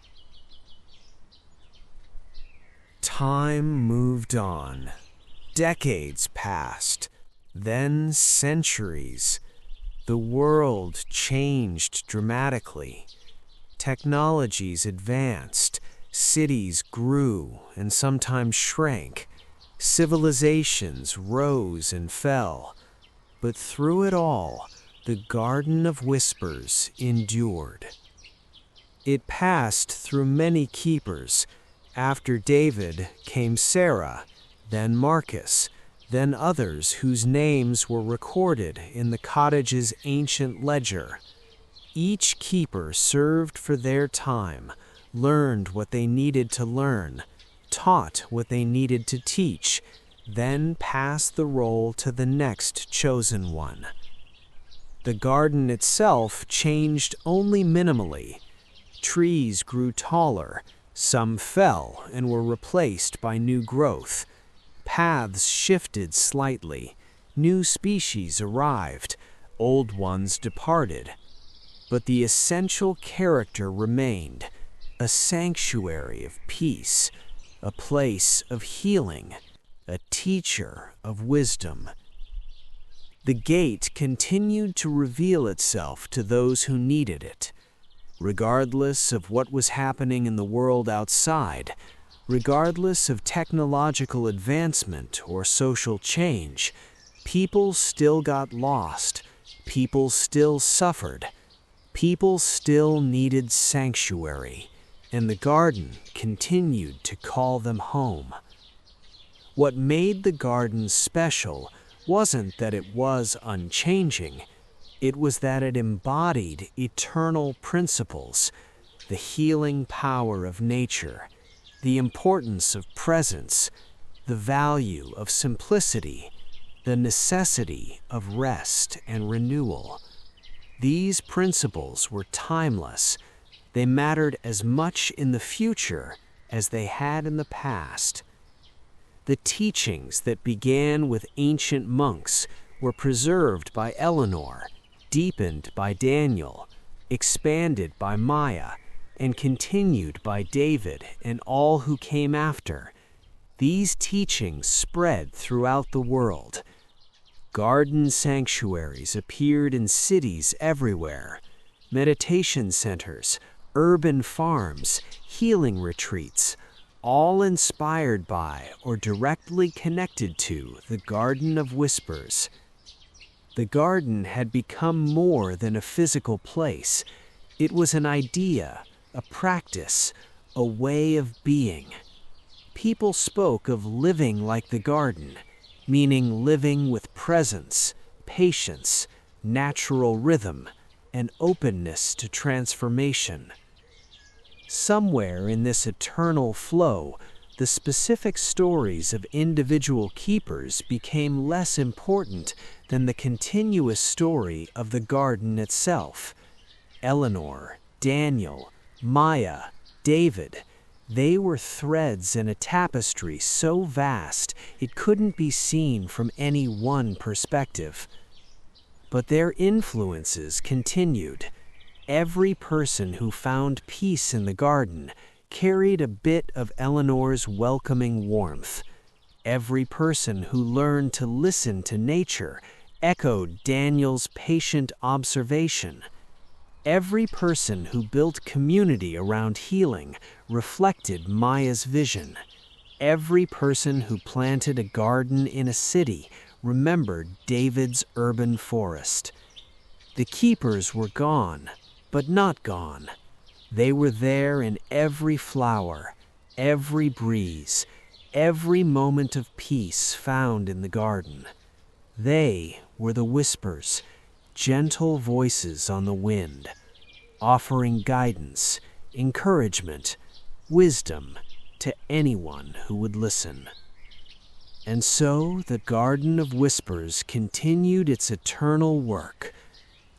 Time moved on. Decades passed, then centuries. The world changed dramatically. Technologies advanced, cities grew and sometimes shrank. Civilizations rose and fell. But through it all, the Garden of Whispers endured. It passed through many keepers. After David came Sarah, then Marcus, then others whose names were recorded in the cottage's ancient ledger. Each keeper served for their time, learned what they needed to learn, taught what they needed to teach, then passed the role to the next chosen one. The garden itself changed only minimally. Trees grew taller, some fell and were replaced by new growth. Paths shifted slightly, new species arrived, old ones departed. But the essential character remained, a sanctuary of peace, a place of healing, a teacher of wisdom. The gate continued to reveal itself to those who needed it. Regardless of what was happening in the world outside, regardless of technological advancement or social change, people still got lost, people still suffered, people still needed sanctuary, and the garden continued to call them home. What made the garden special wasn't that it was unchanging, it was that it embodied eternal principles, the healing power of nature, the importance of presence, the value of simplicity, the necessity of rest and renewal. These principles were timeless. They mattered as much in the future as they had in the past. The teachings that began with ancient monks were preserved by Eleanor, deepened by Daniel, expanded by Maya, and continued by David and all who came after. These teachings spread throughout the world. Garden sanctuaries appeared in cities everywhere, meditation centers, urban farms, healing retreats, all inspired by or directly connected to the Garden of Whispers. The garden had become more than a physical place. It was an idea, a practice, a way of being. People spoke of living like the garden, meaning living with presence, patience, natural rhythm, and openness to transformation. Somewhere in this eternal flow, the specific stories of individual keepers became less important than the continuous story of the garden itself. Eleanor, Daniel, Maya, David, they were threads in a tapestry so vast it couldn't be seen from any one perspective. But their influences continued. Every person who found peace in the garden carried a bit of Eleanor's welcoming warmth. Every person who learned to listen to nature echoed Daniel's patient observation. Every person who built community around healing reflected Maya's vision. Every person who planted a garden in a city remembered David's urban forest. The keepers were gone, but not gone. They were there in every flower, every breeze, every moment of peace found in the garden. They were the whispers, gentle voices on the wind, offering guidance, encouragement, wisdom to anyone who would listen. And so the Garden of Whispers continued its eternal work,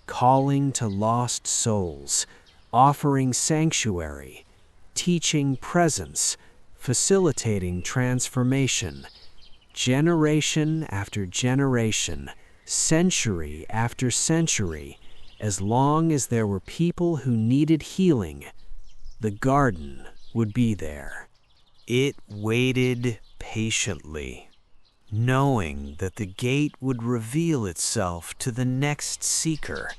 calling to lost souls, offering sanctuary, teaching presence, facilitating transformation, generation after generation, century after century. As long as there were people who needed healing, the garden would be there. It waited patiently, knowing that the gate would reveal itself to the next seeker,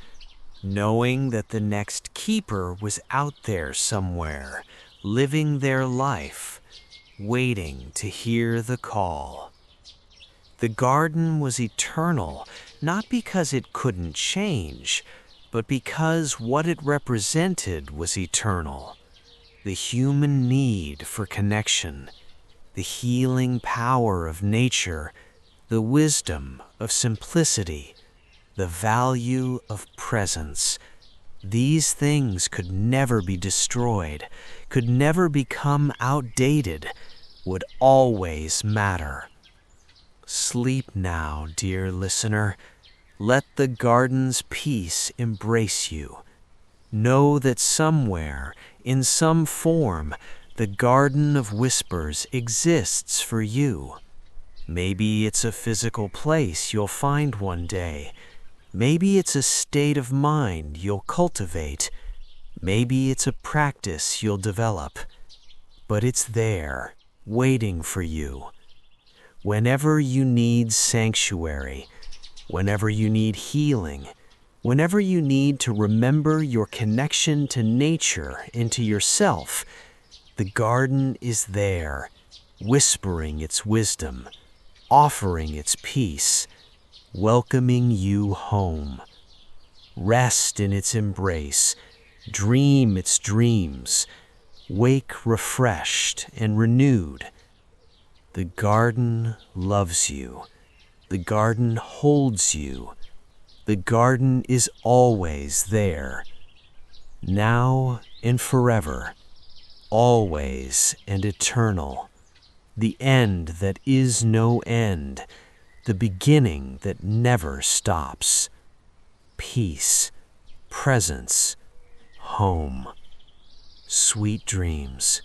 knowing that the next keeper was out there somewhere, living their life, waiting to hear the call. The garden was eternal, not because it couldn't change, but because what it represented was eternal. The human need for connection, the healing power of nature, the wisdom of simplicity, the value of presence. These things could never be destroyed, could never become outdated, would always matter. Sleep now, dear listener. Let the garden's peace embrace you. Know that somewhere, in some form, the garden of whispers exists for you. Maybe it's a physical place you'll find one day. Maybe it's a state of mind you'll cultivate. Maybe it's a practice you'll develop. But it's there, waiting for you. Whenever you need sanctuary, whenever you need healing, whenever you need to remember your connection to nature and to yourself, the garden is there, whispering its wisdom, offering its peace, welcoming you home. Rest in its embrace, dream its dreams, wake refreshed and renewed. The garden loves you. The garden holds you. The garden is always there, now and forever, always and eternal. The end that is no end, the beginning that never stops. Peace, presence, home. Sweet dreams.